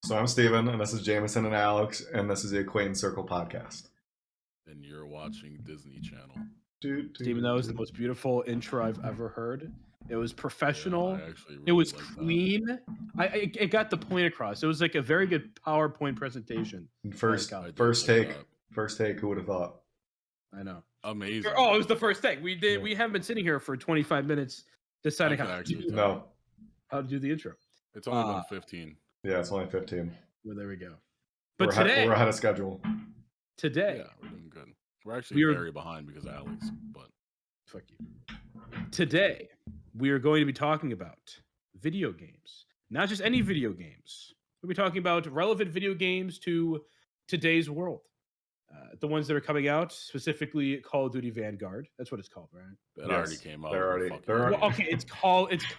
So I'm Steven, and this is Jameson and Alex, and this is the Acquaintance Circle podcast. And you're watching Disney Channel. Steven, that was the most beautiful intro I've ever heard. It was professional. Yeah, I actually really it was like clean. It got the point across. It was like a very good PowerPoint presentation. First like take. that. First take. Who would have thought? I know. Amazing. Oh, it was the first take. We did. Yeah. We haven't been sitting here for 25 minutes deciding I can how to actually do, tell. how to do the intro. It's only been 15. Yeah, it's only 15. Well, there we go. But we're today, we're ahead of schedule. Today, Yeah, we're doing good. We're actually very behind because of Alex, but fuck you. Today, we are going to be talking about video games. Not just any video games. We'll be talking about relevant video games to today's world. The ones that are coming out, specifically Call of Duty Vanguard. That's what it's called, right? that already came out. They're already. Well, okay, it's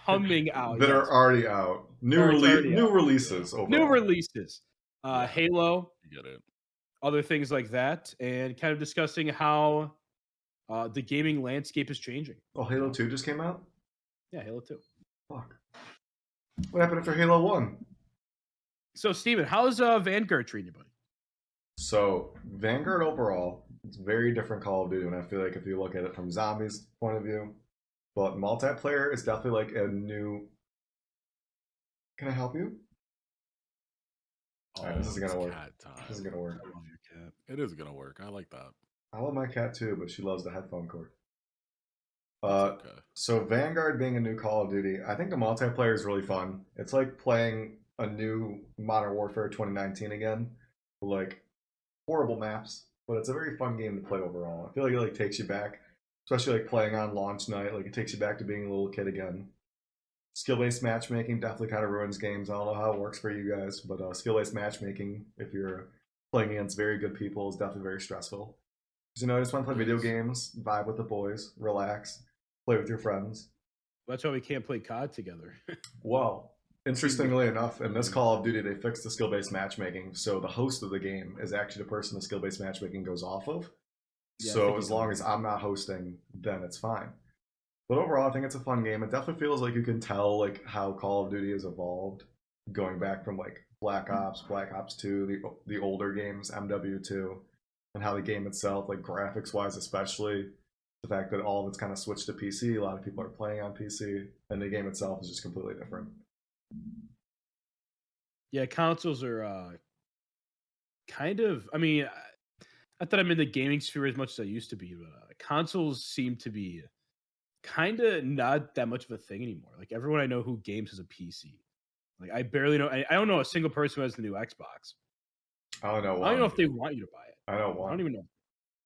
coming out. That are already out. New releases. Overall. New releases. Halo. You get it. Other things like that, and kind of discussing how the gaming landscape is changing. Oh, Halo 2 just came out? Yeah, Halo 2. Fuck. What happened after Halo 1? So, Steven, how's Vanguard treating you, buddy? So, Vanguard overall, it's a very different Call of Duty, and I feel like if you look at it from zombies' point of view, but multiplayer is definitely like a new... Can I help you? Alright, this is gonna work. This is gonna work. I love your cat. It is gonna work. I like that. I love my cat too, but she loves the headphone cord. Okay. So Vanguard being a new Call of Duty, I think the multiplayer is really fun. It's like playing a new Modern Warfare 2019 again. Like horrible maps, but it's a very fun game to play overall. I feel like it like takes you back, especially like playing on launch night. Like it takes you back to being a little kid again. Skill-based matchmaking definitely kind of ruins games. I don't know how it works for you guys, but skill-based matchmaking, if you're playing against very good people, is definitely very stressful. Because, you know, I just want to play video games, vibe with the boys, relax, play with your friends. That's why we can't play COD together. Well, interestingly enough, in this Call of Duty, they fixed the skill-based matchmaking, so the host of the game is actually the person the skill-based matchmaking goes off of. Yeah, so as long as I'm not hosting, then it's fine. But overall, I think it's a fun game. It definitely feels like you can tell like how Call of Duty has evolved, going back from like Black Ops 2, the older games, MW2, and how the game itself, like graphics-wise especially, the fact that all of it's kind of switched to PC, a lot of people are playing on PC, and the game itself is just completely different. Yeah, consoles are kind of, I mean, not that I'm in the gaming sphere as much as I used to be, but consoles seem to be kind of not that much of a thing anymore. Like everyone I know who games has a PC. Like I barely know. I don't know a single person who has the new Xbox. I don't know. I don't know if they want you to buy it. I don't want. I don't even know.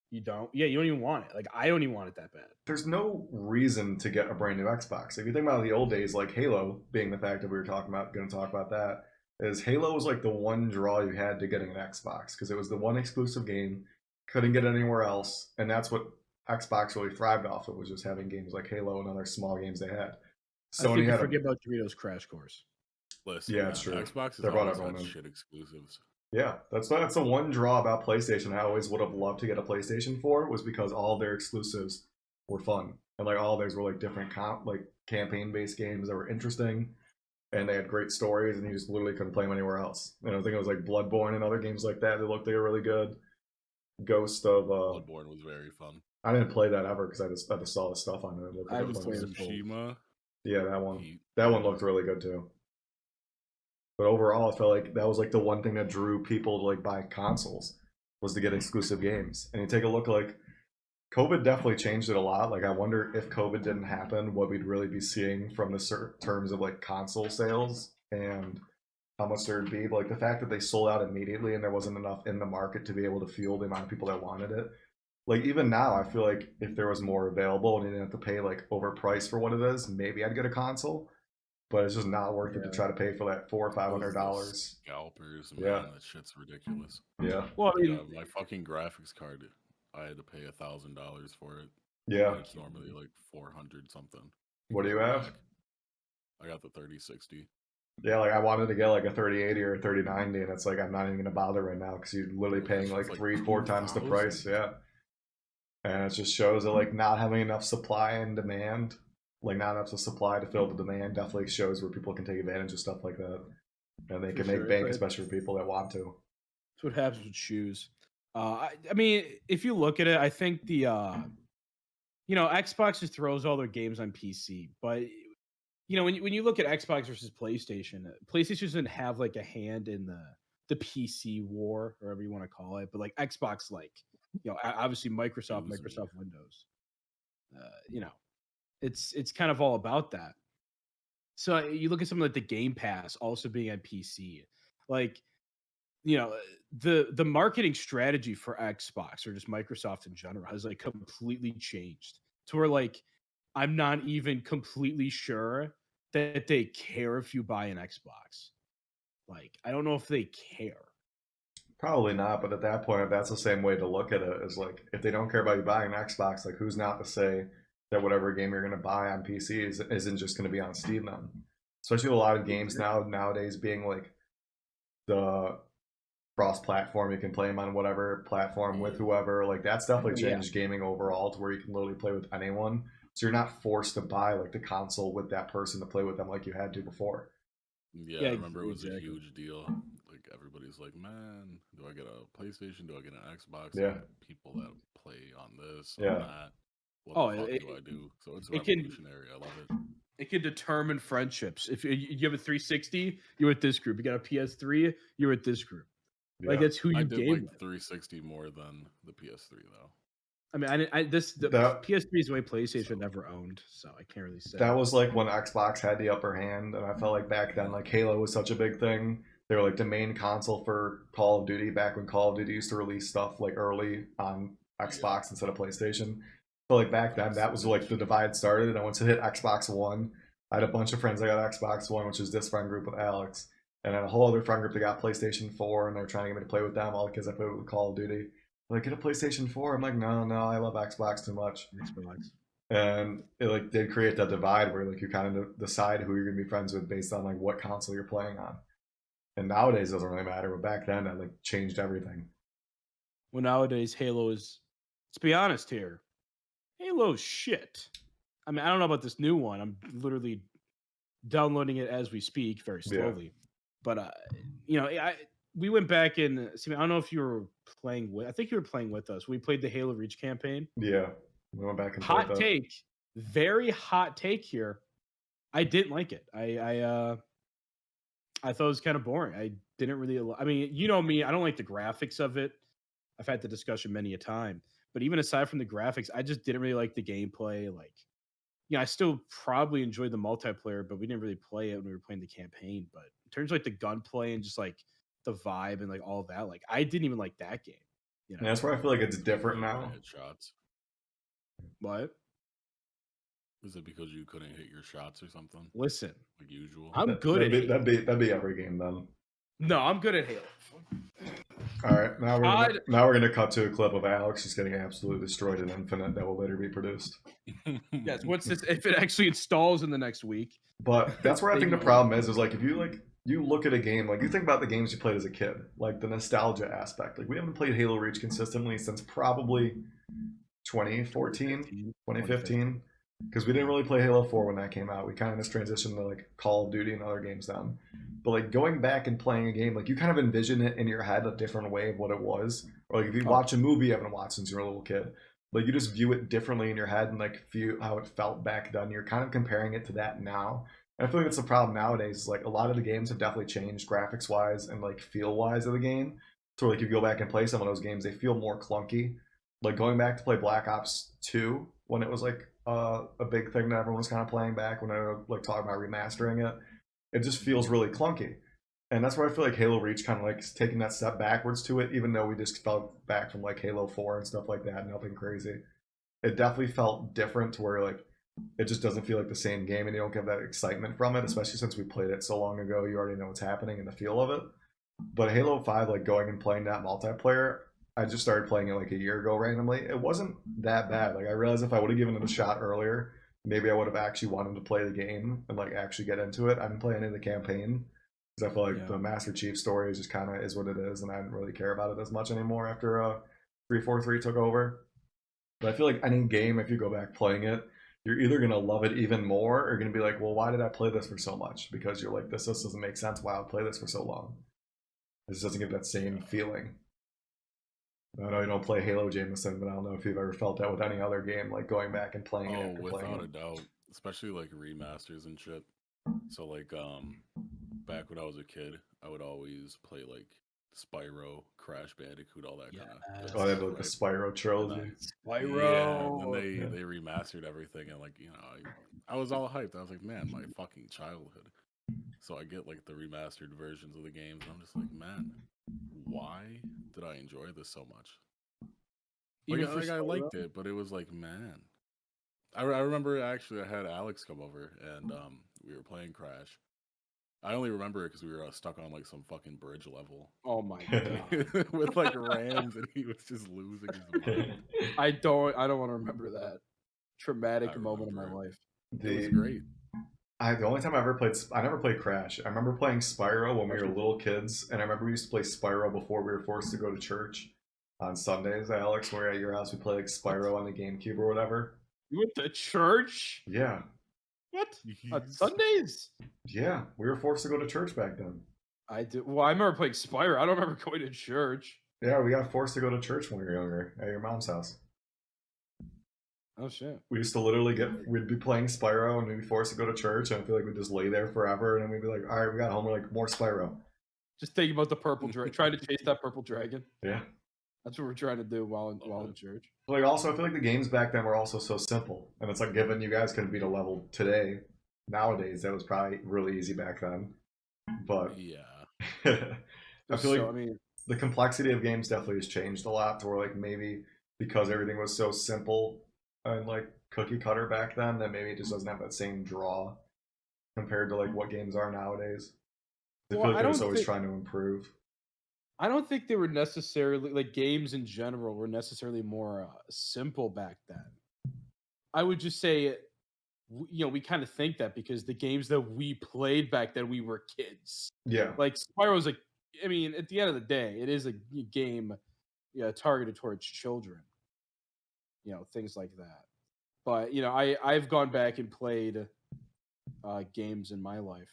You don't? Yeah, you don't even want it. Like I don't even want it that bad. There's no reason to get a brand new Xbox. If you think about the old days, like Halo being the fact that we were going to talk about that, is Halo was like the one draw you had to getting an Xbox because it was the one exclusive game, couldn't get anywhere else, and that's what Xbox really thrived off of, was just having games like Halo and other small games they had. Sony I think you forget about Doritos Crash Course. Listen, yeah, it's true. Xbox is always had shit exclusives. Yeah, that's the one draw about PlayStation I always would have loved to get a PlayStation for, was because all their exclusives were fun. And like all theirs were like different campaign-based games that were interesting, and they had great stories, and you just literally couldn't play them anywhere else. And I think it was like Bloodborne and other games like that. They looked like they were really good. Ghost of Bloodborne was very fun. I didn't play that ever because I just saw the stuff on it. I was playing Tsushima. Yeah, that one looked really good too. But overall, I felt like that was like the one thing that drew people to like buy consoles, was to get exclusive games. And you take a look, like COVID definitely changed it a lot. Like I wonder if COVID didn't happen, what we'd really be seeing from the terms of like console sales and how much there would be. Like the fact that they sold out immediately and there wasn't enough in the market to be able to fuel the amount of people that wanted it. Like even now, I feel like if there was more available and you didn't have to pay like overpriced for what it is, maybe I'd get a console. But it's just not worth it to try to pay for that $400 or $500. Scalpers, man, that shit's ridiculous. Yeah. Well, I mean, my fucking graphics card, I had to pay $1,000 for it. Yeah. It's normally like 400 something. What do you have? I got the 3060. Yeah, like I wanted to get like a 3080 or a 3090, and it's like I'm not even gonna bother right now because you're literally paying like 3-4 times the price. Yeah. And it just shows that like not having enough supply and demand, like not enough supply to fill the demand, definitely shows where people can take advantage of stuff like that. and they For can make sure. bank, especially for people that want to. That's what happens with shoes. I mean, if you look at it, I think the Xbox just throws all their games on PC, but when you look at Xbox versus PlayStation, PlayStation doesn't have like a hand in the PC war, or whatever you want to call it, but like Xbox, like obviously Microsoft, Excuse me. Microsoft Windows, it's kind of all about that. So you look at something like the Game Pass also being on PC, like the marketing strategy for Xbox or just Microsoft in general has like completely changed to where like I'm not even completely sure that they care if you buy an Xbox. Like I don't know if they care. Probably not, but at that point, if that's the same way to look at it, is like if they don't care about you buying an Xbox, like who's not to say that whatever game you're going to buy on PC isn't just going to be on Steam then? Especially with a lot of games nowadays being like the cross-platform, you can play them on whatever platform with whoever. Like that's definitely changed gaming overall to where you can literally play with anyone. So you're not forced to buy like the console with that person to play with them like you had to before. Yeah, I remember it was a huge deal. Like everybody's like, "Man, do I get a PlayStation? Do I get an Xbox?" Yeah. And people that play on this, Yeah. on that. What the fuck do I do? So it's revolutionary. I love it. It can determine friendships. If you have a 360, you're with this group. You got a PS3, you're with this group. Like Yeah. it's who you I did game like 360 more than the PS3 though. I mean, the PS3 is the way PlayStation never owned, so I can't really say. That was like when Xbox had the upper hand, and I felt like back then, like Halo was such a big thing. They were like the main console for Call of Duty back when Call of Duty used to release stuff like early on Xbox instead of PlayStation. But like back then, that was like the divide started. And once it hit Xbox One, I had a bunch of friends that got Xbox One, which is this friend group with Alex, and then a whole other friend group that got PlayStation 4, and they're trying to get me to play with them all because I played with Call of Duty. Like, get a PlayStation 4. I'm like, no, I love Xbox too much. Xbox. And it like did create that divide where like you kind of decide who you're gonna be friends with based on like what console you're playing on. And nowadays it doesn't really matter, but back then that like changed everything. Well, nowadays Halo is, let's be honest here, Halo's shit. I mean, I don't know about this new one. I'm literally downloading it as we speak, very slowly. Yeah. But we went back and see. I don't know if you were playing with. I think you were playing with us. We played the Halo Reach campaign. Yeah, we went back and hot take, very hot take here. I didn't like it. I thought it was kind of boring. I didn't really. I mean, you know me. I don't like the graphics of it. I've had the discussion many a time. But even aside from the graphics, I just didn't really like the gameplay. Like, I still probably enjoyed the multiplayer, but we didn't really play it when we were playing the campaign. But in terms of like the gunplay and just like the vibe and like all that, like I didn't even like that game. Yeah, that's where I feel like it's different now. Headshots. What? Is it because you couldn't hit your shots or something? Listen, like usual. I'm good at Halo. That'd be every game then. No, I'm good at Halo. All right, now we're gonna cut to a clip of Alex just getting absolutely destroyed in Infinite that will later be produced. Yes, what's this? If it actually installs in the next week. But that's where I think the problem is like if you look at a game, like you think about the games you played as a kid, like the nostalgia aspect. Like we haven't played Halo Reach consistently since probably 2014, 2015. Because we didn't really play Halo 4 when that came out. We kind of just transitioned to like Call of Duty and other games then. But like going back and playing a game, like you kind of envision it in your head a different way of what it was. Or like if you watch a movie you haven't watched since you were a little kid, like you just view it differently in your head and like view how it felt back then. You're kind of comparing it to that now. And I feel like it's the problem nowadays. Like a lot of the games have definitely changed graphics wise and like feel wise of the game. So like if you go back and play some of those games, they feel more clunky. Like going back to play Black Ops 2 when it was like a big thing that everyone was kind of playing back when they were like talking about remastering it. It just feels really clunky. And that's where I feel like Halo Reach kind of like taking that step backwards to it, even though we just felt back from like Halo 4 and stuff like that, nothing crazy. It definitely felt different to where like it just doesn't feel like the same game and you don't get that excitement from it, especially since we played it so long ago. You already know what's happening and the feel of it. But Halo 5, like going and playing that multiplayer, I just started playing it like a year ago randomly. It wasn't that bad. Like I realized if I would have given it a shot earlier, maybe I would have actually wanted to play the game and like actually get into it. I didn't play any of the campaign because I feel like the Master Chief story is just kind of is what it is, and I didn't really care about it as much anymore after 343 took over. But I feel like any game, if you go back playing it, you're either gonna love it even more, or you're gonna be like, well, why did I play this for so much? Because you're like, this just doesn't make sense. Why I would play this for so long? This doesn't give that same feeling. I know you don't play Halo, Jameson, but I don't know if you've ever felt that with any other game, like going back and playing it after playing it. Without a doubt, especially like remasters and shit. So like back when I was a kid, I would always play like Spyro, Crash Bandicoot, all that kind of good Oh, they stuff, had like the right? Spyro trilogy. Spyro. Yeah, and then they remastered everything, and like I was all hyped. I was like, man, my fucking childhood. So I get like the remastered versions of the games, and I'm just like, man, why did I enjoy this so much? Like I liked it, but it was like, man. I remember actually I had Alex come over, and we were playing Crash. I only remember it because we were stuck on like some fucking bridge level. Oh my god! With like rams, and he was just losing his mind. I don't want to remember that traumatic moment in my life. It was great. The only time I never played Crash. I remember playing Spyro when we were little kids, and I remember we used to play Spyro before we were forced to go to church on Sundays. Alex, where at your house we play like Spyro on the GameCube or whatever. You went to church? Yeah. What? On Sundays? Yeah, we were forced to go to church back then. I do. Well, I remember playing Spyro. I don't remember going to church. Yeah, we got forced to go to church when we were younger at your mom's house. Oh shit! We used to literally we'd be playing Spyro and we'd be forced to go to church, and I feel like we'd just lay there forever, and then we'd be like, all right, we got home, we're like, more Spyro. Just thinking about the purple dragon, trying to chase that purple dragon. Yeah. That's what we're trying to do while in church. Like, also, I feel like the games back then were also so simple, and it's like, given you guys couldn't beat a level today, nowadays, that was probably really easy back then. But yeah, I feel like the complexity of games definitely has changed a lot. To where like maybe because everything was so simple and like cookie cutter back then, that maybe it just doesn't have that same draw compared to like what games are nowadays. I feel like they're just always trying to improve. I don't think they were necessarily like games in general were necessarily more simple back then. I would just say, we kind of think that because the games that we played back then, we were kids. Yeah. Like Spyro's at the end of the day, it is a game targeted towards children. Things like that. But, I've gone back and played games in my life,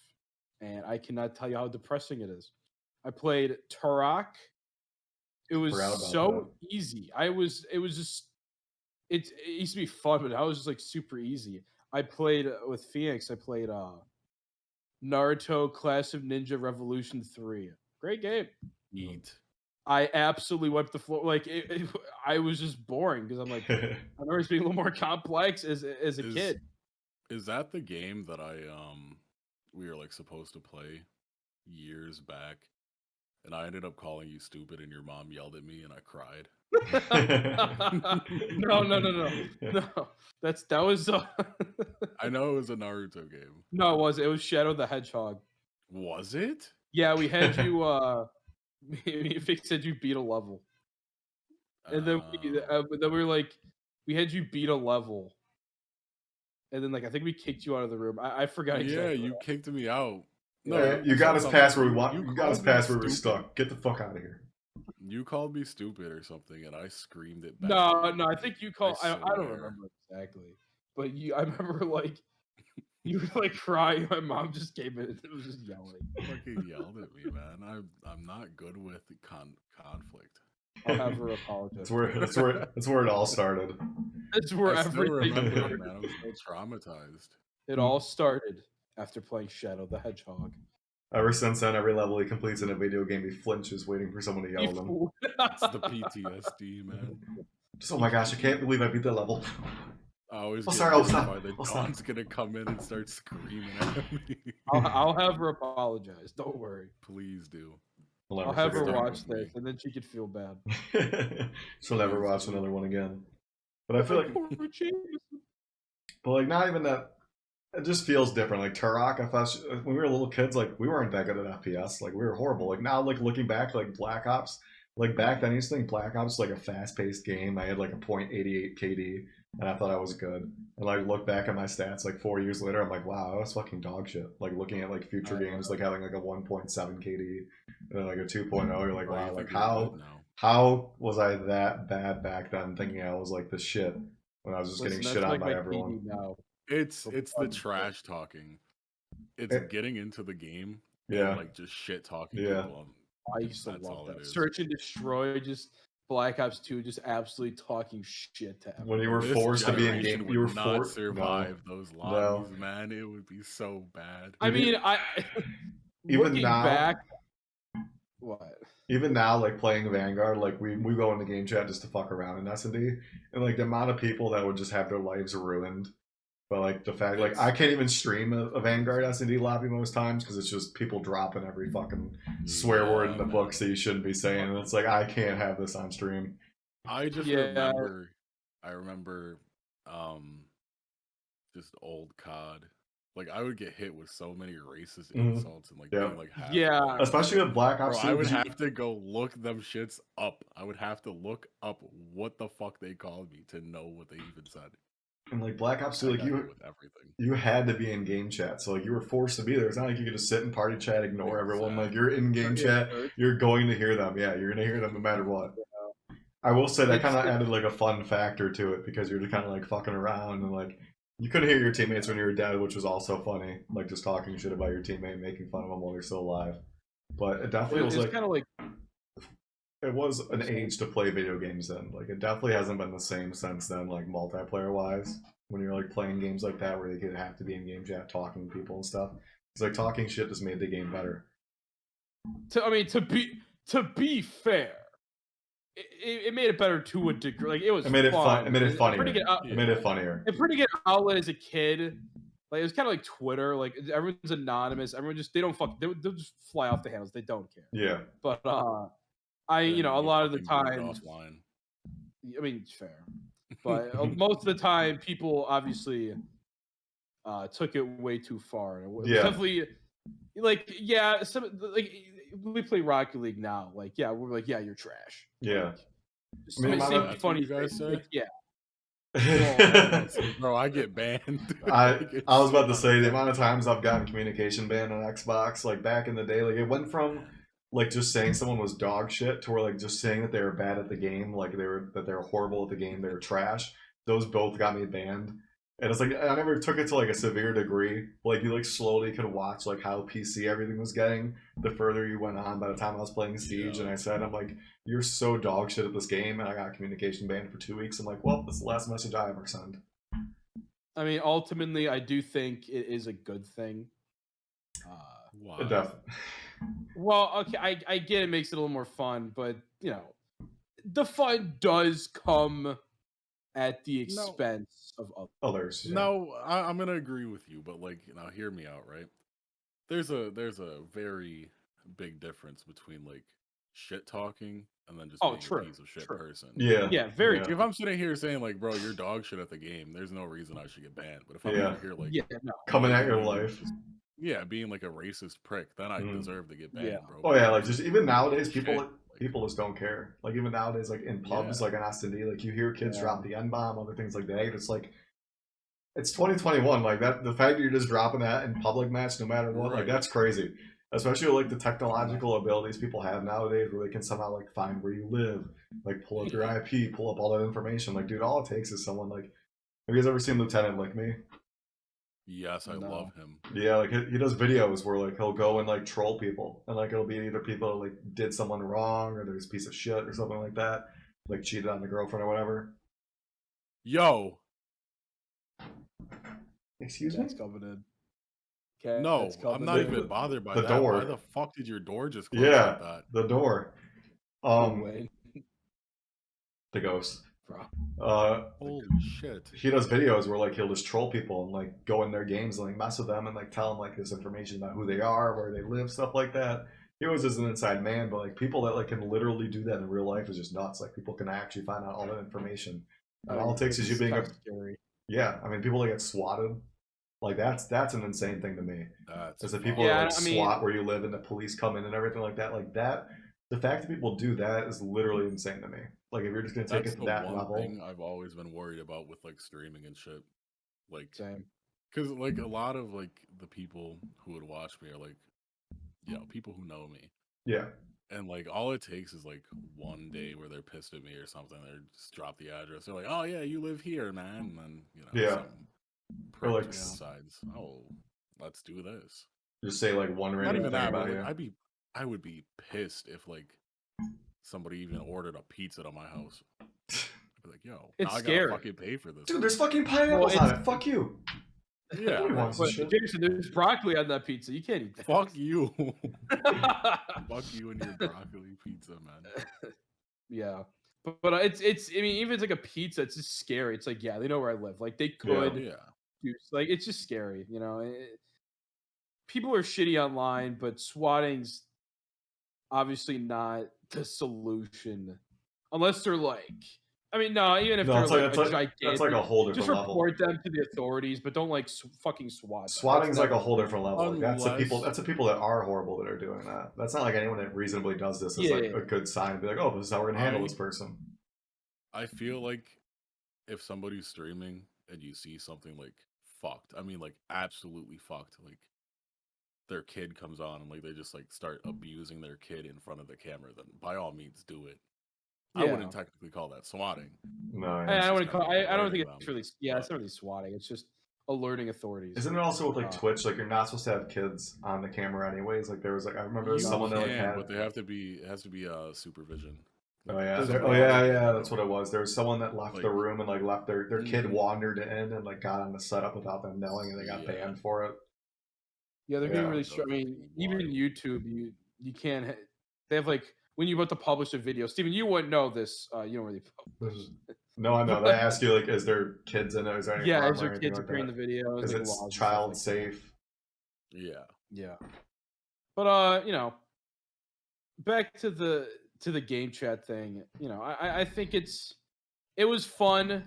and I cannot tell you how depressing it is. I played Turok. It was so easy. It used to be fun, but I was just like super easy. I played with Phoenix. I played Naruto Clash of Ninja Revolution 3. Great game. Neat. I absolutely wiped the floor. Like I was just boring because I'm like, I remember it being a little more complex as a kid. Is that the game that we were like supposed to play years back, and I ended up calling you stupid, and your mom yelled at me, and I cried? No. That was. I know it was a Naruto game. No, it was Shadow the Hedgehog. Was it? Yeah, we had you. Fix said you beat a level, and then we were like, we had you beat a level, and then like I think we kicked you out of the room. I forgot exactly. Yeah, you kicked me out. No, you got us past where we want. You got us past where we're stuck. Get the fuck out of here. You called me stupid or something, and I screamed it back. No, I think you called. I don't remember exactly, but I remember like you were like crying. My mom just came in and was just yelling. Fucking yelled at me, man. I'm not good with conflict. I'll have her apologize. That's where it all started. That's where everything started. Man, I was so traumatized. It all started after playing Shadow the Hedgehog. Ever since then, every level he completes in a video game, he flinches waiting for someone to yell at him. It's the PTSD, man. Just, oh my gosh, I can't believe I beat that level. I always stop. Dawn's gonna come in and start screaming at me. I'll have her apologize. Don't worry. Please do. I'll have her watch this, and then she could feel bad. She'll never watch another one again. But I feel like, but like not even that. It just feels different. Like Turok, I thought when we were little kids, like we weren't that good at FPS. Like we were horrible. Like now, like looking back, like Black Ops, like back then, I used to think Black Ops was like a fast-paced game. I had like a .88 KD, and I thought I was good. And like look back at my stats, like 4 years later, I'm like, wow, I was fucking dog shit. Like looking at like future games, like having like a 1.7 KD and then like a 2.0, you're like, wow, like how was I that bad back then, thinking I was like the shit? when I was just Listen, getting that's shit on like by my everyone. KD now. It's For the fun. trash talking. It's It- getting into the game Yeah. and like just shit talking Yeah. people. I used to That's love all that. it is. Search and Destroy, just Black Ops 2, just absolutely talking shit to everyone. When you were This forced to be in generation game, would you were not forced. survive those No. lobbies, man. It would be so bad. I Dude, mean, I even looking now- back, what? Even now, like playing Vanguard, like we go into game chat just to fuck around in S&D, and like the amount of people that would just have their lives ruined. But like the fact, like I can't even stream a Vanguard S&D lobby most times because it's just people dropping every fucking swear word in the man. books that you shouldn't be saying, and it's like I can't have this on stream. I just Yeah. remember, just old COD. Like I would get hit with so many racist Mhm. insults and like Yeah. being like half Yeah. black. Especially with Black Ops Bro, 2. I would 'cause you- have to go look them shits up. I would have to look up what the fuck they called me to know what they even said. and like Black Ops 2, I like got hit with everything. you had to be in game chat, so like you were forced to be there. It's not like you could just sit in party chat, ignore everyone. Like you're in game chat, you're going to hear them. Yeah, you're gonna hear them no matter what. I will say that kind of added like a fun factor to it because you're just kind of like fucking around and like you couldn't hear your teammates when you were dead, which was also funny. Like just talking shit about your teammate, making fun of them while they're still alive. But it definitely was It's like kind of like it was an age to play video games in. Like it definitely hasn't been the same since then, like multiplayer wise. When you're like playing games like that where you have to be in game chat talking to people and stuff. It's like talking shit just made the game better. to be fair, it made it better to a degree. Like it was It made it fun. It made it funnier. Pretty good, It made it funnier. a pretty good outlet as a kid. Like it was kind of like Twitter. Like everyone's anonymous. Everyone just they'll just fly off the handles. They don't care. Yeah. But a And lot of the fucking moved times, offline. I mean, it's fair. But most of the time, people obviously took it way too far. It was Yeah. definitely like we play Rocket League now. Like we're like you're trash. Yeah. Just I mean, say that's what funny you guys things. say? Like, yeah. Bro, I get banned. I was about to so say the amount of times I've gotten communication banned on Xbox, like back in the day, like it went from like just saying someone was dog shit to where like just saying that they were bad at the game, like they were horrible at the game, they were trash. Those both got me banned. And it's like I never took it to like a severe degree. Like you like slowly could watch like how PC everything was getting the further you went on. By the time I was playing Siege, and I said, I'm like, you're so dog shit at this game, and I got communication banned for 2 weeks. I'm like, well, that's the last message I ever sent. I mean, ultimately, I do think it is a good thing. Why? Well, okay, I get it makes it a little more fun, but the fun does come at the expense of others. Yeah. No, I'm gonna agree with you, but like hear me out, right? There's a very big difference between like shit talking and then just being a piece of shit person. Yeah. Very. If I'm sitting here saying like, bro, you're dog shit at the game, there's no reason I should get banned. But if I'm over here like coming at your life, being like a racist prick, then I deserve to get banned, bro. Oh yeah, like just even nowadays, people just don't care. Like even nowadays, like in pubs, like in S&D, like you hear kids drop the N-bomb, other things like that. It's like it's 2021. Like that, the fact that you're just dropping that in public match, no matter what, like that's crazy. Especially with, like the technological abilities people have nowadays, where they can somehow like find where you live, like pull up your IP, pull up all that information. Like, dude, all it takes is someone like. Have you guys ever seen Lieutenant Like Me? Yes, I love him. Yeah, like he does videos where like he'll go and like troll people, and like it'll be either people that, like did someone wrong or there's a piece of shit or something like that, like cheated on the girlfriend or whatever. Yo. Excuse me? No, I'm not even bothered by the that. door. Why the fuck did your door just close like that? The door. The ghost. Holy shit. He does videos where like he'll just troll people and like go in their games and like mess with them and like tell them like this information about who they are, where they live, stuff like that. He always is an inside man, but like people that like can literally do that in real life is just nuts. Like people can actually find out all that information. And all it takes is you being scary. Yeah, I mean people that get swatted. Like that's an insane thing to me. Because the people that like SWAT where you live and the police come in and everything like that, the fact that people do that is literally insane to me. Like if you're just gonna take it to that level. Thing I've always been worried about with like streaming and shit. Like same. Because like a lot of like the people who would watch me are like, people who know me. Yeah. And like all it takes is like one day where they're pissed at me or something. They just drop the address. They're like, "Oh yeah, you live here, man." And then Yeah. some Or prick like decides, "Oh, let's do this." just say like one Not random even thing that, but about like you. I would be pissed if like somebody even ordered a pizza to my house. I'd be like, "Yo, now It's I gotta scary. fucking pay for this." Dude, there's fucking Well, pineapples on it's it. Fuck you. Yeah, Nobody right. wants but this shit. Jason, there's broccoli on that pizza. You can't eat that. Fuck you. Fuck you and your broccoli pizza, man. Yeah, but it's. I mean, even if it's like a pizza, it's just scary. It's like, yeah, they know where I live. Like they could Yeah. do like it's just scary. People are shitty online, but swatting's obviously not the solution, unless they're like. I mean, no, even if No, they're it's like like a that's gigantic, like a whole just different level. report them to the authorities, but don't like fucking swat them. Swatting's That's like a never- whole different level. Like that's the Unless- people. That's the people that are horrible that are doing that. That's not like anyone that reasonably does this is like a good sign to be like, oh, this is how we're gonna handle this person. I feel like if somebody's streaming and you see something like fucked, I mean like absolutely fucked, like their kid comes on and like they just like start abusing their kid in front of the camera, then by all means do it. I wouldn't technically call that swatting. No, I don't want to call. I don't think alerting it's them, really. Yeah, it's not really swatting. It's just alerting authorities. Isn't it also with like Twitch? Like you're not supposed to have kids on the camera anyways. Like there was like I remember there was someone that like had, but they have to be. It has to be supervision. Oh Like, yeah, There's a oh yeah, that's what it was. There was someone that left Like- the room and like left their kid wandered in and like got on the setup without them knowing, and they got banned for it. Yeah, they're being Yeah. really strong. I mean, even Wild. YouTube, you can't. They have like when you're about to publish a video. Steven, you wouldn't know this. You don't really publish. No, I know. They ask you like, is there kids in it? Is there any Yeah, harm is or there anything kids like appearing in that? the video? Is like, it laws and stuff child like that. safe? Yeah. Yeah. But back to the game chat thing. I think it was fun,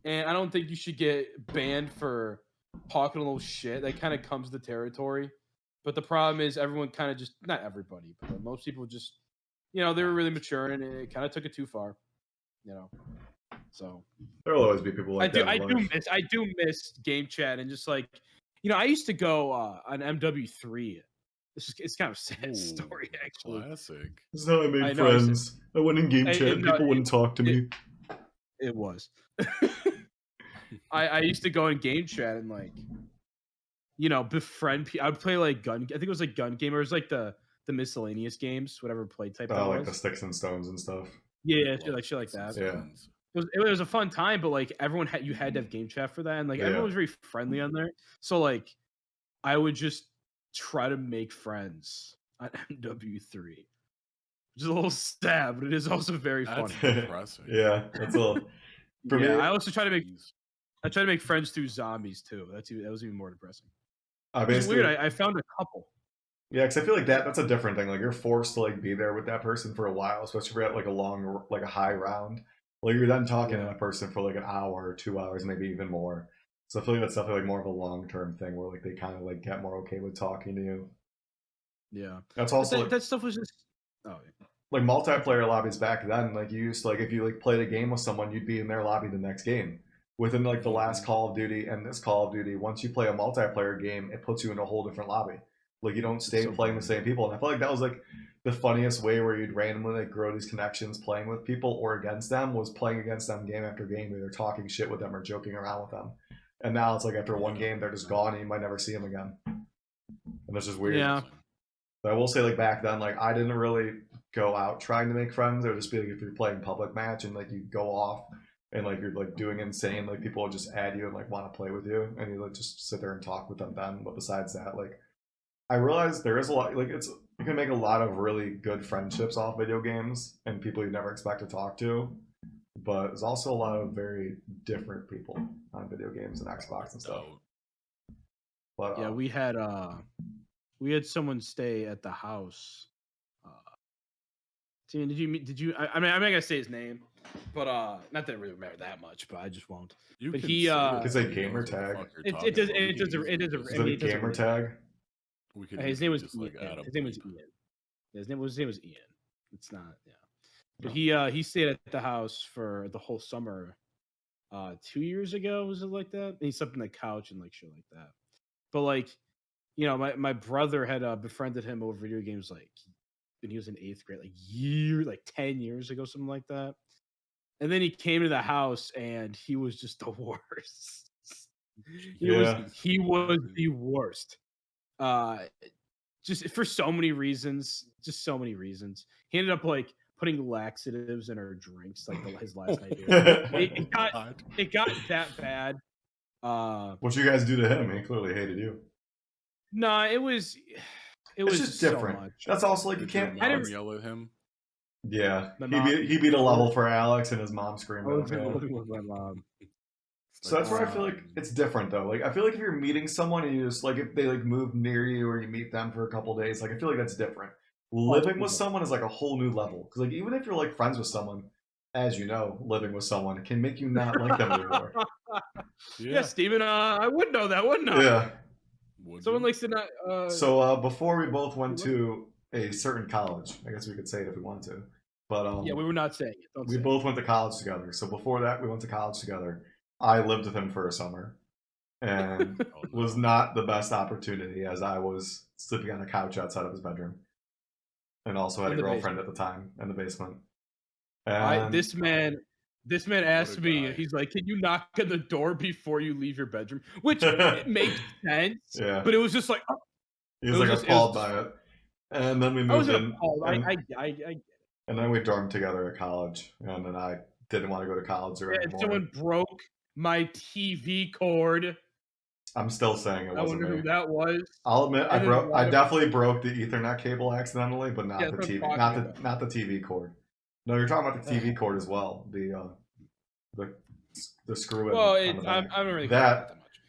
and I don't think you should get banned for talking a little shit. That kind of comes to the territory. But the problem is everyone kind of just not everybody, but most people just they were really mature and it kind of took it too far. So There'll always be people like that. I do miss game chat and just like I used to go on MW3. It's kind of a sad story actually. Classic. This is how I made I know, friends. I went in game chat and people wouldn't talk to me. It was. I used to go in game chat and like befriend people. I would play like gun. I think it was like gun game, or it was like the miscellaneous games, whatever play type. Oh, like the sticks and stones and stuff. Yeah, shit like that. Yeah. It was a fun time, but like everyone you had to have game chat for that, and like everyone was very friendly on there. So like, I would just try to make friends on MW3, which is a little sad, but it is also very funny. Depressing. Yeah, that's a little. For me, I also try to make friends through zombies too. That was even more depressing. It's weird. I found a couple. Yeah, because I feel like that's a different thing. Like you're forced to like be there with that person for a while, especially if you're at like a high round. Like you're then talking to that person for like an hour or 2 hours, maybe even more. So I feel like that's definitely like more of a long-term thing where like they kind of like get more okay with talking to you. Yeah, that's also that stuff was just like multiplayer lobbies back then. Like you used to, like if you like played a game with someone, you'd be in their lobby the next game. Within like the last Call of Duty and this Call of Duty, once you play a multiplayer game, it puts you in a whole different lobby. Like you don't stay playing the same people, and I feel like that was like the funniest way where you'd randomly like grow these connections playing with people or against them was playing against them game after game, either talking shit with them or joking around with them. And now it's like after one game they're just gone and you might never see them again, and it's just weird. Yeah. But I will say like back then, like I didn't really go out trying to make friends. It would just be like if you're playing public match and like you go off and like you're like doing insane, like people will just add you and like want to play with you, and you like just sit there and talk with them then. But besides that, like I realize there is a lot, like you can make a lot of really good friendships off video games and people you never expect to talk to, but there's also a lot of very different people on video games and Xbox and stuff. But yeah, we had someone stay at the house. Did you? I mean, I'm not gonna say his name, but not that it really matter that much, but I just won't. You but can he say gamer tag. It does. Is it a gamer tag? His name was just, Ian. Like, His name was Ian. His name was Ian. It's not. Yeah. But he stayed at the house for the whole summer. 2 years ago, was it like that? And he slept on the couch and like shit like that. But like, my brother had befriended him over video games like when he was in 8th grade, like 10 years ago, something like that. And then he came to the house and he was just the worst. He was the worst. Just for so many reasons. Just so many reasons. He ended up like putting laxatives in our drinks like his last night. It got that bad. What you guys do to him? He clearly hated you. No, it was just different. So much. That's also like you can't. I didn't yell at him. Yeah, he beat a level for Alex, and his mom screamed at him. With my mom. So that's where I feel like it's different though. Like I feel like if you're meeting someone and you just like if they like move near you or you meet them for a couple days, like I feel like that's different. Living with someone is like a whole new level because like even if you're like friends with someone, as you know, living with someone can make you not like them anymore. Yeah, Steven, I would know that, wouldn't I? Yeah. Someone likes to not. So before we both went to a certain college, I guess we could say it if we want to. But yeah, we were not saying it. We both went to college together. So before that, we went to college together. I lived with him for a summer, and was not the best opportunity as I was sleeping on a couch outside of his bedroom, and also had a girlfriend at the time in the basement. And this man asked me. He's like, "Can you knock on the door before you leave your bedroom?" Which it makes sense. Yeah. But it was just like he was like appalled by it. And then we moved in. I and then we dormed together at college, and then I didn't want to go to college anymore. Someone broke my TV cord. I'm still saying it wasn't me. I wonder who that was. I'll admit I definitely broke the Ethernet cable accidentally, but not the TV, not the TV cord. No, you're talking about the TV cord as well. The screw in. Well, I don't really care about that much.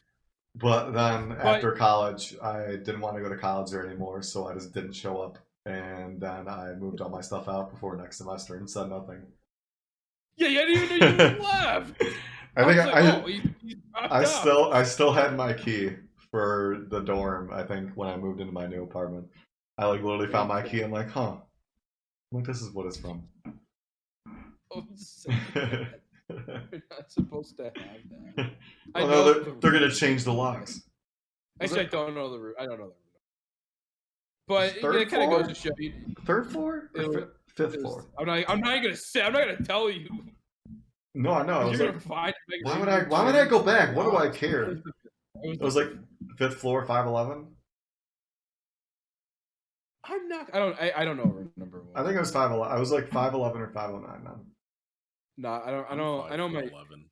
But then after college, I didn't want to go to college there anymore, so I just didn't show up. And then I moved all my stuff out before next semester and said nothing. Yeah, you didn't even know you left. I still had my key for the dorm. I think when I moved into my new apartment, I like literally found my key. I'm like, huh, like this is what it's from. You're not supposed to have that. Well, no, they're gonna change the locks. Actually, I don't know the route. I don't know the route. But it kind of goes to show you. Third floor? Fifth floor? I'm not gonna say. I'm not gonna tell you. No, I know. You're gonna find. Why would I go back? What do I care? It was like 5th floor, 511. I'm not. I don't know number one. I think it was 511. I was like 511 or 509 now. No, I know my 11.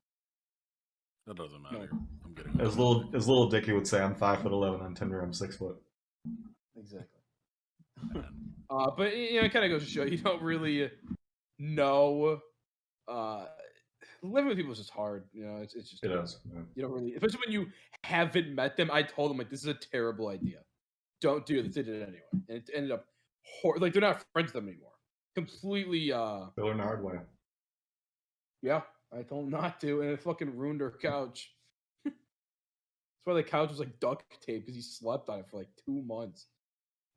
That doesn't matter. No. I'm getting as little Dicky would say, I'm 5'11" on Tinder. I'm 6 foot. Exactly. But it kind of goes to show you don't really know. Living with people is just hard. It's just it is. Yeah. You don't really, especially when you haven't met them. I told them like this is a terrible idea. Don't do this. They did it anyway, and it ended up like they're not friends with them anymore. Completely. They learned the hard way. Yeah, I told them not to, and it fucking ruined our couch. That's why the couch was like duct tape because he slept on it for like 2 months.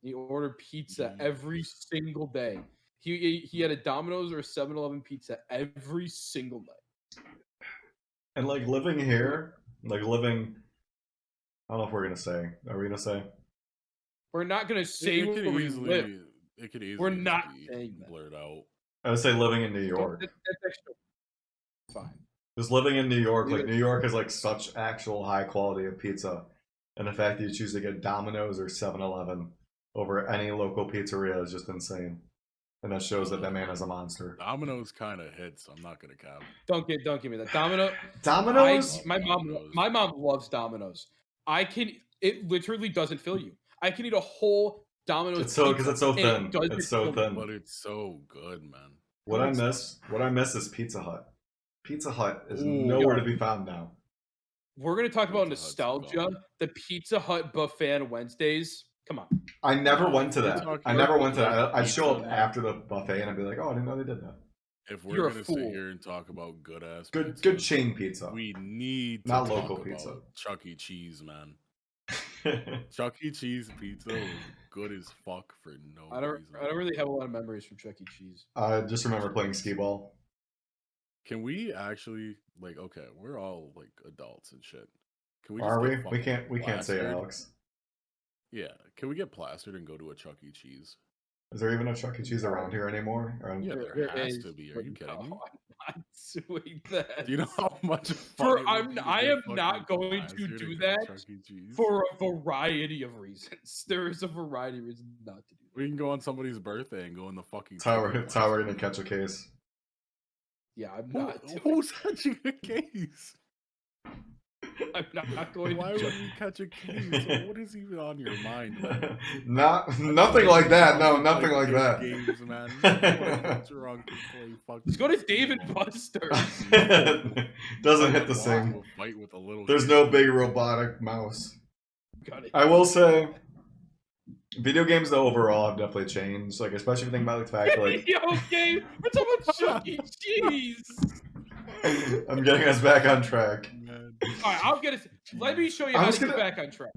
He ordered pizza every single day. He had a Domino's or a 7-Eleven pizza every single day. And like living here, I don't know if we're gonna say. Are we gonna say? We're not gonna say where we live. It could easily. We're not saying that. Blurred out. I would say living in New York. That's fine. Just living in New York, like New York is like such actual high quality of pizza, and the fact that you choose to get Domino's or 7-Eleven over any local pizzeria is just insane. And that shows that man is a monster. Domino's kind of hits. I'm not gonna cap. Don't give me that. Domino's. My mom loves Domino's. It literally doesn't fill you. I can eat a whole Domino's. It's so because it's so thin. It's so thin. But it's so good, man. What I miss is Pizza Hut. Pizza Hut is nowhere to be found now. We're gonna talk about nostalgia. The Pizza Hut buffet on Wednesdays. Come on. I never went to that. I'd show up after the buffet and I'd be like, oh, I didn't know they did that. If we're gonna sit here and talk about good ass good chain pizza, we need to not talk local about pizza. Chuck E. Cheese, man. Chuck E. Cheese pizza was good as fuck for no reason. I don't really have a lot of memories from Chuck E. Cheese. I just remember playing skee ball. Can we actually okay, we're all like adults and shit. Can we? Are we? We can't say Alex. Yeah, can we get plastered and go to a Chuck E. Cheese? Is there even a Chuck E. Cheese around here anymore? Or Yeah, there has to be. Are you kidding me? I'm not doing that. Do you know how much For fun it would be to I get am not fucking going to plastered do and go to that Chuck E. Cheese? for a variety of reasons. There is a variety of reasons not to do that. We can go on somebody's birthday and go in the fucking. It's how we're gonna catch a case. Yeah, I'm not doing Who's catching a case? I'm not going Why to would we catch a case? What is even on your mind, man? Nothing like that. No, nothing like that. Games, man. Get drunk and play fucking. Let's go to Dave and Buster's. Doesn't hit the same. Fight with a little There's kid. no big robotic mouse. Got it. I will say, video games though overall have definitely changed. Like especially if you think about the fact like Okay, we're talking about Chuck E. Cheese. I'm getting us back on track. All right, I'll get it. Let me show you how to get back on track.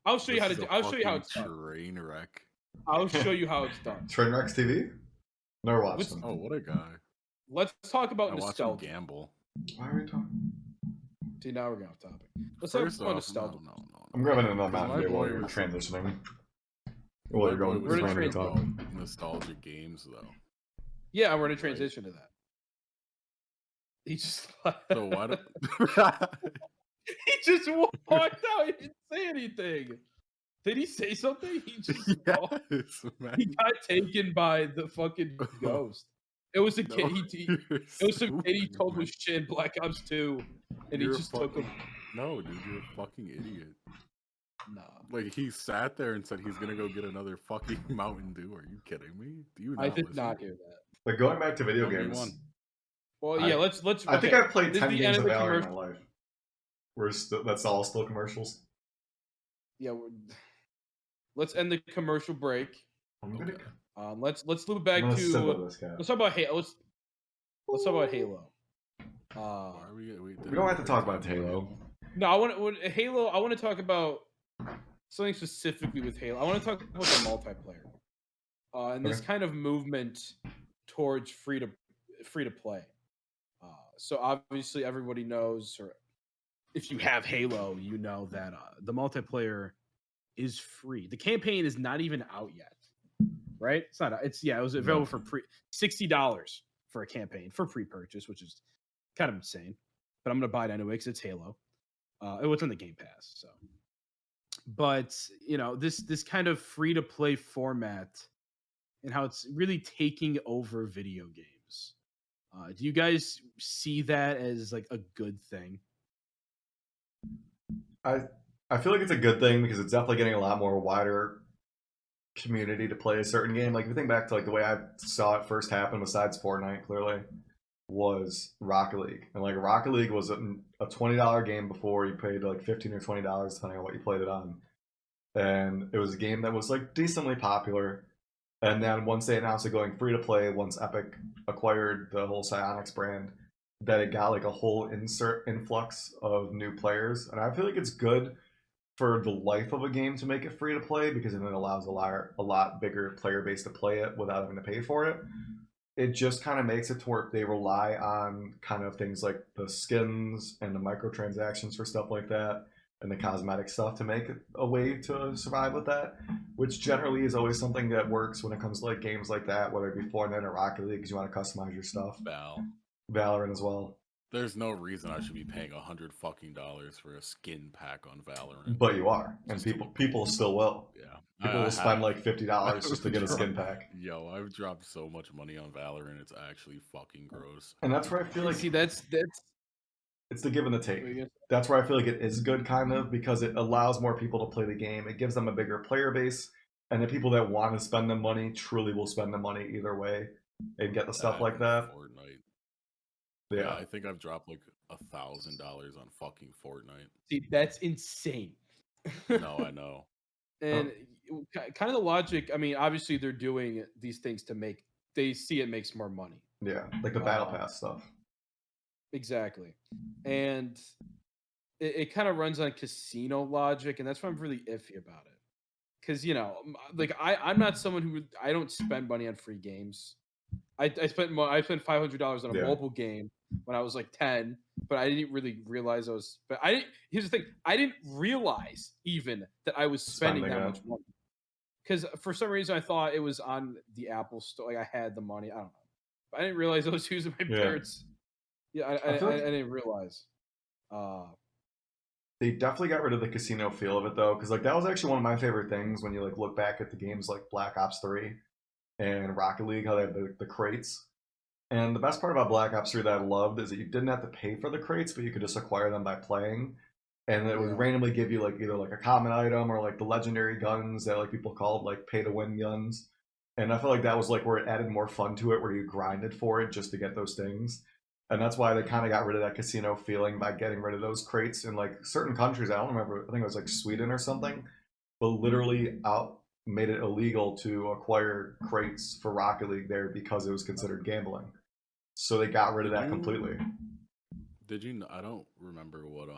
I'll show you how to do. I'll show you how it's done. Train wreck. I'll show you how it's done. Trainwrecks TV? Never watched them. Oh, what a guy! Let's talk about I watch nostalgia. him gamble. Why are we talking? See, now we're going off topic. Let's First talk about off, nostalgia. no. I'm grabbing another My Mountain Dew while boy you're was- transitioning. Well, you're going. We're You're gonna going to talk. Nostalgic games, though. Yeah, we're gonna transition to that. He just So why don't? he just walked out. He didn't say anything. Did he say something? He just walked. Yes, man. He got taken by the fucking ghost. It was a No, kid. you're It was some kid he stupid, told man. was shit in Black Ops 2, and You're he a just took him. No, dude, you're a fucking idiot. Nah. Like he sat there and said he's gonna go get another fucking Mountain Dew. Are you kidding me? Do you? I did listen? not hear that. But going back to video Only games, one. Well, yeah, let's. I think I've played This is 10 the games end of of the Valorant in my commercial. life. That's all still commercials. Yeah, let's end the commercial break. I'm gonna. Let's loop back I'm gonna sit with to. this guy. Let's talk about Halo. Let's talk about Halo. Why are we don't have to talk about Halo. No, I want Halo. I want to talk about something specifically with Halo. I want to talk about the multiplayer, and this kind of movement towards free to play. So obviously, everybody knows, or if you have Halo, you know that the multiplayer is free. The campaign is not even out yet, right? It's not. It was available for $60 for a campaign for pre-purchase, which is kind of insane. But I'm gonna buy it anyway because it's Halo. It was on the Game Pass, so. But this kind of free to play format and how it's really taking over video games. Do you guys see that as like a good thing? I feel like it's a good thing because it's definitely getting a lot more wider community to play a certain game. Like if you think back to like the way I saw it first happen, besides Fortnite, clearly, was Rocket League. And like Rocket League was a $20 game before. You paid like $15 or $20 depending on what you played it on. And it was a game that was like decently popular. And then once they announced it going free to play, once Epic acquired the whole Psyonix brand, that it got like a whole influx of new players. And I feel like it's good for the life of a game to make it free to play because then it allows a lot bigger player base to play it without having to pay for it. It just kind of makes it to where they rely on kind of things like the skins and the microtransactions for stuff like that and the cosmetic stuff to make it a way to survive with that, which generally is always something that works when it comes to like games like that, whether it be Fortnite or Rocket League because you want to customize your stuff. Valorant as well. There's no reason I should be paying $100 for a skin pack on Valorant. But you are, and people still will. Yeah, people will spend like $50 just to get a skin pack. Yo, I've dropped so much money on Valorant; it's actually fucking gross. And that's where I feel like that's it's the give and the take. That's where I feel like it is good, kind of, because it allows more people to play the game. It gives them a bigger player base, and the people that want to spend the money truly will spend the money either way and get the stuff like that. Fortnite. Yeah, I think I've dropped like $1,000 on fucking Fortnite. See, that's insane. No, I know. And kind of the logic. I mean, obviously they're doing these things to they see it makes more money. Yeah, like the battle pass stuff. Exactly, and it kind of runs on casino logic, and that's why I'm really iffy about it. Because like I'm not someone who I don't spend money on free games. I spent $500 on a mobile game when I was like 10, but I didn't really realize I was. But here's the thing: I didn't realize even that I was spending that much money. because for some reason I thought it was on the Apple Store. Like I had the money. I don't know. But I didn't realize I was using my parents. Yeah, I didn't realize. They definitely got rid of the casino feel of it though, because like that was actually one of my favorite things when you like look back at the games like Black Ops 3 and Rocket League, how they had the crates. And the best part about Black Ops 3 that I loved is that you didn't have to pay for the crates, but you could just acquire them by playing. And it would randomly give you like either like a common item or like the legendary guns that like people called like pay to win guns. And I feel like that was like where it added more fun to it, where you grinded for it just to get those things. And that's why they kind of got rid of that casino feeling by getting rid of those crates in like certain countries. I don't remember. I think it was like Sweden or something, but literally made it illegal to acquire crates for Rocket League there because it was considered gambling. So they got rid of that completely. Did you? I don't remember what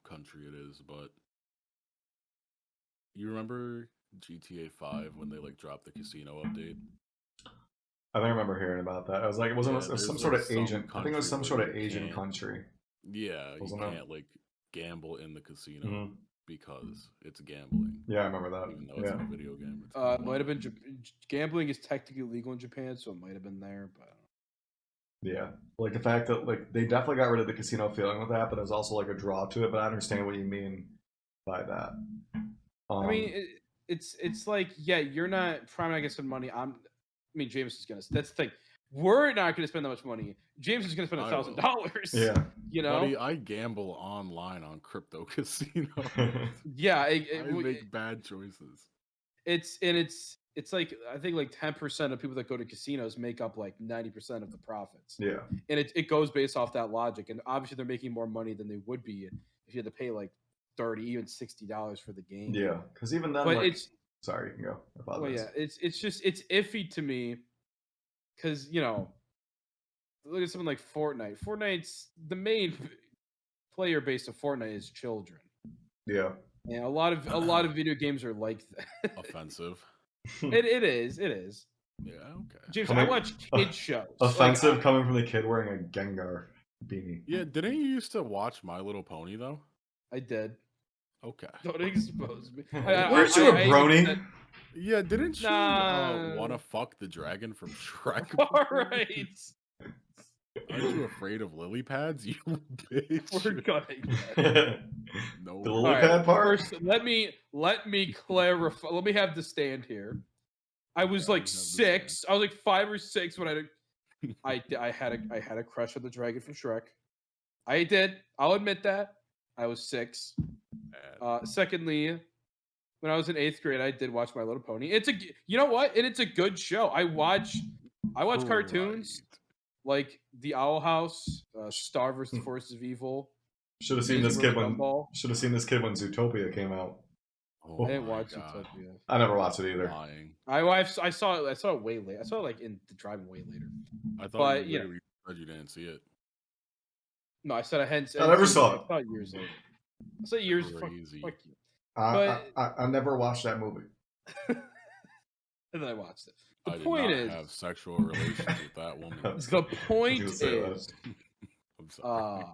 country it is, but you remember GTA 5 when they like dropped the casino update? I don't remember hearing about that. I was like, it wasn't some sort of Asian. I think it was some sort of Asian country. Yeah, you can't like gamble in the casino because it's gambling. Yeah, I remember that. Even though it's a video game. Might have been gambling is technically legal in Japan, so it might have been there, but. Yeah, like the fact that like they definitely got rid of the casino feeling with that, but there's also like a draw to it. But I understand what you mean by that. I mean, it's like you're not probably not gonna spend money. James is gonna. That's the thing. We're not gonna spend that much money. James is gonna spend $1,000. Yeah, you know. Buddy, I gamble online on crypto casino. Yeah, I make bad choices. It's like I think like 10% of people that go to casinos make up like 90% of the profits. Yeah, and it goes based off that logic, and obviously they're making more money than they would be if you had to pay like $30, even $60 for the game. Yeah, because even then, but like, it's sorry, you can go. Well, yeah, it's iffy to me because look at something like Fortnite. Fortnite's the main player base of Fortnite is children. Yeah, and a lot of video games are like that. Offensive. It is. Yeah, okay. James, I watch kid shows. Offensive coming from the kid wearing a Gengar beanie. Yeah, didn't you used to watch My Little Pony though? I did. Okay. Don't expose me. Weren't you a brony? Yeah, didn't you want to fuck the dragon from Shrek? All right. Aren't you afraid of lily pads, you bitch? We're cutting no. The lily pad part? First, let me clarify. Let me have the stand here. I was like 6. I was like 5 or 6 when I had a crush on the dragon from Shrek. I did. I'll admit that. I was 6. Secondly, when I was in 8th grade, I did watch My Little Pony. You know what? And it's a good show. I watch cartoons like The Owl House, Star vs. Forces of Evil. Should have seen this kid when Zootopia came out. I didn't watch Zootopia. I never watched it either. I saw it way late. I saw it like in the drive way later. I thought you didn't see it. No, I said I hadn't. I never saw it. I saw it years later. I saw years. Fuck you. I never watched that movie. And then I watched it. The point is, have sexual relations with that woman. The point is, I'm sorry.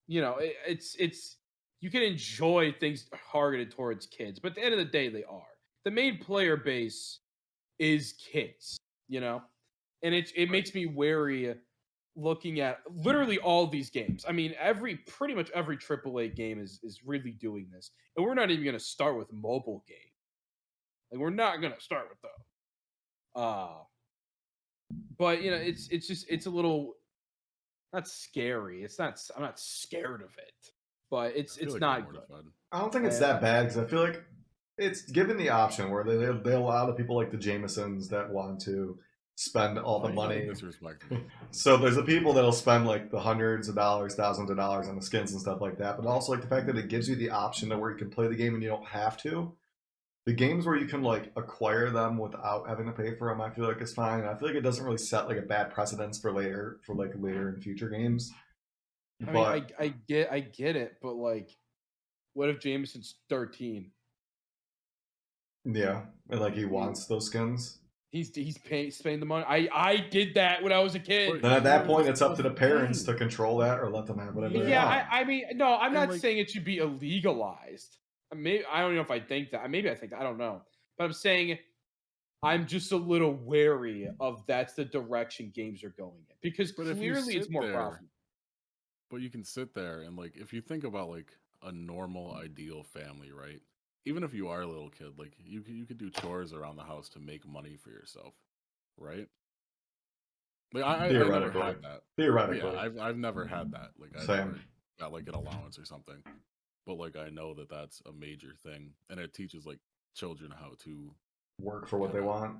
It's you can enjoy things targeted towards kids, but at the end of the day, they are. The main player base is kids, and it makes me wary looking at literally all these games. I mean, pretty much every AAA game is really doing this, and we're not even going to start with mobile games. Like, we're not going to start with those. But it's a little not scary. I'm not scared of it, but it's not good. I don't think it's that bad because I feel like it's given the option where they allow the people like the Jamesons that want to spend all the money. So there's the people that'll spend like the hundreds of dollars, thousands of dollars on the skins and stuff like that. But also like the fact that it gives you the option to where you can play the game and you don't have to. The games where you can like acquire them without having to pay for them, I feel like is fine. And I feel like it doesn't really set like a bad precedence for later in future games. I get it, but like, what if Jameson's 13? Yeah, and like he wants those skins. He's spending the money. I did that when I was a kid. Then at that point, it's up to the parents to control that or let them have whatever they want. Yeah, I mean, no, I'm not saying it should be illegalized. Maybe I don't know if I think that. Maybe I think that. I don't know. But I'm saying I'm just a little wary of that's the direction games are going in because But if you clearly it's sit more there, profitable. but you can sit there and like if you think about like a normal ideal family, right? Even if you are a little kid, like you could do chores around the house to make money for yourself, right? Like I never Theoretically. had that. Theoretically. Yeah, I've never had that. Like I Same. never got like an allowance or something. But like I know that that's a major thing, and it teaches like children how to Work for what they kinda- want.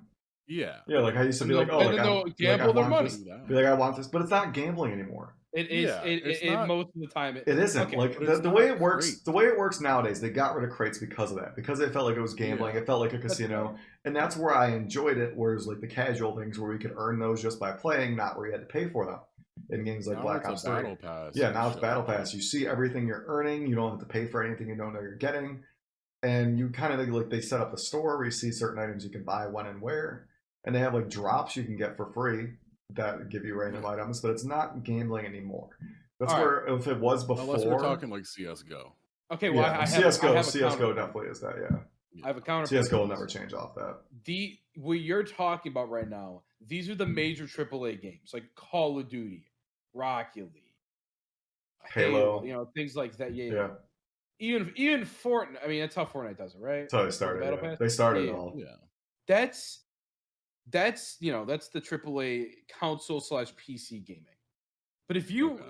Yeah, Yeah, like I used to And be like, they'll- oh, and like then I they'll be like, I gamble their want money. this. do that. Be like, I want this, but it's not gambling anymore. It is. Yeah, it's It not- most of the time. It isn't. Okay, Like but it's the not way it works. great. The way it works nowadays, they got rid of crates because of that. Because they felt like it was gambling. Yeah. It felt like a That's casino, and that's where I enjoyed it. Whereas like the casual things where we could earn those just by playing, not where you had to pay for them. In games like Now Black it's a Ops 3. battle pass. Yeah, and now it's shit Battle like that. Pass. You see everything you're earning. You don't have to pay for anything you don't know you're getting. And you kind of like they set up the store where you see certain items you can buy when and where. And they have like drops you can get for free that give you random items, but it's not gambling anymore. That's All where if it was before. Unless we're talking like CS:GO. Okay, well, Yeah, I have CS:GO. I have a CS:GO counter. definitely is that. Yeah, I have a counter. CS:GO will never change off that. What you're talking about right now, these are the major AAA games like Call of Duty, Rocket League, Halo. you know, things like that. Yeah, Yeah, Even Fortnite. I mean, that's how Fortnite does it, right? that's how they With the started. Battle Yeah. Pass? They started Yeah. it all. Yeah. That's you know that's the AAA console / PC gaming. But if you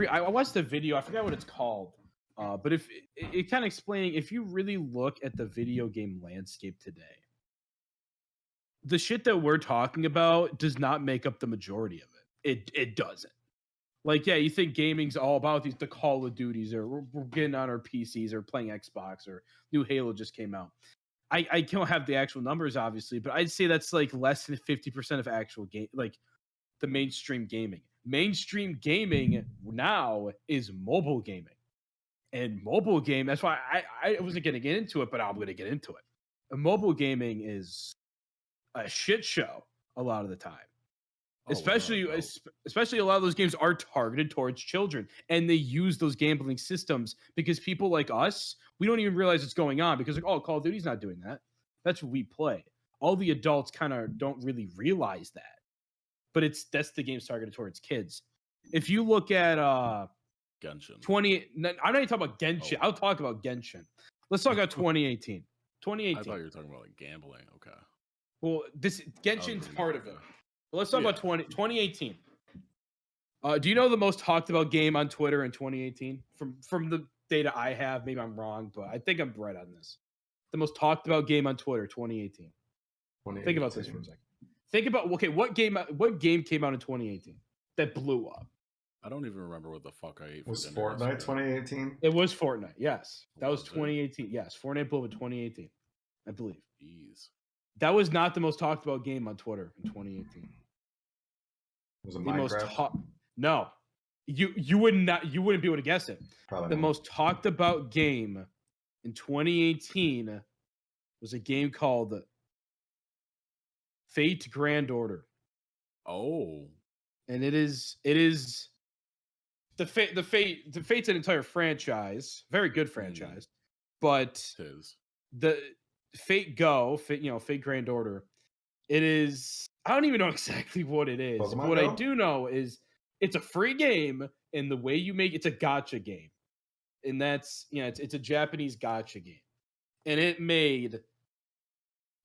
I watched the video, I forgot what it's called. But if it kind of explaining if you really look at the video game landscape today, the shit that we're talking about does not make up the majority of it. It doesn't. Like, yeah, you think gaming's all about the Call of Duties, or we're getting on our PCs, or playing Xbox, or new Halo just came out. I don't have the actual numbers, obviously, but I'd say that's like less than 50% of actual game, like the mainstream gaming. Mainstream gaming now is mobile gaming, and mobile game. That's why I wasn't going to get into it, but I'm going to get into it. Mobile gaming is a shit show a lot of the time. Especially a lot of those games are targeted towards children, and they use those gambling systems because people like us, we don't even realize what's going on because like, oh, Call of Duty's not doing that. That's what we play. All the adults kind of don't really realize that, but that's the game's targeted towards kids. If you look at Genshin. I'm not even talking about Genshin. I'll talk about Genshin. Let's talk about 2018. 2018. I thought you were talking about like gambling. Okay. Well, this Genshin's part of it. Let's talk about 2018. Do you know the most talked about game on Twitter in 2018? From the data I have, maybe I'm wrong, but I think I'm right on this. The most talked about game on Twitter, 2018. Think about this for a second. Think about what game came out in 2018 that blew up? I don't even remember what the fuck I ate. Was Fortnite 2018? It was Fortnite. Yes, that was 2018. Yes, Fortnite blew up in 2018, I believe. Jeez. That was not the most talked about game on Twitter in 2018. Was it the Minecraft? No, you wouldn't be able to guess it. Probably the not. most talked about game in 2018 was a game called Fate Grand Order. Oh, and it is the Fate's an entire franchise, very good franchise, but the Fate Grand Order. It is. I don't even know exactly what it is. Pokemon what Go? I do know is it's a free game, and the way you make it's a gacha game, and that's it's a Japanese gacha game, and it made.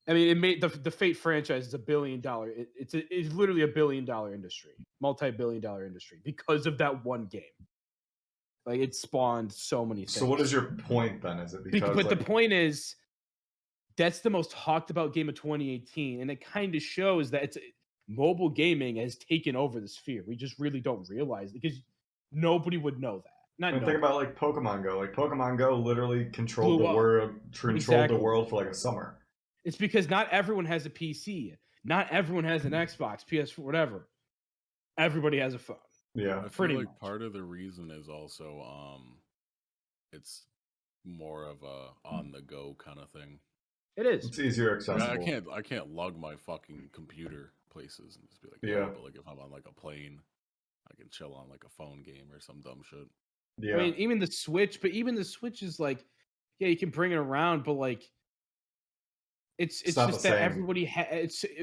I mean, it made the Fate franchise is $1 billion. It's literally $1 billion industry, multi-billion-dollar industry because of that one game. Like it spawned so many things. So what is your point then? Is it because? But the point is, that's the most talked about game of 2018, and it kind of shows that mobile gaming has taken over the sphere. We just really don't realize it because nobody would know that. Think about like Pokemon Go. Like Pokemon Go literally controlled the world for like a summer. It's because not everyone has a PC. Not everyone has an Xbox, PS4, whatever. Everybody has a phone. Yeah, I feel like part of the reason is also it's more of a on the go kind of thing. It is. It's easier accessible. I can't lug my fucking computer places and just be like, yeah. But like if I'm on like a plane, I can chill on like a phone game or some dumb shit. Yeah. I mean, even the Switch is like, yeah, you can bring it around, but like, It's It's not the just that same. everybody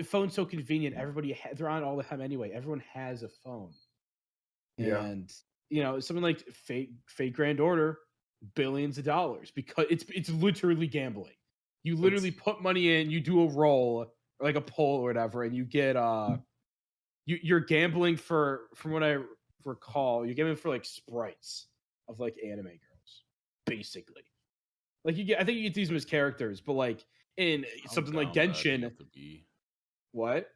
phone's so convenient. Everybody they're on all the time anyway. Everyone has a phone, Yeah. and something like Fate Grand Order, billions of dollars because it's literally gambling. You literally It's put money in, you do a roll or like a poll or whatever, and you get you're gambling from what I recall, you're gambling for like sprites of like anime girls, basically. Like I think you get these as characters, but like in How something like down bad do you Genshin, have to be? what?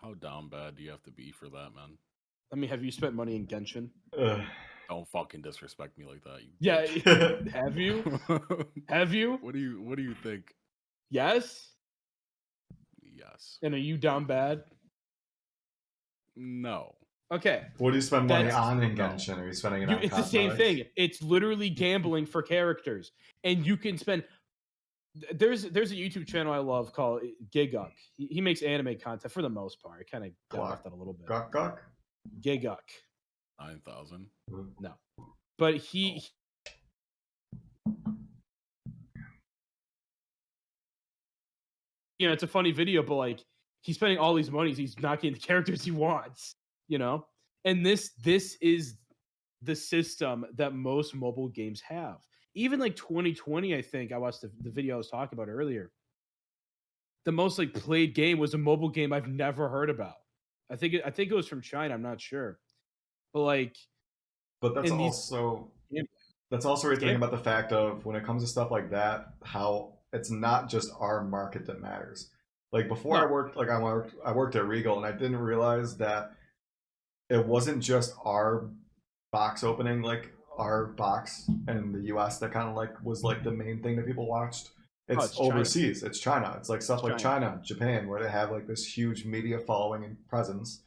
How down bad do you have to be for that, man? I mean, have you spent money in Genshin? Don't fucking disrespect me like that, you Yeah, bitch. have you? Have you? What do you think? Yes. Yes. And are you down bad? No. Okay. What do you spend money That's on in no. Genshin? Are you spending it on It's the same cosmetics? thing. It's literally gambling for characters, and you can spend. There's a YouTube channel I love called Giguk. He makes anime content for the most part. I kind of got off that a little bit. Gok. Giguk. 9,000. No, but he. It's a funny video, but like he's spending all these monies, he's not getting the characters he wants. And this is the system that most mobile games have. Even like 2020, I think I watched the video I was talking about earlier. The most like played game was a mobile game I've never heard about. I think it was from China. I'm not sure, but like, But that's and these also games, where you think about the fact of when it comes to stuff like that, how it's not just our market that matters. Like before, No. I worked at Regal, and I didn't realize that it wasn't just our box opening, like our box in the U.S. that kind of like was like the main thing that people watched. It's China. overseas. It's China. It's like stuff like China, Japan, where they have like this huge media following and presence.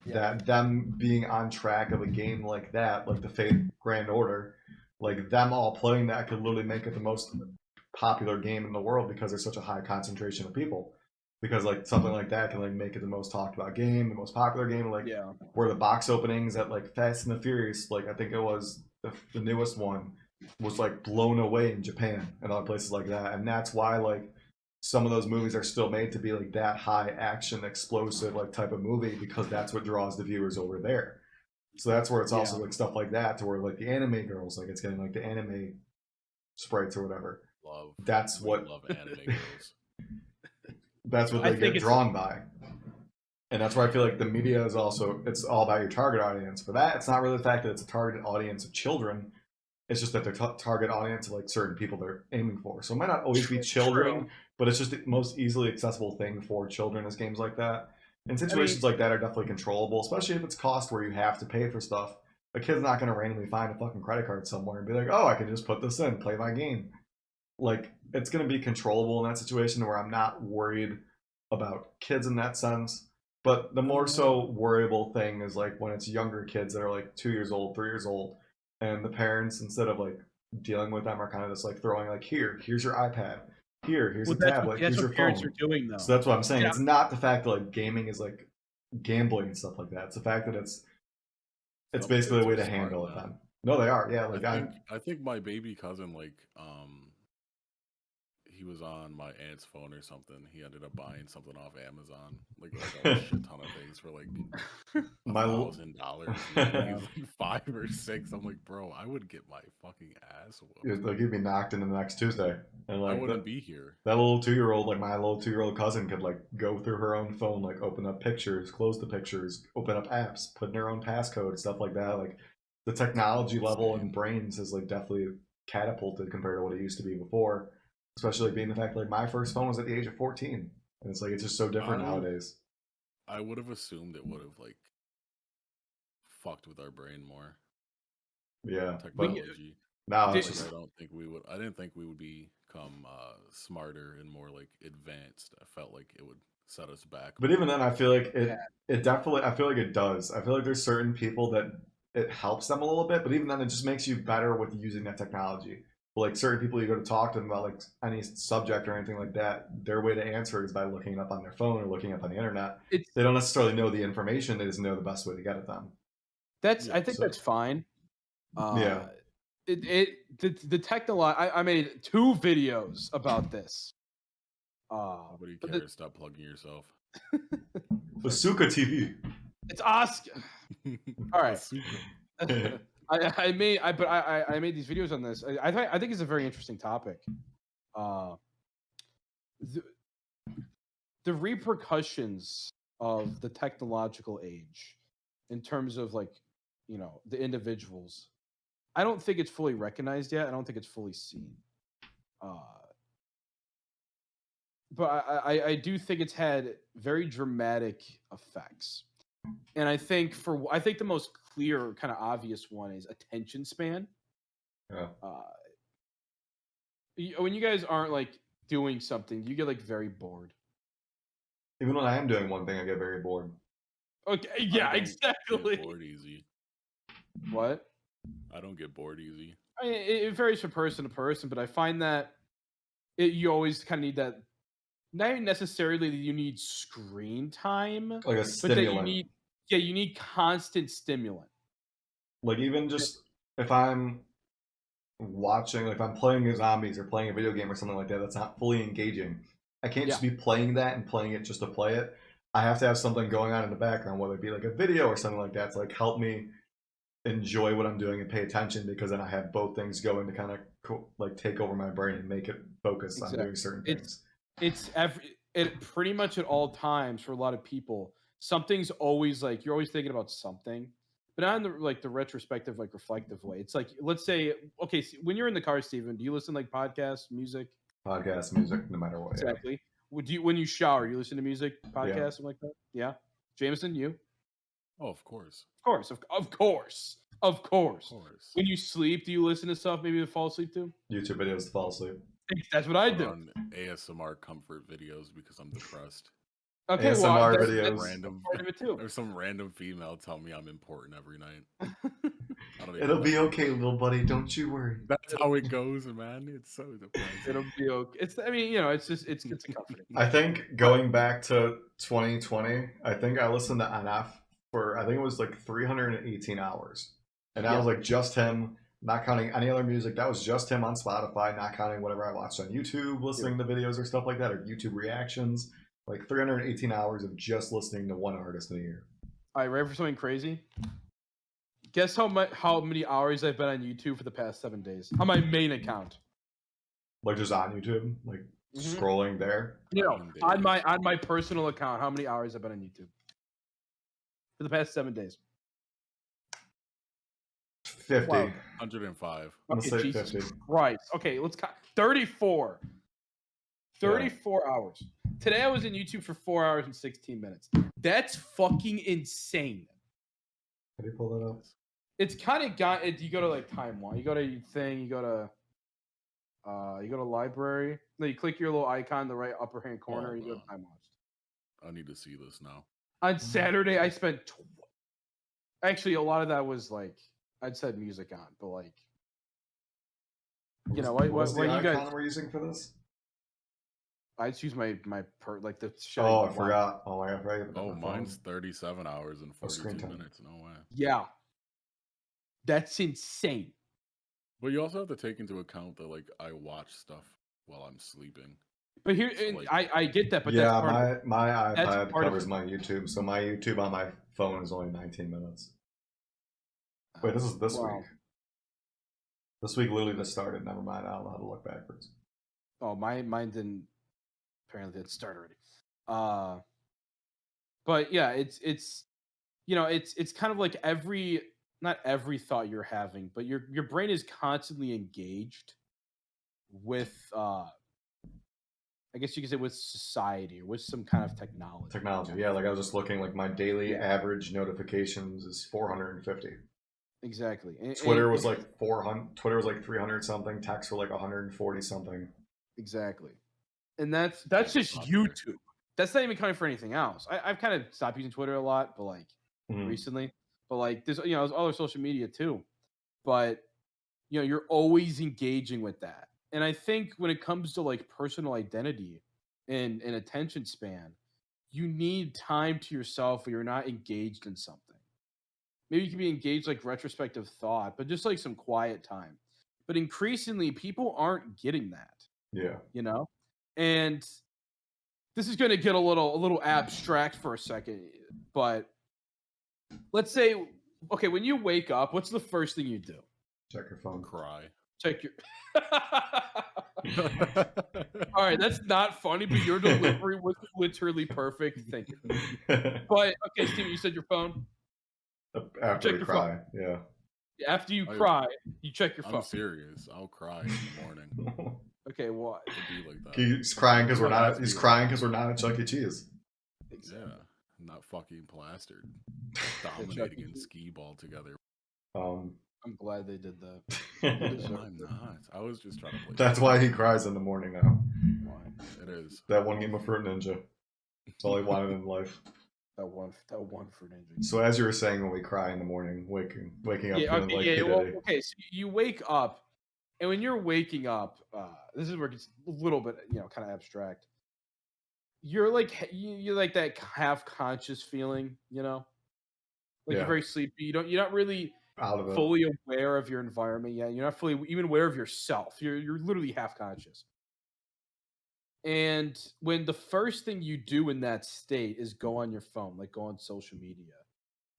That them being on track of a game like that, like the Fate Grand Order, like them all playing that could literally make it the most popular game in the world because there's such a high concentration of people. Because like something like that can like make it the most talked about game, the most popular game. Like where the box openings at like Fast and the Furious, like I think it was the newest one, was like blown away in Japan and other places like that. And that's why like some of those movies are still made to be like that high action, explosive like type of movie because that's what draws the viewers over there. So that's where it's also like stuff like that to where like the anime girls, like it's getting like the anime sprites or whatever. Love anime girls. That's what they get drawn by. And that's where I feel like the media is also, it's all about your target audience. For that, it's not really the fact that it's a target audience of children. It's just that they're target audience of like certain people they're aiming for. So it might not always be children, but it's just the most easily accessible thing for children as games like that. And situations like that are definitely controllable, especially if it's cost where you have to pay for stuff. A kid's not going to randomly find a fucking credit card somewhere and be like, oh, I can just put this in, play my game. Like, it's going to be controllable in that situation where I'm not worried about kids in that sense. But the more so worryable thing is like when it's younger kids that are like 2 years old, 3 years old, and the parents, instead of like dealing with them, are kind of just like throwing like, here's your iPad, here's a tablet, here's your phone. Are doing, though. So that's what I'm saying. It's not the fact that like gaming is like gambling and stuff like that. It's the fact that it's basically a way to handle it. Then no, they are. Yeah, like I think my baby cousin, like he was on my aunt's phone or something. He ended up buying something off Amazon, like a shit ton of things for like $1,000. He was like 5 or 6. I'm like, bro, I would get my fucking ass whooped. Like you'd be knocked into the next Tuesday, and like I wouldn't be here. That little 2-year-old, like my little 2-year-old cousin, could like go through her own phone, like open up pictures, close the pictures, open up apps, put in her own passcode, stuff like that. Like the technology level in brains has like definitely catapulted compared to what it used to be before. Especially being the fact that like my first phone was at the age of 14, and it's like it's just so different nowadays. I would have assumed it would have like fucked with our brain more. Yeah, technology. Now I didn't think we would become smarter and more like advanced. I felt like it would set us back. But even then, I feel like it definitely. I feel like it does. I feel like there's certain people that it helps them a little bit, but even then, it just makes you better with using that technology. Like certain people you go to talk to them about like any subject or anything like that, their way to answer is by looking it up on their phone or looking up on the internet. They don't necessarily know the information; they just know the best way to get it them. I think that's fine. The technology. I made 2 videos about this. Nobody but cares. Stop plugging yourself. Bazooka TV. it's Oscar. All right. Bazooka. I made these videos on this. I think it's a very interesting topic. The repercussions of the technological age in terms of like, you know, the individuals. I don't think it's fully recognized yet. I don't think it's fully seen. But I do think it's had very dramatic effects. And I think the most clear, kind of obvious one is attention span. Yeah. When you guys aren't like doing something, you get like very bored. Even when I am doing one thing, I get very bored. Okay, yeah, I don't exactly. Get bored easy. What? I don't get bored easy. I mean, it varies from person to person, but I find that you always kind of need that. Not necessarily that you need screen time, Like a but stimulant. that you need constant stimulant. Like even just if I'm watching, like if I'm playing zombies or playing a video game or something like that, that's not fully engaging. I can't just be playing that and playing it just to play it. I have to have something going on in the background, whether it be like a video or something like that, to like help me enjoy what I'm doing and pay attention, because then I have both things going to kind of like take over my brain and make it focus on doing certain things. It's pretty much at all times for a lot of people. Something's always like you're always thinking about something, but not in the retrospective, like reflective way. It's like, let's say, okay, when you're in the car, Steven, do you listen to like podcasts, music? Podcast, music, no matter what. Exactly. Yeah. When you shower, you listen to music, podcasts, something like that? Yeah. Jameson, you? Oh, of course. Of course. When you sleep, do you listen to stuff maybe to fall asleep to? YouTube videos to fall asleep. That's what I do. On ASMR comfort videos because I'm depressed. Okay, ASMR videos. There's some random female tell me I'm important every night. It'll be okay, little buddy. Don't you worry. That's how it goes, man. It's so depressing. It'll be okay. It's comforting. I think going back to 2020, I think I listened to NF for, I think it was like 318 hours. And that was like just him, not counting any other music. That was just him on Spotify, not counting whatever I watched on YouTube, listening to videos or stuff like that, or YouTube reactions. Like 318 hours of just listening to one artist in a year. All right, ready for something crazy? Guess how many hours I've been on YouTube for the past 7 days on my main account. Like just on YouTube, like scrolling there. You know, on my personal account, how many hours I've been on YouTube for the past 7 days? 50. Wow. 105. I'm gonna say Jesus 50. Christ. Okay, let's count. 34. 34 hours. Today I was in YouTube for 4 hours and 16 minutes. That's fucking insane. How do you pull that up? It's kind of you go to like timeline. You go to thing. You go to library. Then you click your little icon in the right upper hand corner. You go to time watched. I need to see this now. On Saturday, I spent. Actually, a lot of that was like I'd said music on, but like, you know, what you guys were using for this? I just use my like the show. Oh, I forgot. Oh, I forgot. Oh, mine's 37 hours and 42 minutes. No way. Yeah, that's insane. But you also have to take into account that like I watch stuff while I'm sleeping. But here, So, like, I get that. But yeah, that's part my iPad part covers my YouTube, so my YouTube on my phone is only 19 minutes. Wait, this is this week. This week literally just started. Never mind. I don't know how to look backwards. Oh, mine didn't. Apparently, it started already. But yeah, it's you know, it's kind of like not every thought you're having, but your brain is constantly engaged with I guess you could say with society or with some kind of technology. Yeah, like I was just looking, like my daily average notifications is 450. Exactly. Twitter was like 400. Twitter was like 300 something. Texts were like 140 something. Exactly. And that's just YouTube. That's not even counting for anything else. I've kind of stopped using Twitter a lot, but like recently. But like there's there's other social media too. But you're always engaging with that. And I think when it comes to like personal identity and attention span, you need time to yourself where you're not engaged in something. Maybe you can be engaged like retrospective thought, but just like some quiet time. But increasingly, people aren't getting that. Yeah. And this is going to get a little abstract for a second, but let's say, okay, when you wake up, what's the first thing you do? Check your phone. Cry. Check your. All right, that's not funny, but your delivery was literally perfect. Thank you. But okay, Steven, you said your phone. After Check we your cry, phone. yeah. After you cry, you check your phone. I'm serious. I'll cry in the morning. Okay, why? It'll be like that. He's crying because we're Doesn't have not. to He's be crying because we're not at Chuck E. Cheese. Yeah, not fucking plastered, Chuck E. dominating in Cheese. skee ball together. I'm glad they did that. I'm not. I was just trying to play. That's why he cries in the morning now. Why? It is. That one game of Fruit Ninja. That's all he wanted in life. That one for Ninja. So as you were saying, when we cry in the morning, waking up feeling like P. Well, Diddy. okay, so you wake up, and when you're waking up, this is where it gets a little bit, kind of abstract. You're like you're like that half conscious feeling, like you're very sleepy. You're not really Out of it. fully aware of your environment yet. You're not fully even aware of yourself. You're literally half conscious. And when the first thing you do in that state is go on your phone, like go on social media,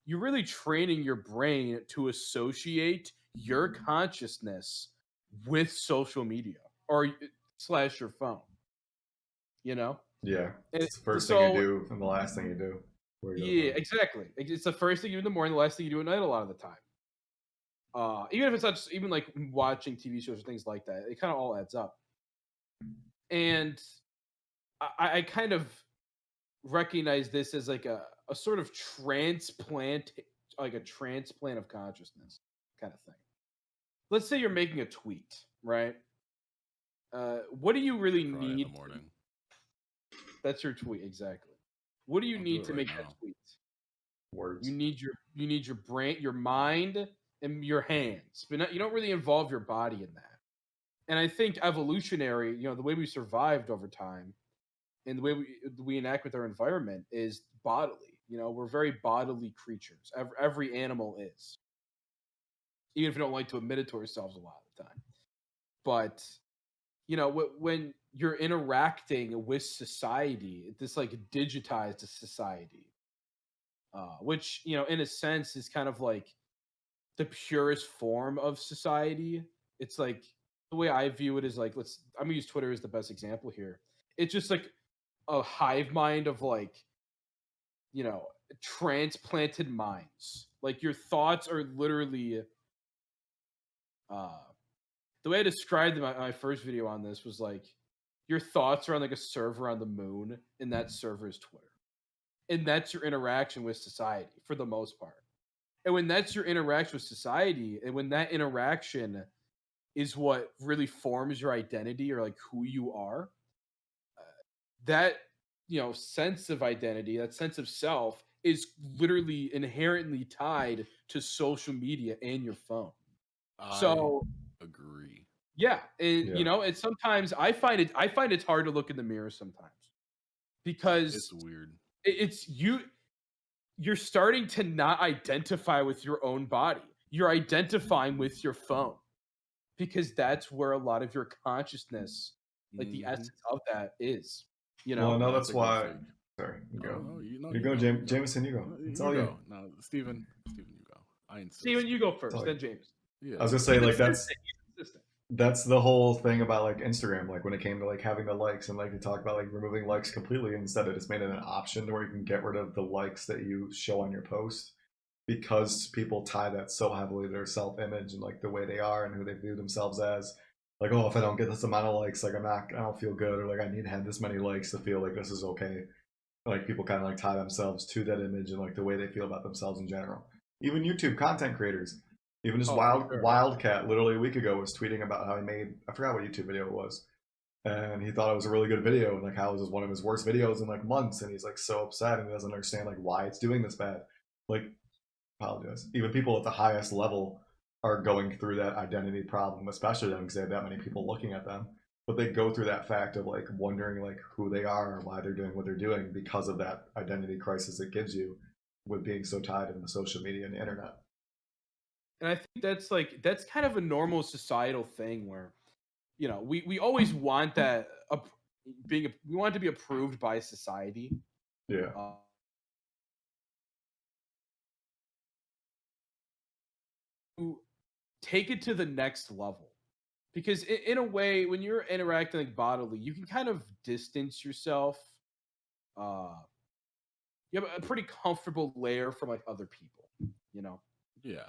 you're really training your brain to associate your consciousness with social media or / your phone. Yeah. And It's the first thing you do and the last thing you do. Yeah, exactly. It's the first thing you do in the morning, the last thing you do at night a lot of the time. Even if it's not just even like watching TV shows or things like that, it kind of all adds up. And I kind of recognize this as like a sort of transplant, like a transplant of consciousness kind of thing. Let's say you're making a tweet, right? What do you really Cry need? in the morning. That's your tweet, exactly. What do you I'll need do it to right make now. that tweet? Words. You need your brain, your mind, and your hands, but you don't really involve your body in that. And I think evolutionary, the way we survived over time, and the way we enact with our environment is bodily. We're very bodily creatures. Every animal is, even if we don't like to admit it to ourselves a lot of the time. But when you're interacting with society, this like digitized society, which in a sense is kind of like the purest form of society. It's like the way I view it is like I'm gonna use Twitter as the best example here. It's just like a hive mind of like transplanted minds. Like your thoughts are literally the way I described my first video on this was like your thoughts are on like a server on the moon, and that server is Twitter. And that's your interaction with society for the most part. And when that's your interaction with society, and when that interaction is what really forms your identity or like who you are, that sense of identity, that sense of self is literally inherently tied to social media and your phone. So agree. Yeah, and it's sometimes I find it's hard to look in the mirror sometimes because It's weird. It's you're starting to not identify with your own body. You're identifying with your phone because that's where a lot of your consciousness, like the essence of that is. Well, no, that's why. Sorry, you go. No, you go, Jameson. You go. It's all you. No, Steven, you go. I insist. Steven, you go first, then James. Yeah. I was gonna say like that's the whole thing about like Instagram. Like when it came to like having the likes and like you talk about like removing likes completely, instead it just made it an option to where you can get rid of the likes that you show on your post, because people tie that so heavily to their self-image and like the way they are and who they view themselves as. Like, oh, if I don't get this amount of likes, like I don't feel good, or like I need to have this many likes to feel like this is okay. Like people kind of like tie themselves to that image and like the way they feel about themselves in general. Even YouTube content creators, even just Wildcat, literally a week ago, was tweeting about how he made, I forgot what YouTube video it was, and he thought it was a really good video, and like how it was one of his worst videos in like months, and he's like so upset and he doesn't understand like why it's doing this bad. Like, apologize. Even people at the highest level are going through that identity problem, especially them because they have that many people looking at them. But they go through that fact of like wondering like who they are and why they're doing what they're doing because of that identity crisis it gives you with being so tied into social media and the internet. And I think that's kind of a normal societal thing where, we always want that we want it to be approved by society. Yeah. Take it to the next level, because in a way, when you're interacting like bodily, you can kind of distance yourself. You have a pretty comfortable layer from like other people, you know. Yeah.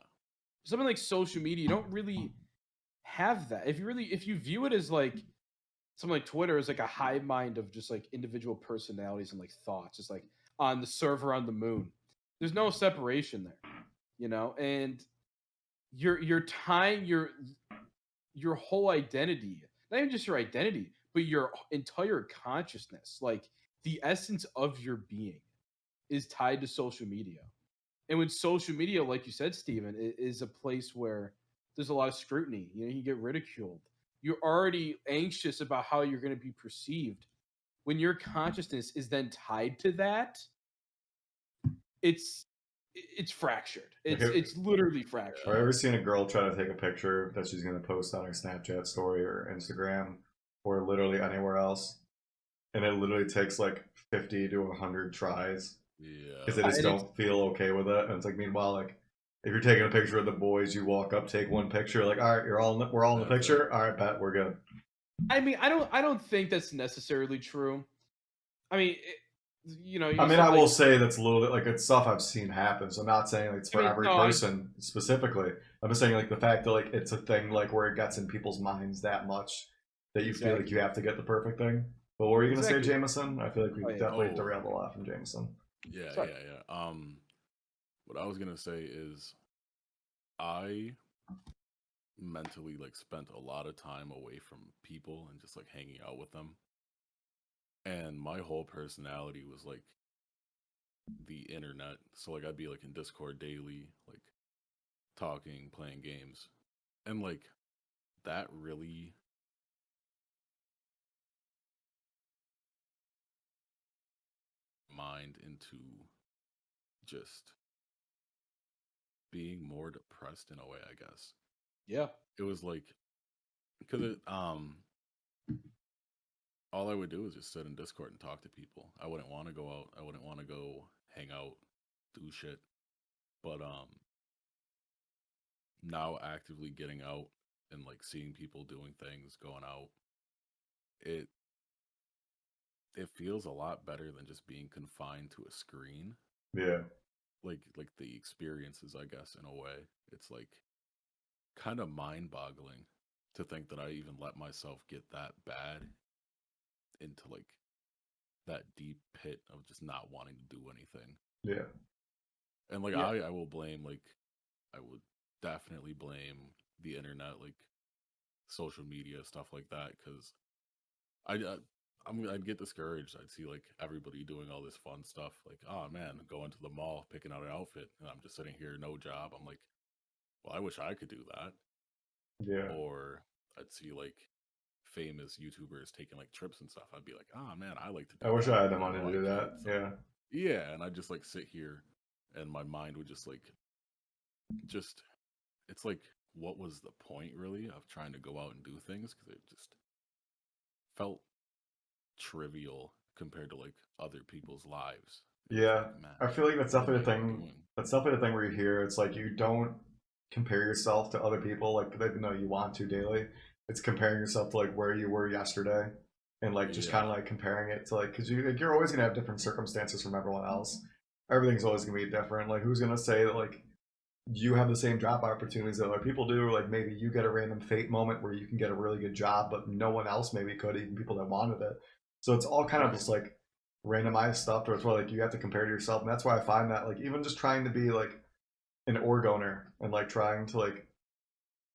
Something like social media, you don't really have that. If you view it as like something like Twitter is like a hive mind of just like individual personalities and like thoughts, just like on the server on the moon. There's no separation there, you know, and you're tying your whole identity, not even just your identity, but your entire consciousness, like the essence of your being, is tied to social media. And when social media, like you said, Steven, is a place where there's a lot of scrutiny, you know, you get ridiculed. You're already anxious about how you're going to be perceived. When your consciousness is then tied to that, it's fractured. It's literally fractured. Have you ever seen a girl try to take a picture that she's going to post on her Snapchat story or Instagram or literally anywhere else, and it literally takes like 50 to 100 tries because they just don't feel okay with it? And it's like, meanwhile, like if you're taking a picture of the boys, you walk up, take one picture, like, all right, we're all in the picture. All right, bet we're good. I mean, I don't think that's necessarily true. I mean, you know, I mean, I will say that's a little bit like it's stuff I've seen happen. So I'm not saying like it's for every person specifically. I'm just saying like the fact that like it's a thing like where it gets in people's minds that much that you feel like you have to get the perfect thing. But what were you gonna say, Jameson? I feel like we definitely derailed a lot from Jameson. Yeah. What I was gonna say is, I mentally like spent a lot of time away from people and just like hanging out with them, and my whole personality was like the internet. So like I'd be like in Discord daily, like talking, playing games, and like that really mind into just being more depressed in a way, I guess. Yeah. It was like, because it all I would do is just sit in Discord and talk to people. I wouldn't want to go out. I wouldn't want to go hang out, do shit. But now actively getting out and like seeing people doing things, going out, it feels a lot better than just being confined to a screen. Yeah. Like the experiences, I guess, in a way. It's like kind of mind-boggling to think that I even let myself get that bad into like that deep pit of just not wanting to do anything. Yeah. And like I will blame, like I would definitely blame the internet, like social media, stuff like that, because I'd get discouraged. I'd see like everybody doing all this fun stuff, like, oh man, going to the mall, picking out an outfit, and I'm just sitting here, no job. I'm like, well, I wish I could do that. Yeah. Or I'd see like famous YouTubers taking like trips and stuff. I'd be like, oh man, I like to do that. I wish I had the money to do that. So, yeah, and I'd just like sit here, and my mind would just it's like, what was the point really of trying to go out and do things? Because it just felt trivial compared to like other people's lives. Yeah, like, I feel like that's definitely the thing. That's definitely the thing where you hear it's like you don't compare yourself to other people, like even though you want to daily. It's comparing yourself to like where you were yesterday, and like just kind of like comparing it to like because you're always gonna have different circumstances from everyone else. Everything's always gonna be different. Like who's gonna say that like you have the same job opportunities that other people do? Like maybe you get a random fate moment where you can get a really good job, but no one else maybe could, even people that wanted it. So it's all kind of just like randomized stuff, or it's where like you have to compare to yourself, and that's why I find that like even just trying to be like an org owner and like trying to like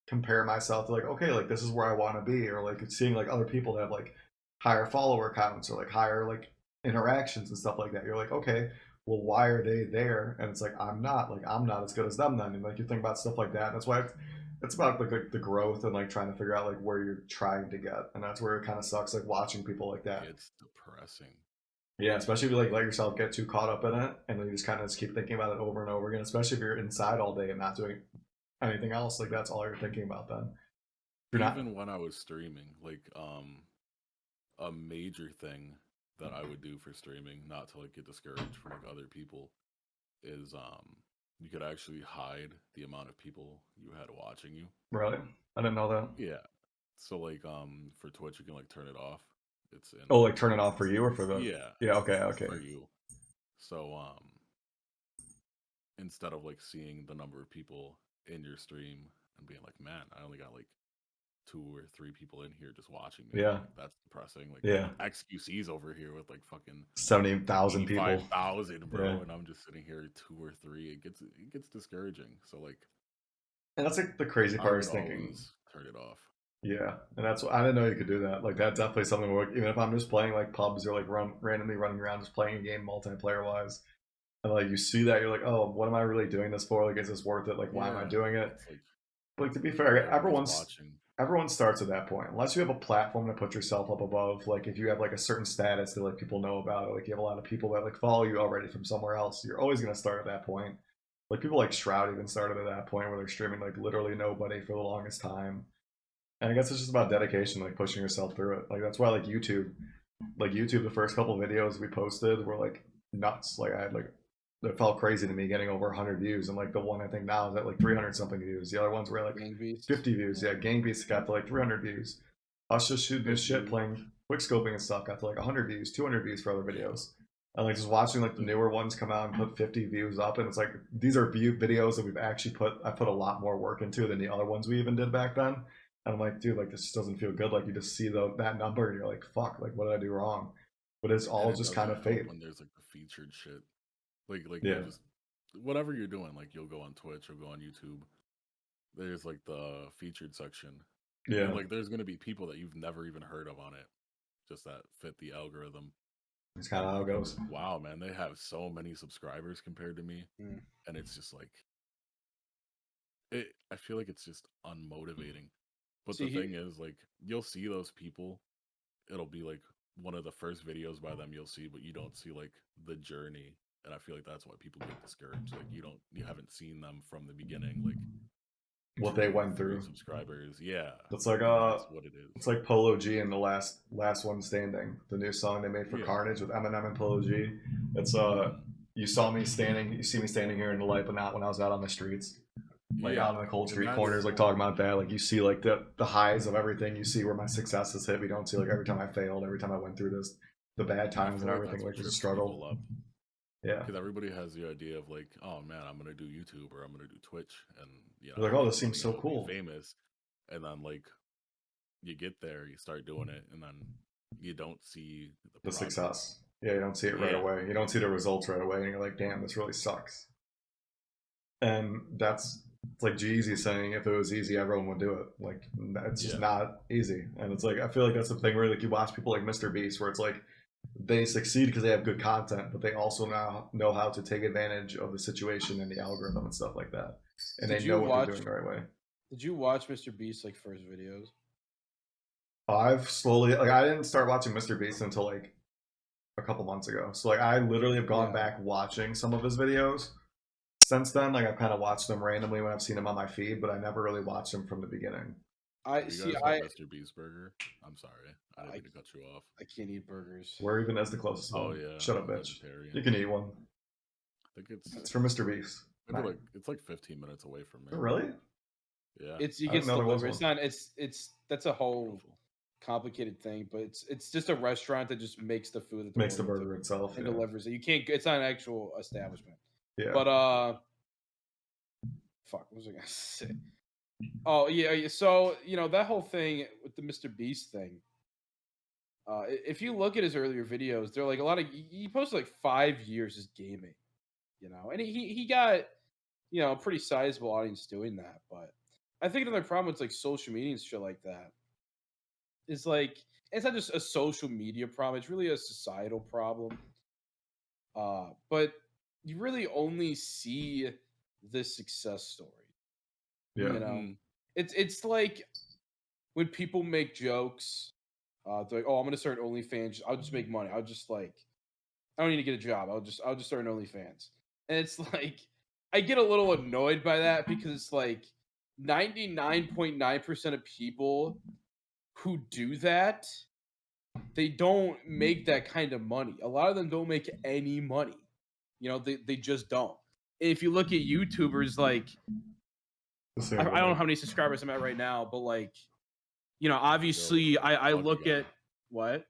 compare myself to like okay like this is where I want to be, or like seeing like other people that have like higher follower counts or like higher like interactions and stuff like that. You're like okay, well why are they there? And it's like I'm not as good as them then, and like you think about stuff like that. And that's why it's about like the growth and like trying to figure out like where you're trying to get, and that's where it kind of sucks like watching people like that. It's depressing. Yeah, especially if you like let yourself get too caught up in it, and then you just kind of just keep thinking about it over and over again. Especially if you're inside all day and not doing anything else, like that's all you're thinking about then. Even when I was streaming, like a major thing that I would do for streaming, not to like get discouraged from like other people, is you could actually hide the amount of people you had watching you. Really? I didn't know that. Yeah. So like for Twitch you can like turn it off. It's in Oh, like turn it off for you or for the? yeah, Yeah. Okay. Okay. for you. So instead of like seeing the number of people in your stream and being like, man, I only got like 2 or 3 people in here just watching me. Yeah. Like, that's depressing. Like Yeah. XQC's over here with like fucking 70,000 people. 85,000, bro, Yeah. and I'm just sitting here 2 or 3. It gets discouraging. So like, And that's like the crazy I part would is thinking. always turn it off. Yeah, and that's I didn't know you could do that. Like that's definitely something where even if I'm just playing like pubs or like randomly running around just playing a game multiplayer wise, and like you see that you're like, oh, what am I really doing this for? Like, is this worth it? Like, why am I doing it? It's like, But like, to be fair, everybody's watching. everyone starts at that point. Unless you have a platform to put yourself up above. Like if you have like a certain status that like people know about, or like you have a lot of people that like follow you already from somewhere else, you're always gonna start at that point. Like people like Shroud even started at that point where they're streaming like literally nobody for the longest time. And I guess it's just about dedication, like pushing yourself through it. Like that's why like YouTube, the first couple videos we posted were like nuts. Like I had like it felt crazy to me getting over 100 views, and like the one I think now is at like 300 something views. The other ones were like 50 views. Yeah, Gang Beasts got to like 300 views. Us just shooting this shit, playing quick scoping and stuff, got to like 100 views, 200 views for other videos. And like just watching like the newer ones come out and put 50 views up, and it's like these are videos that we've actually I put a lot more work into than the other ones we even did back then. And I'm like, dude, like this doesn't feel good. Like you just see that number and you're like, fuck, like what did I do wrong? But it's all just kind of fate. When there's like the featured shit, like yeah, just whatever you're doing, like you'll go on Twitch or go on YouTube. There's like the featured section. Yeah, and like there's gonna be people that you've never even heard of on it, just that fit the algorithm. it's kind of how it goes. Wow, man, they have so many subscribers compared to me, and it's just like I feel like it's just unmotivating. But the thing is, like, you'll see those people. It'll be like one of the first videos by them you'll see, but you don't see like the journey, and I feel like that's why people get discouraged. Like you haven't seen them from the beginning, like what they went through. Subscribers, yeah. It's like that's what it is. It's like Polo G in the last one standing, the new song they made for Carnage with Eminem and Polo G. It's you see me standing here in the light, but not when I was out on the streets. Like out in the cold street corners, like talking about that. Like you see like the highs of everything. You see where my successes hit. We don't see like every time I failed, every time I went through the bad times and everything. Like just struggle. Yeah, because everybody has the idea of like, oh man, I'm gonna do YouTube or I'm gonna do Twitch, and you know, like, oh, this seems so cool, famous, and then like you get there, you start doing it, and then you don't see the success. Yeah, you don't see it right away. You don't see the results right away, and you're like, damn, this really sucks. And it's like Jeezy saying, if it was easy, everyone would do it. Like it's just not easy. And it's like I feel like that's the thing where like you watch people like Mr. Beast, where it's like they succeed because they have good content, but they also now know how to take advantage of the situation and the algorithm and stuff like that. And they know what they're doing the right way. Did you watch Mr. Beast's like first videos? I've slowly I didn't start watching Mr. Beast until like a couple months ago. So like I literally have gone back watching some of his videos since then. Like I've kind of watched them randomly when I've seen them on my feed, but I never really watched them from the beginning. Mr. Beast burger. I'm sorry, I didn't mean to cut you off. I can't eat burgers. Where even is the closest one? Yeah, shut up, bitch. You can eat one. I think it's from Mr. Beast. It's like 15 minutes away from me. Really? Yeah. You get delivered. It's not. It's that's a whole complicated thing, but it's just a restaurant that just makes the food that makes the burger itself and delivers it. You can't. It's not an actual establishment. Yeah. But fuck, what was I gonna say? Oh yeah. So you know that whole thing with the Mr. Beast thing. If you look at his earlier videos, they're like a lot of he posted like 5 years as gaming, you know, and he got a pretty sizable audience doing that. But I think another problem with like social media and shit like that is like it's not just a social media problem; it's really a societal problem. But you really only see the success story. Yeah. You know, it's like when people make jokes. They're like, oh, I'm gonna start OnlyFans. I'll just make money. I don't need to get a job. I'll just start an OnlyFans. And it's like I get a little annoyed by that because it's like 99.9% of people who do that they don't make that kind of money. A lot of them don't make any money. You know, they just don't. And if you look at YouTubers, like I don't know how many subscribers I'm at right now, but like, you know, obviously I look at what.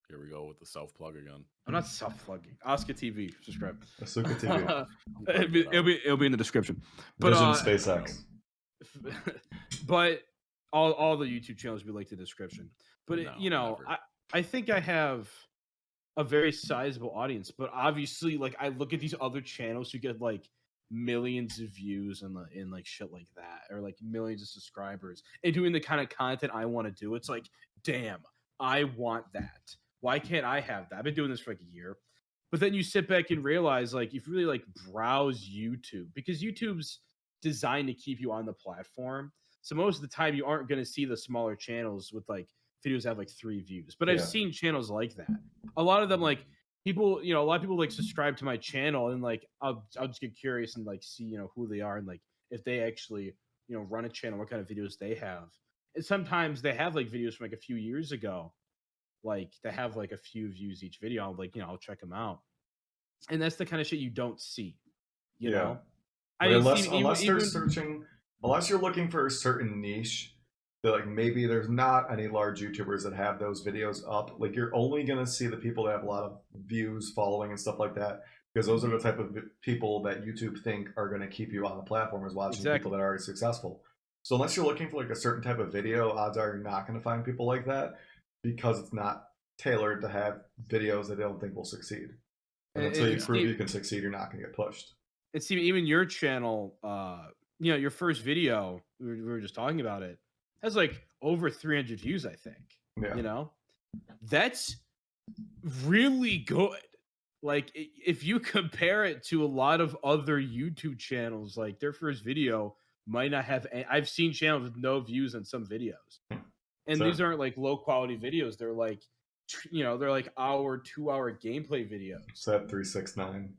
Here we go with the self plug again. I'm not self plugging. Asuka TV, subscribe. Asuka TV. it'll be in the description. But Vision SpaceX. But all the YouTube channels will be like the description. But No, you know, never. I think I have a very sizable audience. But obviously, like I look at these other channels who get like millions of views and like shit like that, or like millions of subscribers, and doing the kind of content I want to do. It's like, damn, I want that. Why can't I have that? I've been doing this for like a year. But then you sit back and realize, like, if you really like browse YouTube, because YouTube's designed to keep you on the platform. So most of the time you aren't going to see the smaller channels with like videos that have like 3 views. But I've seen channels like that. A lot of them, like people, you know, a lot of people like subscribe to my channel, and like I'll just get curious and like see, you know, who they are and like if they actually, you know, run a channel, what kind of videos they have. And sometimes they have like videos from like a few years ago, like they have like a few views each video. I'm like, you know, I'll check them out. And that's the kind of shit you don't see, you know? Unless you're looking for a certain niche, that like maybe there's not any large YouTubers that have those videos up. Like you're only gonna see the people that have a lot of views, following, and stuff like that, because those are the type of people that YouTube think are gonna keep you on the platform, is watching people that are already successful. So unless you're looking for like a certain type of video, odds are you're not gonna find people like that, because it's not tailored to have videos that they don't think will succeed. And until you prove you can succeed, you're not gonna get pushed. And see, even your channel, you know, your first video, we were just talking about it, has like over 300 views, I think. Yeah. You know, that's really good. Like, if you compare it to a lot of other YouTube channels, like their first video might not have. I've seen channels with no views on some videos, and these aren't like low quality videos. They're like, you know, they're like 2-hour gameplay videos. Set 369.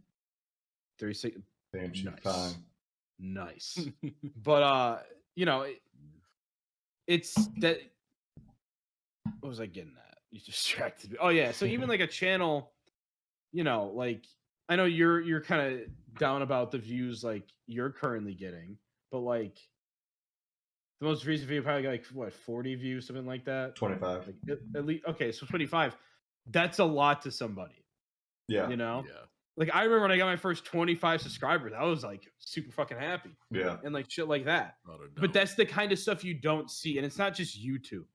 36. Damn, she's fine. Nice. But you know, it's that. What was I getting at? You distracted me. Oh yeah. So even like a channel, you know, like I know you're kind of down about the views like you're currently getting, but like the most recent video probably got like what 40 views, something like that. 25. Like, at least okay, so 25. That's a lot to somebody. Yeah. You know. Yeah. Like I remember when I got my first 25 subscribers, I was like super fucking happy. Yeah. And like shit like that. But that's the kind of stuff you don't see, and it's not just YouTube.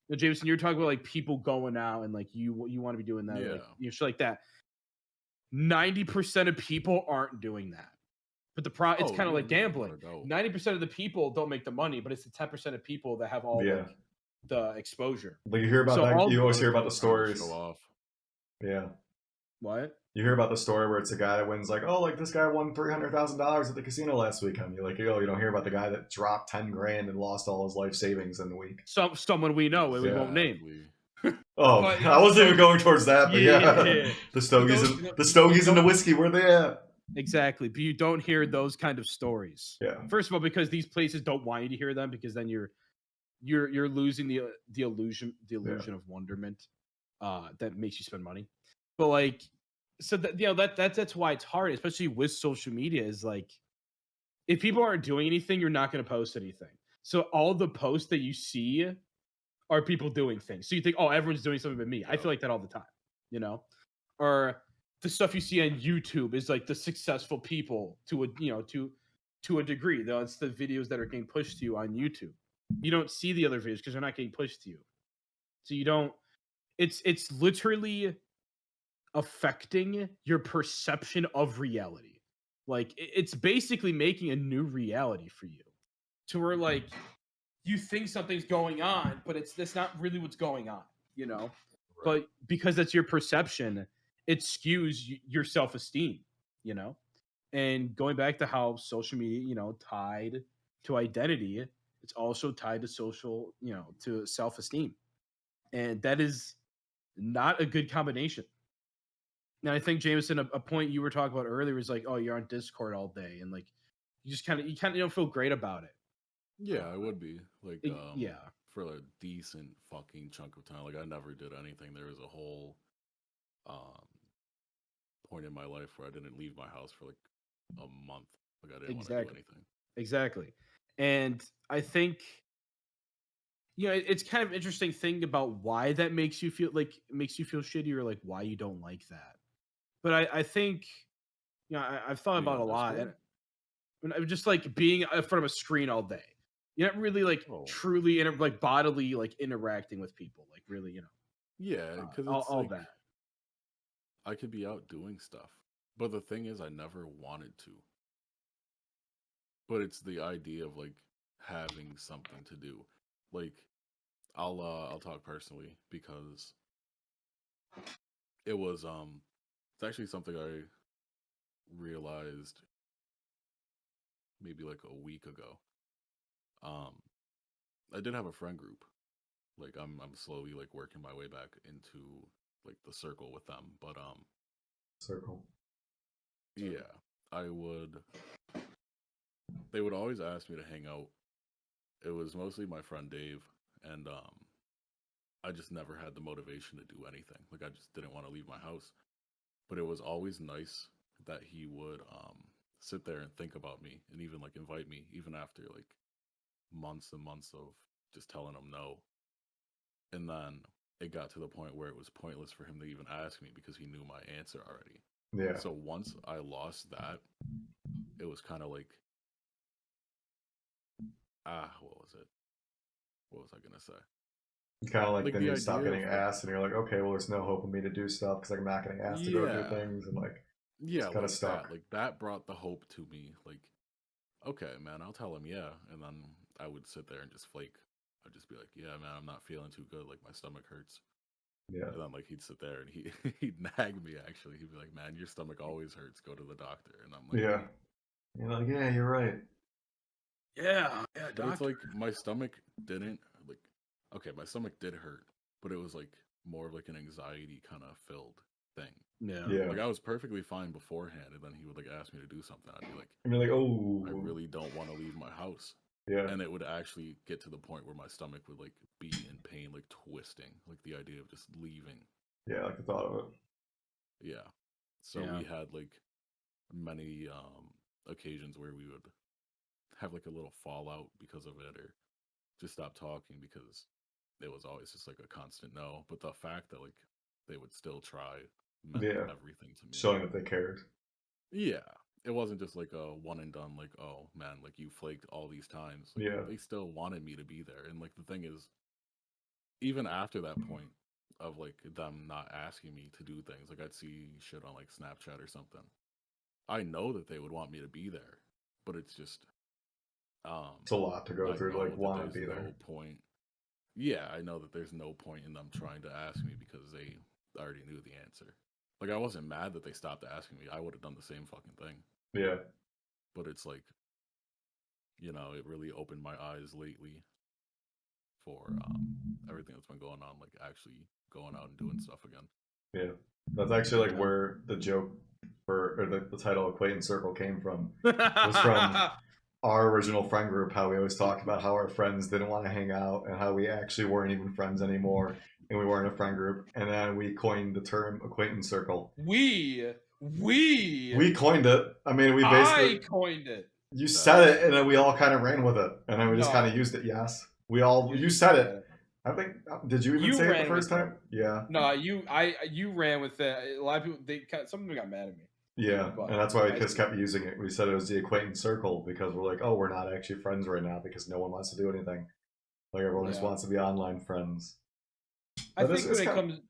You know, Jameson, you're talking about like people going out and like you want to be doing that, like, you know, shit like that. 90% of people aren't doing that. But it's kind of like gambling. 90% of the people don't make the money, but it's the 10% of people that have all like, the exposure. Like you hear about that. You always hear about the stories. Yeah. What? You hear about the story where it's a guy that wins, like, oh, like this guy won $300,000 at the casino last weekend. You're like, oh, you don't hear about the guy that dropped 10 grand and lost all his life savings in the week. Someone we know, we won't name. Oh, but, I wasn't even going towards that, but yeah. The stogies and the whiskey, where they at? Exactly, but you don't hear those kind of stories. Yeah. First of all, because these places don't want you to hear them, because then you're losing the illusion of wonderment that makes you spend money. But like, so that, you know, that's why it's hard, especially with social media, is like if people aren't doing anything, you're not going to post anything. So all the posts that you see are people doing things. So you think, oh, everyone's doing something but me. I feel like that all the time, you know? Or the stuff you see on YouTube is like the successful people to a degree, though. It's the videos that are getting pushed to you on YouTube. You don't see the other videos because they're not getting pushed to you. So you don't. It's literally affecting your perception of reality. Like it's basically making a new reality for you, to where like you think something's going on, but that's not really what's going on, you know. Right. But because that's your perception, it skews your self-esteem, you know. And going back to how social media, you know, tied to identity, it's also tied to social, you know, to self-esteem, and that is not a good combination. Now, I think, Jameson, a point you were talking about earlier was like, oh, you're on Discord all day, and like you kind of don't feel great about it. Yeah, I would be like, yeah. for a decent fucking chunk of time. Like I never did anything. There was a whole um point in my life where I didn't leave my house for like a month. Like I didn't want to do Exactly. anything. Exactly. And I think it's kind of interesting thing about why that makes you feel shitty or like why you don't like that. But I think I've thought Being about it on a lot, and Discord? I'm just like being in front of a screen all day. You're not really like Oh. truly like bodily like interacting with people, like really, Yeah, because it's all like that. I could be out doing stuff. But the thing is I never wanted to. But it's the idea of like having something to do. Like I'll talk personally because it was it's actually something I realized maybe like a week ago. Um I did have a friend group. Like I'm slowly like working my way back into like the circle with them. But Circle. yeah, I would they would always ask me to hang out. It was mostly my friend Dave, and I just never had the motivation to do anything. Like I just didn't want to leave my house. But it was always nice that he would sit there and think about me and even like invite me even after like months and months of just telling him no. And then it got to the point where it was pointless for him to even ask me because he knew my answer already. Yeah. So once I lost that, it was kind of like, what was it? What was I gonna say? Kind of like then the you stop idea getting of like, asked, and you're like, okay, well, there's no hope of me to do stuff because I'm not getting asked to go do yeah, things, and like yeah, it's kind of like that. stuck. Like that brought the hope to me. Like, okay, man, I'll tell him yeah, and then I would sit there and just flake. I'd just be like, yeah, man, I'm not feeling too good. Like my stomach hurts. Yeah. And then like he'd sit there and he'd nag me actually. He'd be like, man, your stomach always hurts. Go to the doctor. And I'm like, Yeah. You're like, yeah, you're right. Yeah, but it's doctor. like my stomach didn't like. Okay, my stomach did hurt, but it was like more of like an anxiety kind of filled thing. Yeah. Yeah. Like I was perfectly fine beforehand, and then he would like ask me to do something. I'd be like, And you're like, I oh. really don't want to leave my house. Yeah. And it would actually get to the point where my stomach would like be in pain, like twisting, like the idea of just leaving. Yeah, I like the thought of it. Yeah. So Yeah. we had like many occasions where we would have like a little fallout because of it or just stop talking because it was always just like a constant no. But the fact that like they would still try meant Yeah. everything to me. Showing that they cared. Yeah. It wasn't just like a one and done, like, oh man, like you flaked all these times. Like Yeah. they still wanted me to be there. And like the thing is, even after that point of like them not asking me to do things, like I'd see shit on like Snapchat or something. I know that they would want me to be there, but it's just It's a lot to go I through to like know that want to there's be no there. point. Yeah, I know that there's no point in them trying to ask me because they already knew the answer. Like I wasn't mad that they stopped asking me. I would have done the same fucking thing. Yeah. But it's like, it really opened my eyes lately for everything that's been going on, like actually going out and doing stuff again. Yeah. That's actually like where the joke for or the title Acquaintance Circle came from. Was from our original friend group, how we always talked about how our friends didn't want to hang out and how we actually weren't even friends anymore and we weren't a friend group. And then we coined the term Acquaintance Circle. We coined it. I mean, we basically. I coined it. You said it, and then we all kind of ran with it, and then we just kind of used it. Yes, we all. You said it. I think. Did you even say it the first time? Yeah. No, you ran with it. A lot of people some of them got mad at me. Yeah, and that's why we just kept using it. We said it was the Acquaintance Circle because we're like, oh, we're not actually friends right now because no one wants to do anything. Like everyone just wants to be online friends. I think when it comes,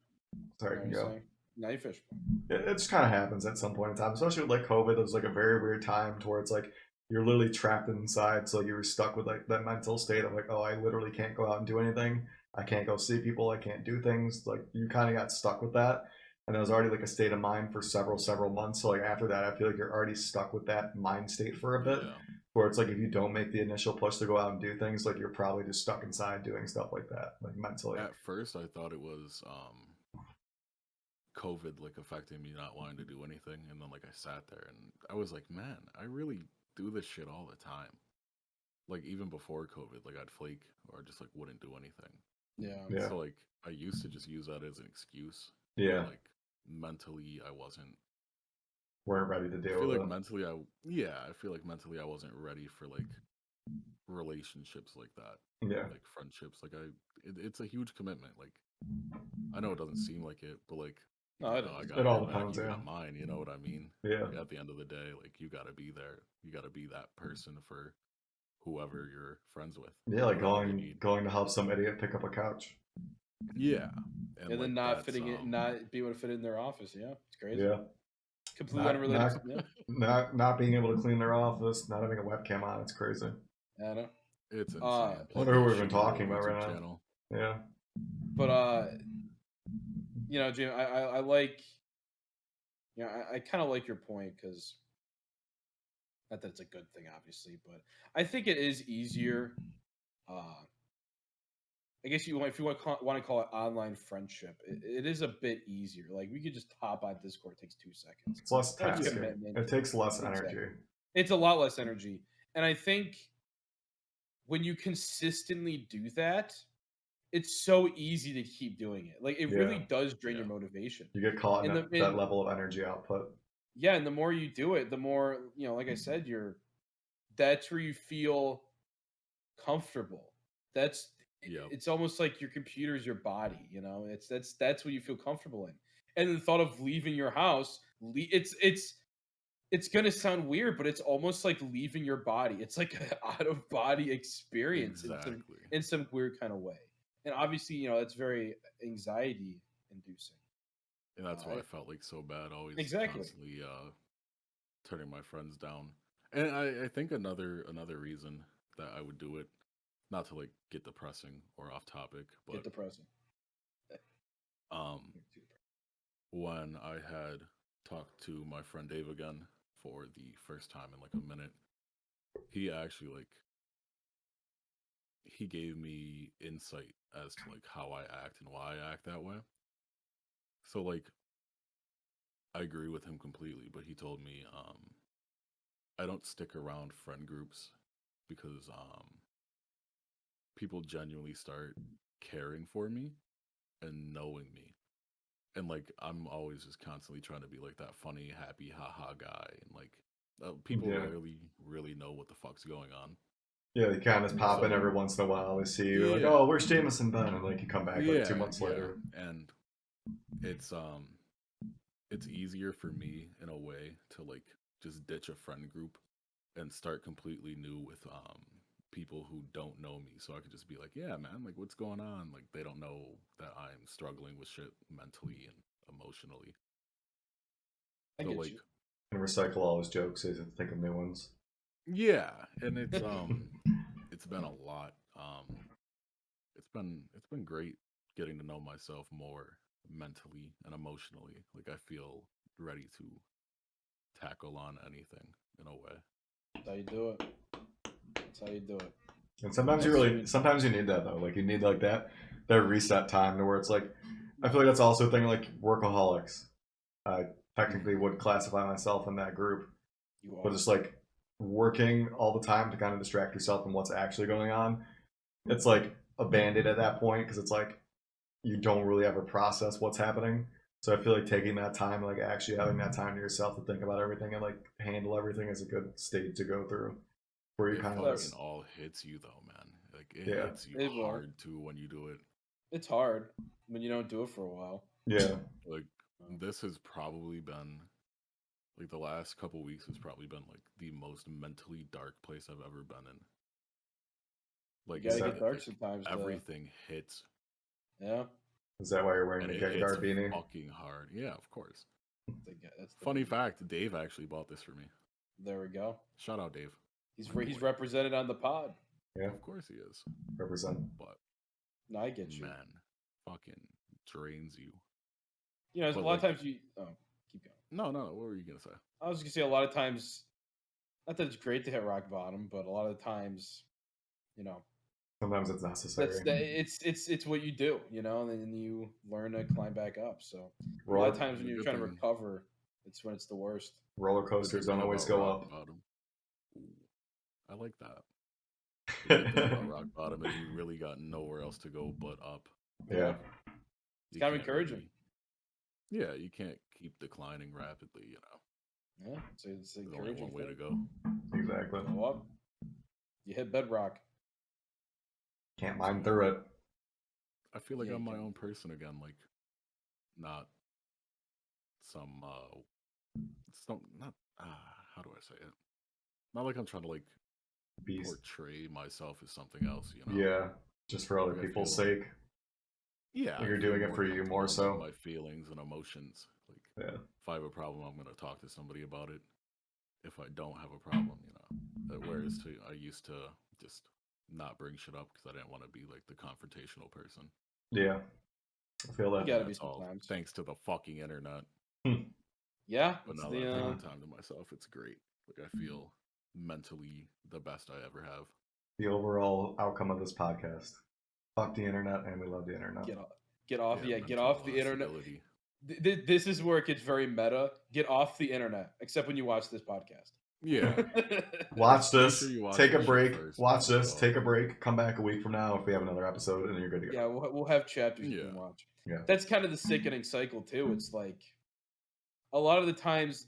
sorry, you go. No, you fish. It just kind of happens at some point in time, especially with like COVID. It was like a very weird time to where it's like you're literally trapped inside, so you were stuck with like that mental state of like, oh, I literally can't go out and do anything. I can't go see people. I can't do things. Like you kind of got stuck with that, and it was already like a state of mind for several months. So like after that, I feel like you're already stuck with that mind state for a bit, where it's like if you don't make the initial push to go out and do things, like you're probably just stuck inside doing stuff like that, like mentally. At first, I thought it was COVID like affecting me not wanting to do anything, and then like I sat there and I was like, man, I really do this shit all the time. like even before COVID, like I'd flake or just like wouldn't do anything. Yeah. So like I used to just use that as an excuse. Yeah. But, like mentally, I weren't ready to I deal feel with like it. mentally, I feel like mentally I wasn't ready for like relationships like that, Yeah. like friendships. Like it's a huge commitment. Like I know it doesn't seem like it, but like No, you it know, I is. got It all your back, depends, you yeah. got mine. You know what I mean? Yeah. Like, at the end of the day, like you got to be there. You got to be that person for whoever you're friends with. Yeah, like Whatever they need. going to help some idiot pick up a couch. Yeah, and And like then not that's fitting it, not be able to fit in their office. Yeah, it's crazy. Yeah. Completely unrelated. Not being able to clean their office, not having a webcam on, it's crazy. I know. it's insane. I Like wonder who a we've been shitty little talking about YouTube right now. channel. Yeah. But you know, Jim, I like, you know, I kind of like your point because not that it's a good thing, obviously, but I think it is easier. I guess if you want to call it online friendship, it is a bit easier. Like we could just hop on Discord, it takes 2 seconds. It's less Not much tasking. commitment. It takes less Exactly. energy. It's a lot less energy, and I think when you consistently do that, it's so easy to keep doing it. Like it really does drain your motivation. You get caught in And that level of energy output. Yeah, and the more you do it, the more, you know, like I said, that's where you feel comfortable. It's almost like your computer is your body, you know. That's what you feel comfortable in. And the thought of leaving your house, it's gonna sound weird, but it's almost like leaving your body. It's like an out of body experience Exactly. in some weird kind of way. And obviously, you know, it's very anxiety inducing. And that's why I felt like so bad, always constantly turning my friends down. And I think another reason that I would do it, not to like get depressing or off topic, but Get depressing. when I had talked to my friend Dave again for the first time in like a minute, he actually like he gave me insight as to like how I act and why I act that way. So like I agree with him completely, but he told me I don't stick around friend groups because people genuinely start caring for me and knowing me. And like I'm always just constantly trying to be like that funny, happy, haha guy, and like people really know what the fuck's going on. Yeah, they kind of just pop in every once in a while. They see you, like, oh, where's Jameson been? And like you come back like 2 months later. And it's easier for me in a way to like just ditch a friend group and start completely new with people who don't know me, so I could just be like, yeah man, like what's going on, like they don't know that I'm struggling with shit mentally and emotionally. I so get like you. And recycle all his jokes so you think of new ones. Yeah, and it's it's been a lot. It's been great getting to know myself more mentally and emotionally. Like I feel ready to tackle on anything in a way. That's how you do it. That's how you do it. And sometimes sometimes you need that though. Like you need like that reset time to where it's like, I feel like that's also a thing like workaholics. I technically would classify myself in that group, but just like working all the time to kind of distract yourself from what's actually going on. It's like a band-aid at that point because it's like you don't really ever process what's happening. So I feel like taking that time, like actually having that time to yourself to think about everything and like handle everything is a good stage to go through. Where you kind of all hits you though, man. Like it hits you It hard too when you do it. It's hard when you don't do it for a while. Yeah. Like this has probably been like the last couple weeks has probably been like the most mentally dark place I've ever been in. Like you gotta get dark sometimes. Everything hits. Yeah. Is that why you're wearing the Gengar beanie? Fucking hard. Yeah, of course. That's Funny fact, Dave actually bought this for me. There we go. Shout out Dave. He's represented on the pod. Yeah. Of course he is. Represent. But no, I get you. Man, fucking drains you. You know, a lot of times you keep going. No, what were you gonna say? I was gonna say a lot of times, not that it's great to hit rock bottom, but a lot of times, you know, sometimes it's necessary. It's what you do, you know, and then you learn to climb back up. So a lot of times when you're trying to recover, it's when it's the worst. Roller coasters don't always go up. Bottom. I like that. You hit that rock bottom, and you really got nowhere else to go but up. Yeah. It's kind of encouraging. Yeah, you can't keep declining rapidly, you know. Yeah, it's There's only encouraging. one way to go. Exactly. Go up. You hit bedrock. Can't mine through it. I feel like I'm my own person again, like not some not how do I say it? Not like I'm trying to like portray myself as something else, you know. Yeah, just for other people's sake. Yeah, like you're doing it for you more so. My feelings and emotions. Like, if I have a problem, I'm gonna talk to somebody about it. If I don't have a problem, you know. Whereas I used to just not bring shit up because I didn't want to be like the confrontational person. Yeah, I feel that. You gotta be sometimes. Thanks to the fucking internet. Yeah, but now that I've taken time to myself, it's great. Like I feel mentally the best I ever have. The overall outcome of this podcast: fuck the internet, and we love the internet. Get off the internet. This is where it gets very meta. Get off the internet, except when you watch this podcast. Yeah. Watch this. Take a break. Watch this. Take a break. Come back a week from now if we have another episode, and then you're good to go. Yeah, we'll have chapters you can watch. Yeah. That's kind of the sickening cycle too. It's like a lot of the times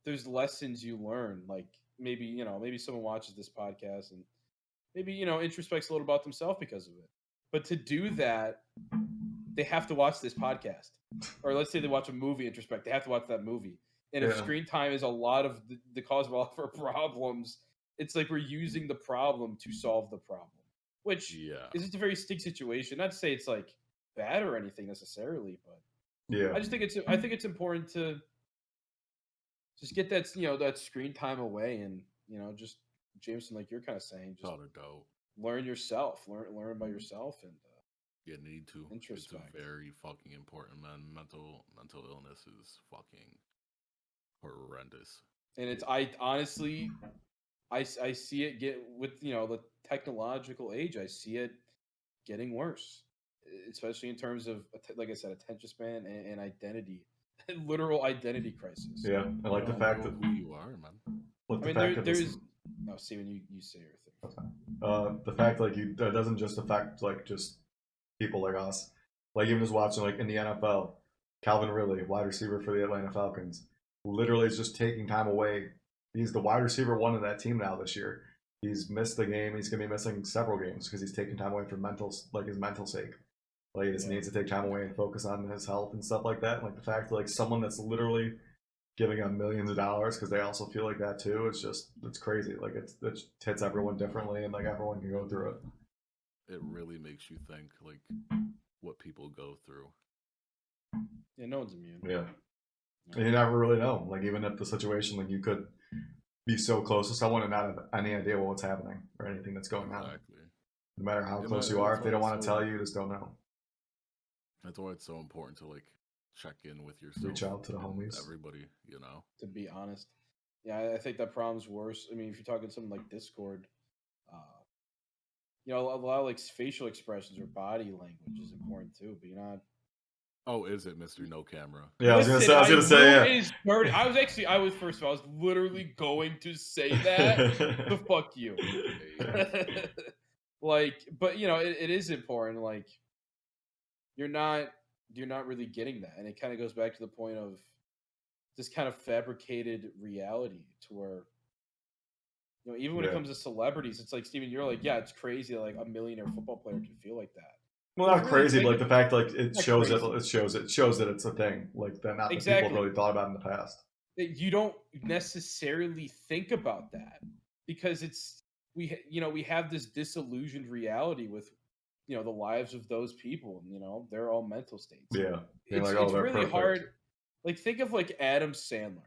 there's lessons you learn. Like maybe someone watches this podcast and maybe introspects a little about themselves because of it. But to do that, they have to watch this podcast. Or let's say they watch a movie, introspect. They have to watch that movie. And if screen time is a lot of the cause of all of our problems, it's like we're using the problem to solve the problem. Which is just a very sticky situation. Not to say it's like bad or anything necessarily, but I think it's important to just get that that screen time away and just Jameson, like you're kind of saying, just learn yourself, learn about yourself, and you need to. It's very fucking important, man. Mental illness is fucking horrendous. And it's I honestly see it get with the technological age. I see it getting worse, especially in terms of, like I said, attention span and identity, literal identity crisis. Yeah, I like the fact that who you are, man. Like I mean, there's no. See, when you say your thing. The fact like that doesn't just affect like just people like us. Like even just watching like in the NFL, Calvin Ridley, wide receiver for the Atlanta Falcons, literally is just taking time away. He's the wide receiver one of that team now this year. He's missed the game. He's gonna be missing several games because he's taking time away for his mental sake. Like he just needs to take time away and focus on his health and stuff like that. Like the fact that like someone that's literally giving them millions of dollars because they also feel like that too. It's crazy. Like it hits everyone differently, and like everyone can go through it. It really makes you think like what people go through. Yeah, no one's immune. Yeah. And you never really know. Like even at the situation, like you could be so close to someone and not have any idea what's happening or anything that's going on. Exactly. No matter how close you are, if they don't want to tell you, you just don't know. That's why it's so important to like check in with yourself. Reach out to the homies. Everybody, To be honest. Yeah, I think that problem's worse. I mean, if you're talking something like Discord, a lot of like facial expressions or body language is important too, but you're not. Oh, is it Mr. No Camera? Yeah, I was gonna say. Yeah. I was first of all, I was literally going to say that. So fuck you. Like, but it is important. Like, you're not really getting that, and it kind of goes back to the point of this kind of fabricated reality to where. Even when it comes to celebrities, it's like, Steven, you're like, yeah, it's crazy that like a millionaire football player can feel like that. Well, not crazy, but like the fact like it shows that it's a thing like that not that people really thought about in the past. You don't necessarily think about that because we have this disillusioned reality with the lives of those people, and they're all mental states. Yeah, it's really hard. Like think of like Adam Sandler.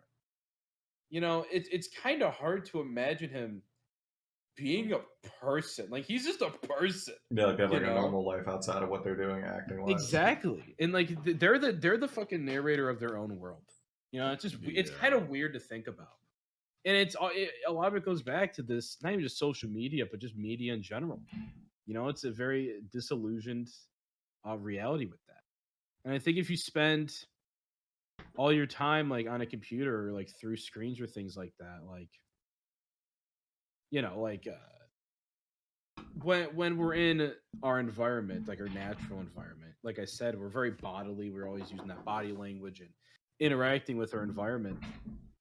It's kind of hard to imagine him being a person. Like he's just a person. Yeah, like they have like a normal life outside of what they're doing acting wise. Exactly. And like they're the fucking narrator of their own world. It's kind of weird to think about. And a lot of it goes back to this, not even just social media, but just media in general. It's a very disillusioned reality with that. And I think if you spend all your time like on a computer or like through screens or things like that, like when we're in our environment, like our natural environment, like I said, we're very bodily. We're always using that body language and interacting with our environment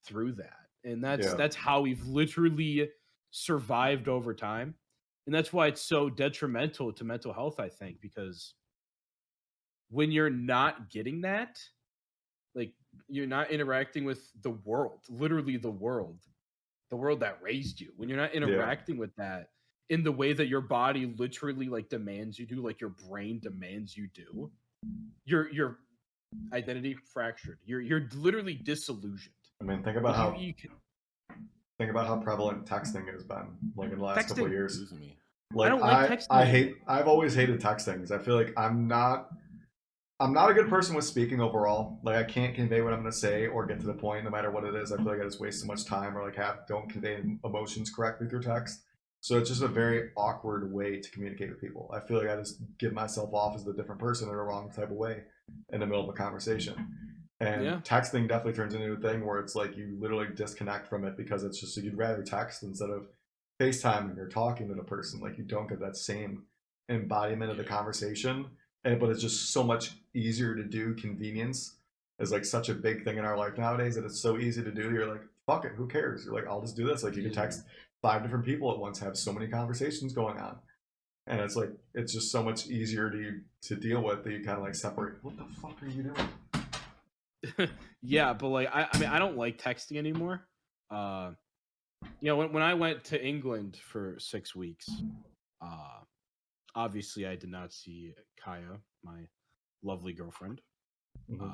through that. And that's how we've literally survived over time. And that's why it's so detrimental to mental health, I think, because when you're not getting that, like you're not interacting with the world, literally the world that raised you. When you're not interacting with that in the way that your body literally like demands you do, like your brain demands you do, your identity fractured. You're literally disillusioned. I mean, think about how prevalent texting has been, like in the last couple of years. Like, I don't like texting. I've always hated texting because I feel like I'm not a good person with speaking overall. Like, I can't convey what I'm going to say or get to the point no matter what it is. I feel like I just waste so much time or like don't convey emotions correctly through text. So it's just a very awkward way to communicate with people. I feel like I just give myself off as the different person in a wrong type of way in the middle of a conversation. And texting definitely turns into a thing where it's like you literally disconnect from it because it's just like you'd rather text instead of FaceTiming or talking to the person. Like, you don't get that same embodiment of the conversation. But it's just so much easier to do. Convenience is like such a big thing in our life nowadays that it's so easy to do. You're like, fuck it, who cares? You're like, I'll just do this. Like, you can text 5 different people at once, have so many conversations going on, and it's like it's just so much easier to deal with that you kind of like separate. What the fuck are you doing? Yeah, but like I mean I don't like texting anymore. When I went to England for 6 weeks, obviously I did not see Kaya, my lovely girlfriend. Mm-hmm.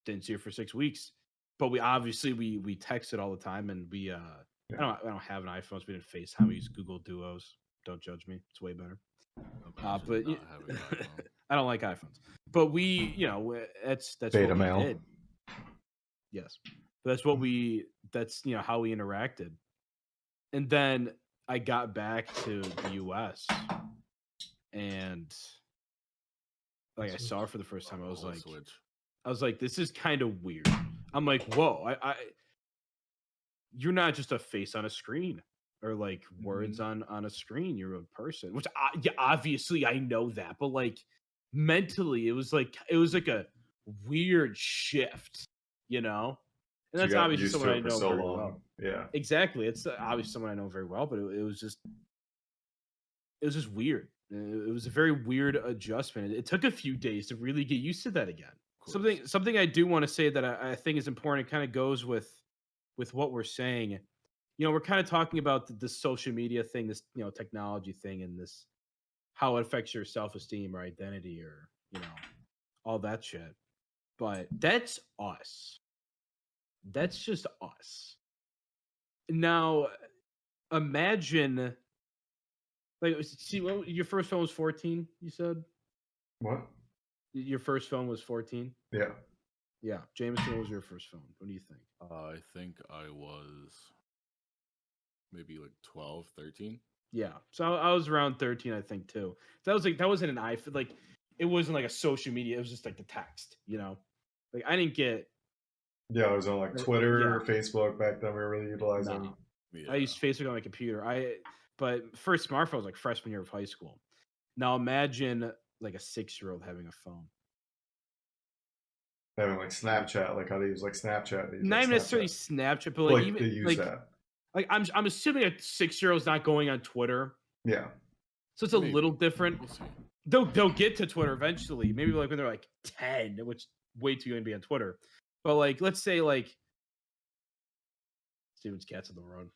Didn't see her for 6 weeks, but we texted all the time, and we I don't have an iPhone, so we didn't FaceTime. We use Google Duos. Don't judge me; it's way better. But I don't like iPhones. But that's Beta what male. we did. Yes, but that's how we interacted. And then I got back to the U.S. and like I saw her for the first time. I was like, this is kind of weird. I'm like, whoa, you're not just a face on a screen or like words on a screen. You're a person, which obviously I know that, but like mentally, it was like a weird shift, And that's obviously someone I know very well. Yeah, exactly. It's obviously someone I know very well, but it was just weird. It was a very weird adjustment. It took a few days to really get used to that again. Something I do want to say that I think is important. It kind of goes with what we're saying. We're kind of talking about the social media thing, this technology thing, and this how it affects your self-esteem or identity or all that shit. But that's us. That's just us. Now, imagine, like, see, your first phone was 14. You said what? Your first phone was 14. Yeah. Yeah, Jameson, what was your first phone? What do you think? I think I was maybe like 12, 13. Yeah, so I was around 13, I think, too. That wasn't an iPhone. Like, it wasn't like a social media. It was just like the text. Like I didn't get. Yeah, it was on like Twitter or Facebook back then. We were really utilizing. No. Yeah. I used Facebook on my computer. But first smartphone was like freshman year of high school. Now imagine like a 6-year-old having a phone. Having like Snapchat, like how they use like Snapchat. Not even necessarily Snapchat, but like even they use that. Like I'm assuming a 6-year-old's not going on Twitter. Yeah. So it's a little different. They'll get to Twitter eventually. Maybe like when they're like 10, which way too young to be on Twitter. But like, let's say like Steven's cat's on the run.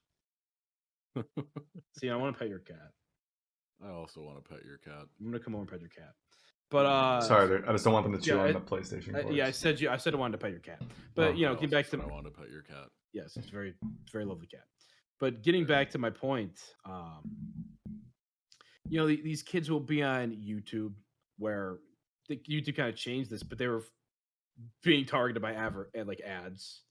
See, I want to pet your cat. I also want to pet your cat. I'm gonna come over and pet your cat. But sorry, I just don't want them to chew on the PlayStation. I said I wanted to pet your cat. But get back to I want to pet your cat. Yes, it's very lovely cat. But getting back to my point, these kids will be on YouTube where YouTube kind of changed this, but they were being targeted by ads.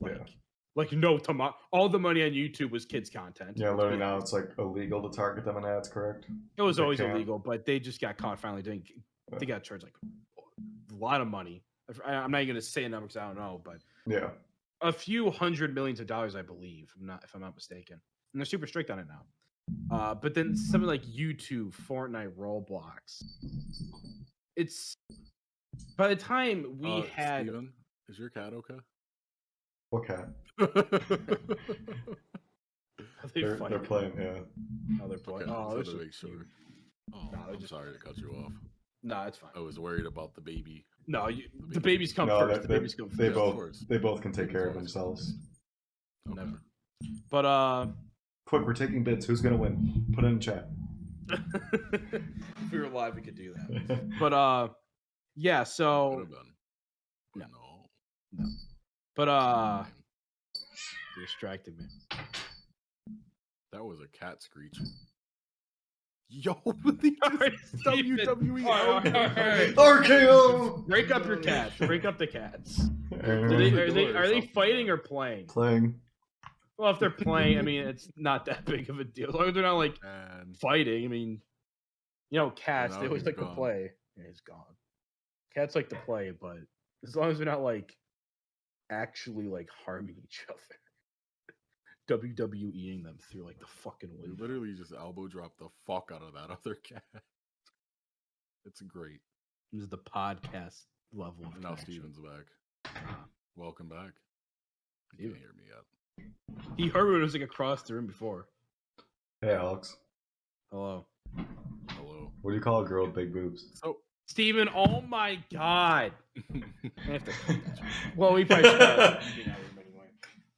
All the money on YouTube was kids content. Yeah, literally now it's like illegal to target them in ads, correct? It was always illegal, but they just got caught finally doing. They got charged like a lot of money. I'm not even going to say a number because I don't know, but yeah, a few $100 million, I believe. If I'm not mistaken, and they're super strict on it now. But then something like YouTube, Fortnite, Roblox. It's by the time we had. Steven, is your cat okay? What cat? They're playing, yeah. Oh, they're playing. Okay, Oh, so they're to so make sure. cute. Oh, No, I'm sorry to cut you off. No, it's fine. I was worried about the baby. No, the babies come No, first. The babies come they first. they both can take care of themselves. Okay. Never. But Quick, we're taking bids. Who's gonna win? Put it in chat. if we were live, we could do that. But yeah. Could So have been. No. No. but you distracted me. That was a cat screech. Yo, the WWE. All right. RKO. Break up your cats. Break up the cats. Are And they fighting or playing? playing. Well, if they're playing, I mean, it's not that big of a deal. As long as they're not like And fighting. I mean, cats, now they always he's like to gone. play. Yeah, he's gone. Cats like to play, but as long as they're not like actually like harming each other. WWEing them through like the fucking we window. literally just elbow dropped the fuck out of that other cat. It's great. This is the podcast level of Now connection. Steven's back. Ah. Welcome back. You Steven. can't hear me yet. He heard when it was like across the room before. Hey, Alex. Hello. Hello. What do you call a girl with big boobs? So Steven, oh my god. I have to cut that. Well, we probably should cut that anyway.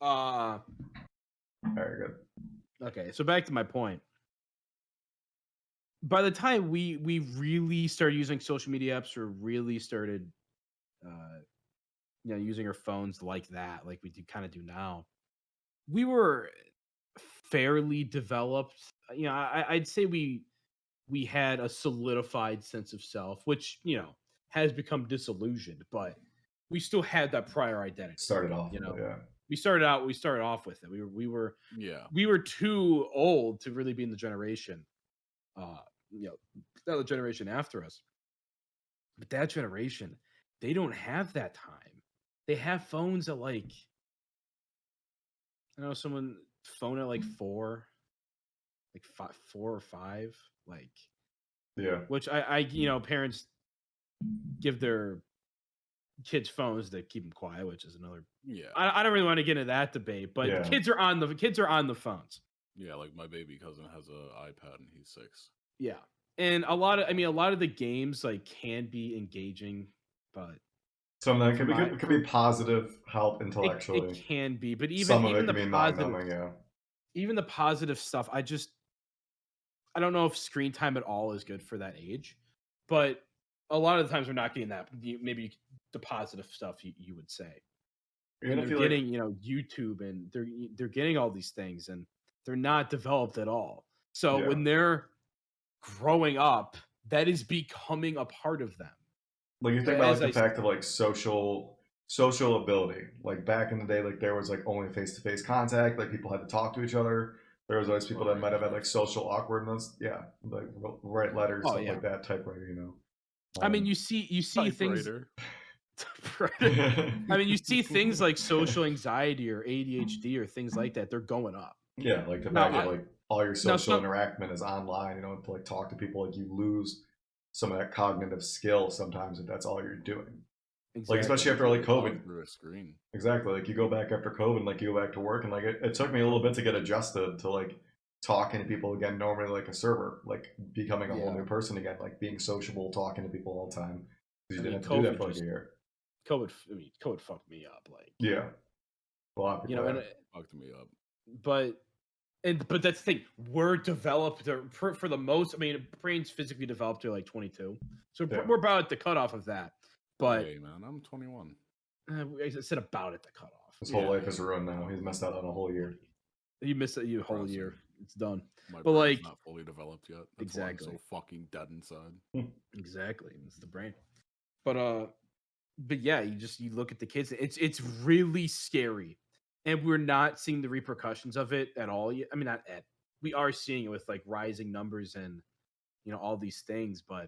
All right, good. Okay, so back to my point. By the time we really started using social media apps, or really started, using our phones like that, like we do kind of do now, we were fairly developed. I'd say we had a solidified sense of self, which has become disillusioned, but we still had that prior identity. Started off, yeah. We started off with it. We were too old to really be in the generation, the generation after us. But that generation, they don't have that time. They have phones at like, I know someone phone at like 4 or 5, like, Yeah. which I parents give their kids phones to keep them quiet, which is another. yeah. I don't really want to get into that debate, but Yeah. kids are on the phones. Yeah, like my baby cousin has an iPad and he's 6. Yeah, and a lot of the games like can be engaging, but Some of that could be positive help intellectually. it can be, but Some of even it the can be positive, mind-numbing, yeah. even the positive stuff, I don't know if screen time at all is good for that age, but a lot of the times we're not getting that. Maybe the positive stuff you would say. And they're getting YouTube, and they're getting all these things, and they're not developed at all. So when they're growing up, that is becoming a part of them. Like you think about like the fact of like social ability. Like back in the day, like there was like only face-to-face contact. Like people had to talk to each other. There was always people that might have had like social awkwardness. Yeah, like write letters, stuff like that, typewriter. I mean, you see things. I mean, you see things like social anxiety or ADHD or things like that. They're going up. Yeah, like the fact that like all your social interaction is online. To like talk to people, like you lose some of that cognitive skill sometimes if that's all you're doing. Exactly. Like especially after like COVID. Through a screen. Exactly. Like you go back after COVID, like you go back to work, and like it took me a little bit to get adjusted to like talking to people again. Normally, like a server, like becoming a whole new person again, like being sociable, talking to people all the time. You didn't have to do that for like a year. COVID fucked me up. Like a lot of people, and it fucked me up. But that's the thing. We're developed for the most. I mean, brain's physically developed to like 22, so we're about at the cutoff of that. But hey, man, I'm 21. I said about at the cutoff. His whole life is ruined now. He's missed out on a whole year. You missed a whole year. It's done. My but brain's like not fully developed yet. That's exactly. Why I'm so fucking dead inside. Exactly. It's the brain. But yeah, you look at the kids. It's really scary, and we're not seeing the repercussions of it at all yet. I mean, we are seeing it with like rising numbers and all these things, but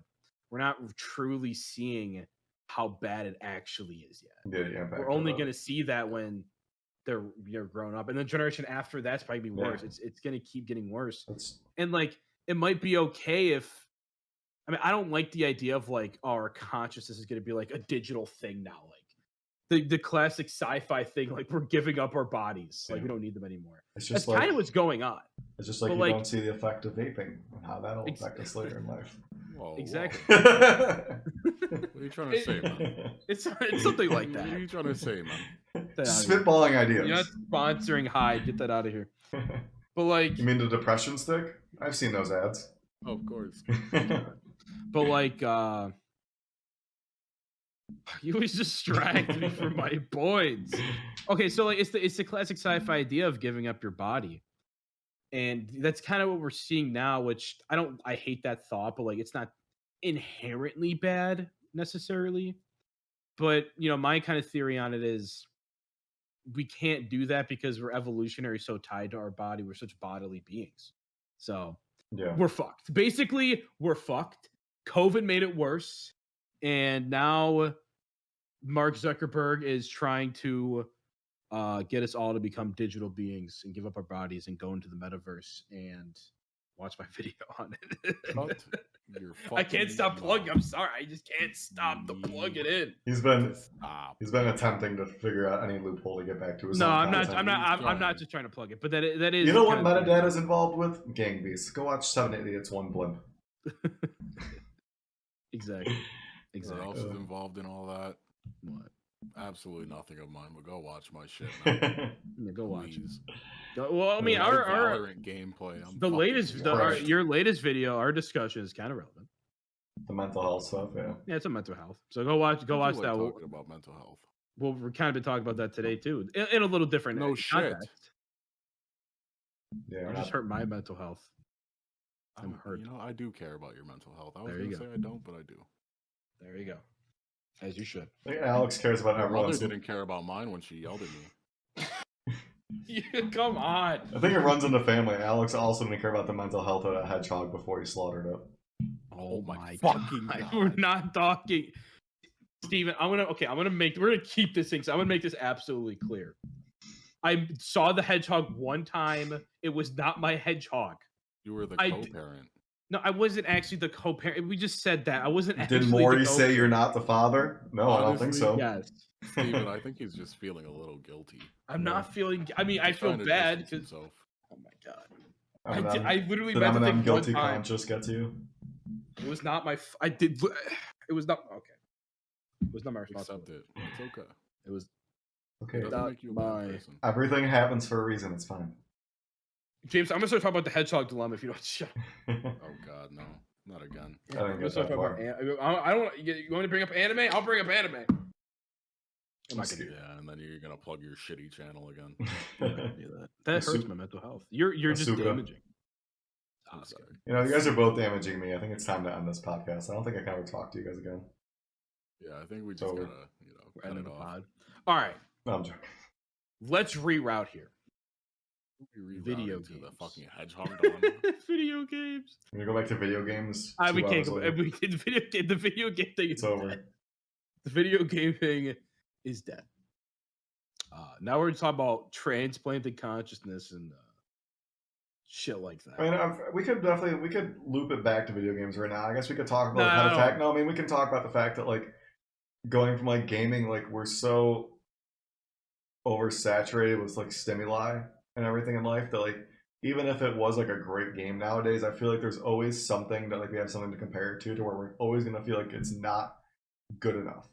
we're not truly seeing how bad it actually is yet. Yeah. We're only going to see that when they're grown up, and the generation after that's probably be worse. It's gonna keep getting worse. And like it might be okay if I don't like the idea of like our consciousness is gonna be like a digital thing now, like the classic sci-fi thing, like we're giving up our bodies, like we don't need them anymore. That's kind of what's going on. It's just like you don't see the effect of vaping and how that'll affect us later in life. Whoa, exactly. What are you trying to say, man? It's something like that. What are you trying to say, man? Spitballing ideas. You're not sponsoring Hyde. Get that out of here. But like, you mean the depression stick? I've seen those ads. Oh, of course. But like, you always distract me from my points. Okay, so like, it's the classic sci-fi idea of giving up your body. And that's kind of what we're seeing now, which I hate that thought, but like it's not inherently bad necessarily. But my kind of theory on it is we can't do that because we're evolutionary so tied to our body. We're such bodily beings. So we're fucked. Basically, we're fucked. COVID made it worse. And now Mark Zuckerberg is trying to get us all to become digital beings and give up our bodies and go into the metaverse and watch my video on it. I can't stop plugging. I'm sorry, I just can't stop to plug it in. He's been attempting to figure out any loophole to get back to his. No, I'm not just trying to plug it, but that is. You know what metadata is involved with? Gang beasts. Go watch 7 Idiots, 1 Blimp. Exactly. What else is involved in all that? What? Absolutely nothing of mine, but go watch my shit. Yeah, go watch it. Well, I mean, our Valorant gameplay. Your latest video, our discussion is kind of relevant. The mental health stuff, yeah, it's a mental health. So go watch that. Talking about mental health. Well, we're kind of been talking about that today too, in a little different context. Shit. Yeah, I just hurt my mental health. I'm hurt. I do care about your mental health. I was going to say I don't, but I do. There you go. As you should. I think Alex cares about everyone. My mother didn't care about mine when she yelled at me. Come on. I think it runs in the family. Alex also didn't care about the mental health of that hedgehog before he slaughtered it. Oh my fucking God. We're not talking. Steven, we're gonna keep this thing. So I'm gonna make this absolutely clear. I saw the hedgehog one time. It was not my hedgehog. You were the co-parent. No, I wasn't actually the co-parent. We just said that. I wasn't actually. Did Maury say you're not the father? No, honestly, I don't think so. Yes. Steven, I think he's just feeling a little guilty. I'm not feeling. I mean, I feel bad because. Oh my God. I literally meant to think guilty conscience gets you. It was not my. I did. It was not okay. It was not my responsibility. Accept it. It's okay. It was. Okay. Not make you a bad person. Everything happens for a reason. It's fine. James, I'm gonna start talking about the hedgehog dilemma if you don't shut. Oh God, no, not again. I don't get that far. I don't. You want me to bring up anime? I'll bring up anime. I'm not gonna do that, and then you're gonna plug your shitty channel again. That hurts my mental health. You're just damaging. You guys are both damaging me. I think it's time to end this podcast. I don't think I can ever talk to you guys again. Yeah, I think we just gotta, cut it off. All right. No, I'm joking. Let's reroute here. Video games. The fucking hedgehog. Video games. Can we go back to video games? We can't go. The video game thing. It's over. The video game thing is dead. Now we're going to talk about transplanted consciousness and shit like that. I mean, we could loop it back to video games right now. I guess we could talk about head attack. No, I mean, we can talk about the fact that like going from like gaming, like we're so oversaturated with like stimuli and everything in life that like even if it was like a great game nowadays, I feel like there's always something that like we have something to compare it to where we're always gonna feel like it's not good enough.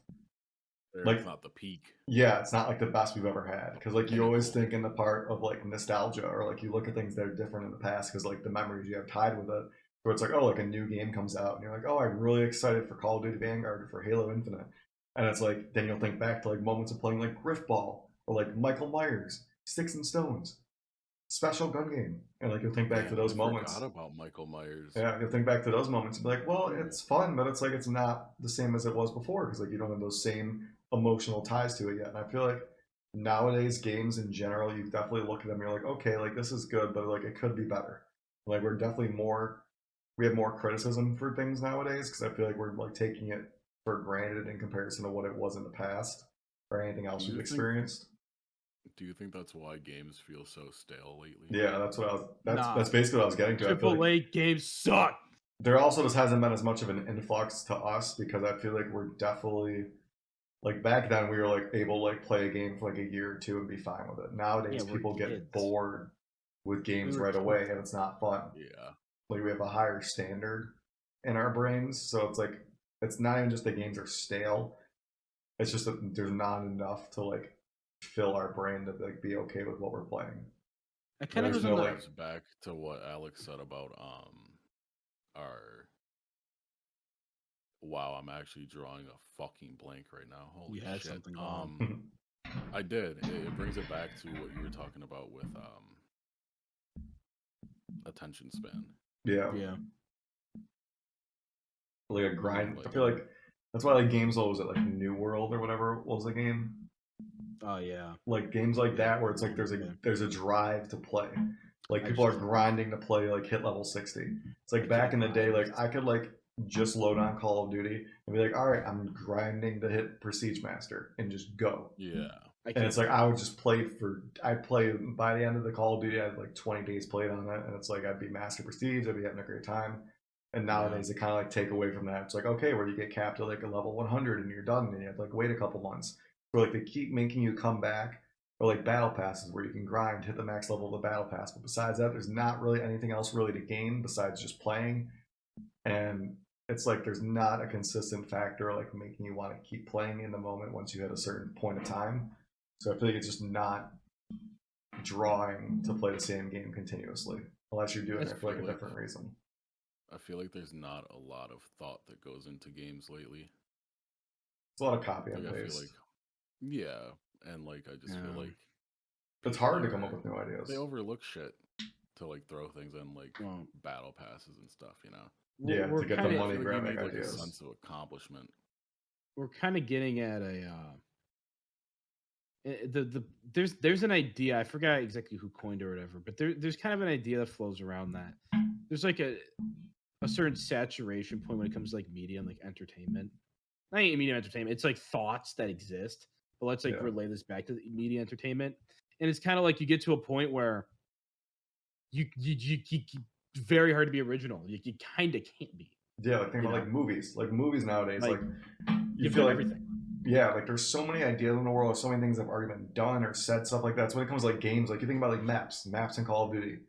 Like, it's not the peak. Yeah, it's not like the best we've ever had because like you always think in the part of like nostalgia or like you look at things that are different in the past because like the memories you have tied with it. Where it's like, oh, like a new game comes out and you're like, oh, I'm really excited for Call of Duty Vanguard or for Halo Infinite, and it's like then you'll think back to like moments of playing like Griffball or like Michael Myers, Sticks and Stones, Special Gun Game, and like you'll think back to those moments. I forgot about Michael Myers. Yeah, you'll think back to those moments and be like, well, it's fun, but it's like it's not the same as it was before because like you don't have those same emotional ties to it yet. And I feel like nowadays games in general, you definitely look at them, you're like, okay, like this is good, but like it could be better. Like we have more criticism for things nowadays because I feel like we're like taking it for granted in comparison to what it was in the past or anything else we've experienced. Do you think that's why games feel so stale lately? Yeah, that's what I was. Nah. That's basically what I was getting to. I feel Triple like A games suck. there also just hasn't been as much of an influx to us because I feel like we're definitely like back then we were like able to like play a game for like a year or two and be fine with it. Nowadays Yeah, we're people get kids. bored with games We were right kids. away and it's not fun. Yeah. Like we have a higher standard in our brains, so it's like it's not even just the games are stale. It's just that there's not enough to like fill our brain to like be okay with what we're playing. It kind of There's goes no on the like Goes back to what Alex said about our wow, I'm actually drawing a fucking blank right now. Holy You had shit. something going. I did. It brings it back to what you were talking about with attention span. yeah. Yeah. Like a grind. Like- I feel like that's why like games what was it like New World or whatever was the game? Oh yeah. Like games like that where it's like there's a drive to play. Like people are grinding to play like hit level 60. It's like back in the day, like I could like just load on Call of Duty and be like, all right, I'm grinding to hit Prestige Master and just go. Yeah. And it's like I would just play by the end of the Call of Duty I had like 20 days played on it and it's like I'd be Master Prestige, I'd be having a great time. And nowadays they kind of like take away from that. It's like, okay, where you get capped at like a level 100 and you're done and you have to like wait a couple months. Or like they keep making you come back, or like battle passes where you can grind, hit the max level of the battle pass. But besides that, there's not really anything else really to gain besides just playing. And it's like there's not a consistent factor like making you want to keep playing in the moment once you hit a certain point of time. So I feel like it's just not drawing to play the same game continuously unless you're doing it for like a different reason. I feel like there's not a lot of thought that goes into games lately. It's a lot of copy and Like, I paste. feel like, yeah, and like I just feel like it's hard to come up with new ideas. They overlook shit to like throw things in like battle passes and stuff, you know. Yeah, to get the money grabbing like ideas. a sense of accomplishment. We're kind of getting at there's an idea. I forgot exactly who coined it or whatever, but there's kind of an idea that flows around that. There's like a certain saturation point when it comes to like media and like entertainment. Not media entertainment. It's like thoughts that exist, but let's like relay this back to the media entertainment. And it's kind of like you get to a point where you very hard to be original. You kind of can't be. Yeah, like think about like movies. Like movies nowadays, like you feel like everything. Yeah, like there's so many ideas in the world, so many things that have already been done or said, stuff like that. So when it comes to like games, like you think about like maps in Call of Duty.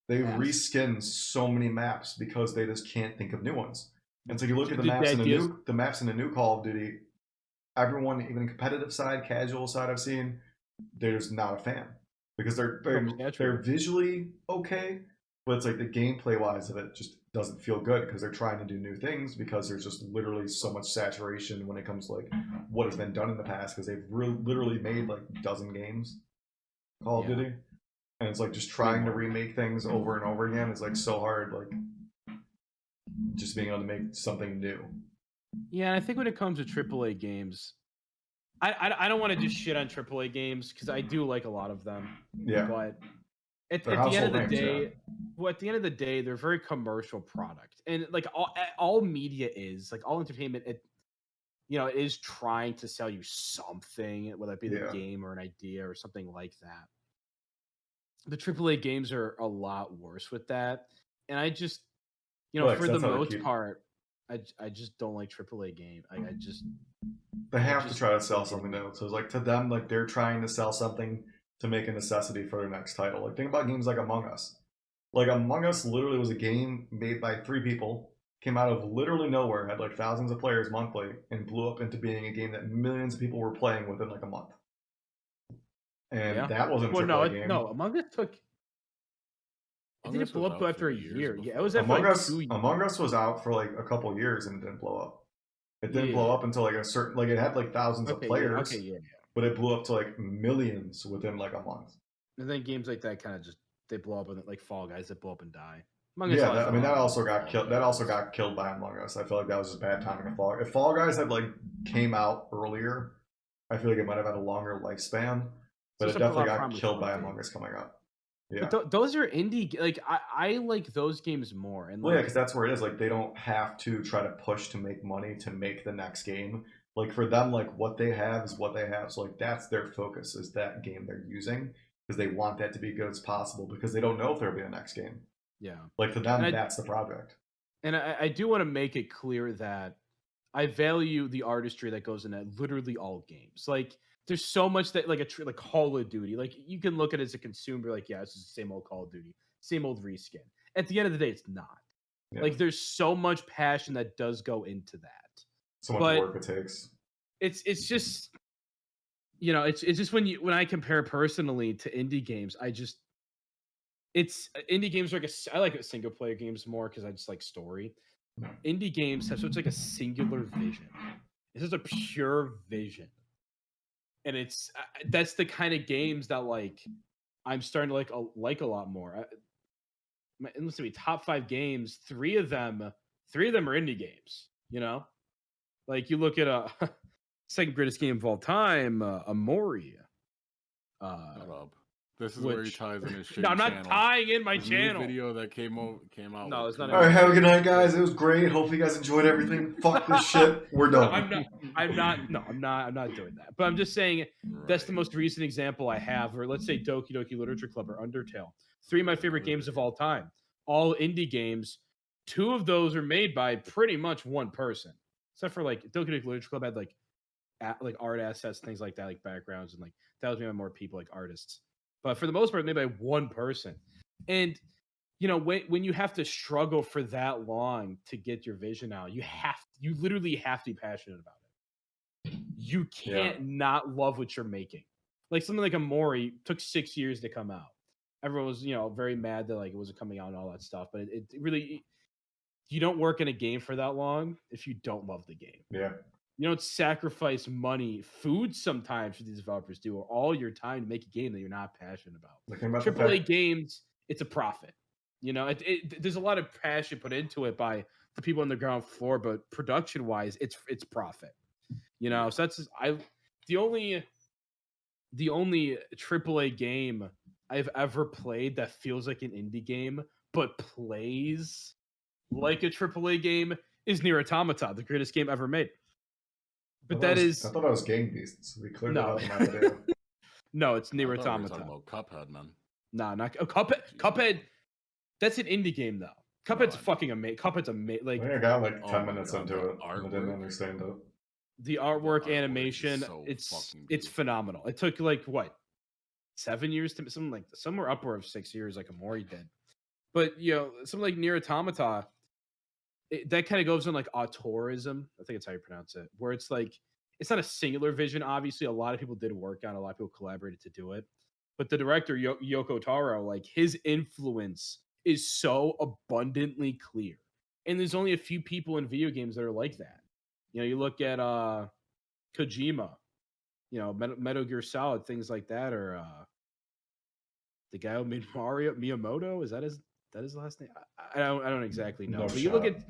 They reskinned so many maps because they just can't think of new ones. And so you look at the maps in the new Call of Duty, everyone, even competitive side, casual side I've seen, they're just not a fan. Because they're visually okay, but it's like the gameplay wise of it just doesn't feel good because they're trying to do new things because there's just literally so much saturation when it comes to like what has been done in the past because they've literally made like a dozen games Call of Duty. And it's like just trying to remake things over and over again is like so hard, like just being able to make something new. Yeah, and I think when it comes to AAA games, I don't want to just shit on AAA games because I do like a lot of them. Yeah. But at the end of the day, at the end of the day, they're a very commercial product, and like all media is like all entertainment. It is trying to sell you something, whether it be the game or an idea or something like that. The AAA games are a lot worse with that, and I just, for the most part, I just don't like AAA game. They have to try to sell something new. So it's like to them, like they're trying to sell something to make a necessity for their next title. Like think about games like Among Us. Like Among Us literally was a game made by 3 people, came out of literally nowhere, had like thousands of players monthly, and blew up into being a game that millions of people were playing within like a month. And that wasn't a AAA game. No, Among Us took. It didn't blow up after a year. Yeah, it was Among Us. Among Us was out for like a couple years and it didn't blow up. It didn't blow up until like a certain, like it had like thousands of players. But it blew up to like millions within like a month. And then games like that kind of just they blow up and like Fall Guys that blow up and die. That also got killed. That also got killed by Among Us. I feel like that was just bad timing of Fall. If Fall Guys had like came out earlier, I feel like it might have had a longer lifespan. But it definitely got killed by Among Us coming up. Yeah, but those are indie. Like I like those games more. And because that's where it is. Like they don't have to try to push to make money to make the next game. Like for them, like what they have is what they have. So like that's their focus is that game they're using because they want that to be good as possible because they don't know if there'll be a next game. Yeah. Like for them, that's the project. And I do want to make it clear that I value the artistry that goes into literally all games. Like there's so much that like like Call of Duty, like you can look at it as a consumer, like yeah, it's just the same old Call of Duty, same old reskin. At the end of the day, it's not. Yeah. Like there's so much passion that does go into that. So much work it takes. It's just, you know, it's just when I compare personally to indie games, it's indie games are like I like single player games more because I just like story. Indie games have such like a singular vision. It's just a pure vision, and it's that's the kind of games that like I'm starting to like a lot more. Let's see, top 5 games, 3 of them are indie games. You know, like you look at second greatest game of all time, Amori. Shut up. This is where he ties in his shit. No, I'm not tying in my channel. Video that came out. No, it's not. All right, have a good night, guys. It was great. Hopefully, you guys enjoyed everything. Fuck this shit. We're done. I'm not doing that. But I'm just saying that's the most recent example I have. Or let's say Doki Doki Literature Club or Undertale. 3 of my favorite games of all time. All indie games. 2 of those are made by pretty much one person, except for like Doki Doki Literature Club had like art assets, things like that, like backgrounds, and like that was made by more people, like artists. But for the most part, made by one person. And you know, when you have to struggle for that long to get your vision out, you literally have to be passionate about it. You can't not love what you're making. Like something like Amori took 6 years to come out. Everyone was, you know, very mad that like it wasn't coming out and all that stuff. But it really, you don't work in a game for that long if you don't love the game. Yeah. You don't sacrifice money, food sometimes for these developers do, or all your time to make a game that you're not passionate about. AAA games, it's a profit. You know, there's a lot of passion put into it by the people on the ground floor, but production-wise, it's profit. You know, so that's the only AAA game I've ever played that feels like an indie game but plays like a AAA game is Nier Automata, the greatest game ever made. But I thought that was Gang Beasts. We cleared that up in my video. No, it's Nier Automata. We were talking about Cuphead, man. No, not Cuphead. Cuphead. That's an indie game though. Cuphead's fucking amazing. Cuphead's amazing. Like I got like 10 minutes into it. I didn't understand it. The artwork, animation, it's phenomenal. It took like what 7 years to somewhere upward of 6 years, like Amori did. But you know, something like Nier Automata. That kind of goes in like auteurism. I think it's how you pronounce it. Where it's like, it's not a singular vision. Obviously, a lot of people did work on it. A lot of people collaborated to do it. But the director, Yoko Taro, like his influence is so abundantly clear. And there's only a few people in video games that are like that. You know, you look at Kojima, you know, Metal Gear Solid, things like that, or the guy who made Mario, Miyamoto, is that his last name? I don't exactly know. But you look at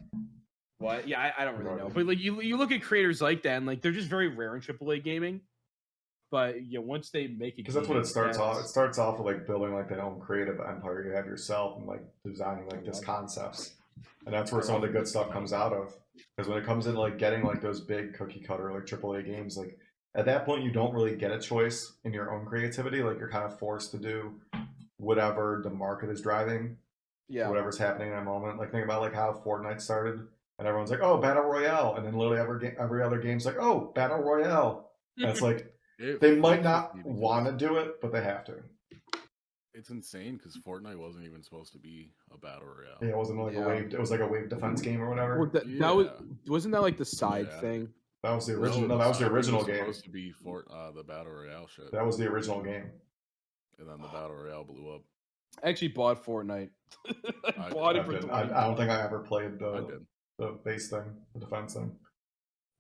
what? Yeah, I don't really know. But like you look at creators like that, and like they're just very rare in AAA gaming. But you know, once they make it, because that's what it starts off. It starts off with like building like that own creative empire you have yourself, and like designing like these concepts, and that's where some of the good stuff comes out of. Because when it comes in like getting like those big cookie cutter like AAA games, like at that point you don't really get a choice in your own creativity. Like you're kind of forced to do whatever the market is driving. Yeah. Whatever's happening in that moment. Like think about like how Fortnite started, and everyone's like, "Oh, Battle Royale," and then literally every other game's like, "Oh, Battle Royale." And it's like they might not want to do it, but they have to. It's insane because Fortnite wasn't even supposed to be a battle royale. Yeah, it wasn't like a wave. It was like a wave defense game or whatever. Wasn't that like the side thing? That was the original. No, that was the original game. Supposed to be the battle royale shit. That was the original game. And then the battle royale blew up. I actually bought Fortnite. I bought it for I don't think I ever played the base thing, the defense thing.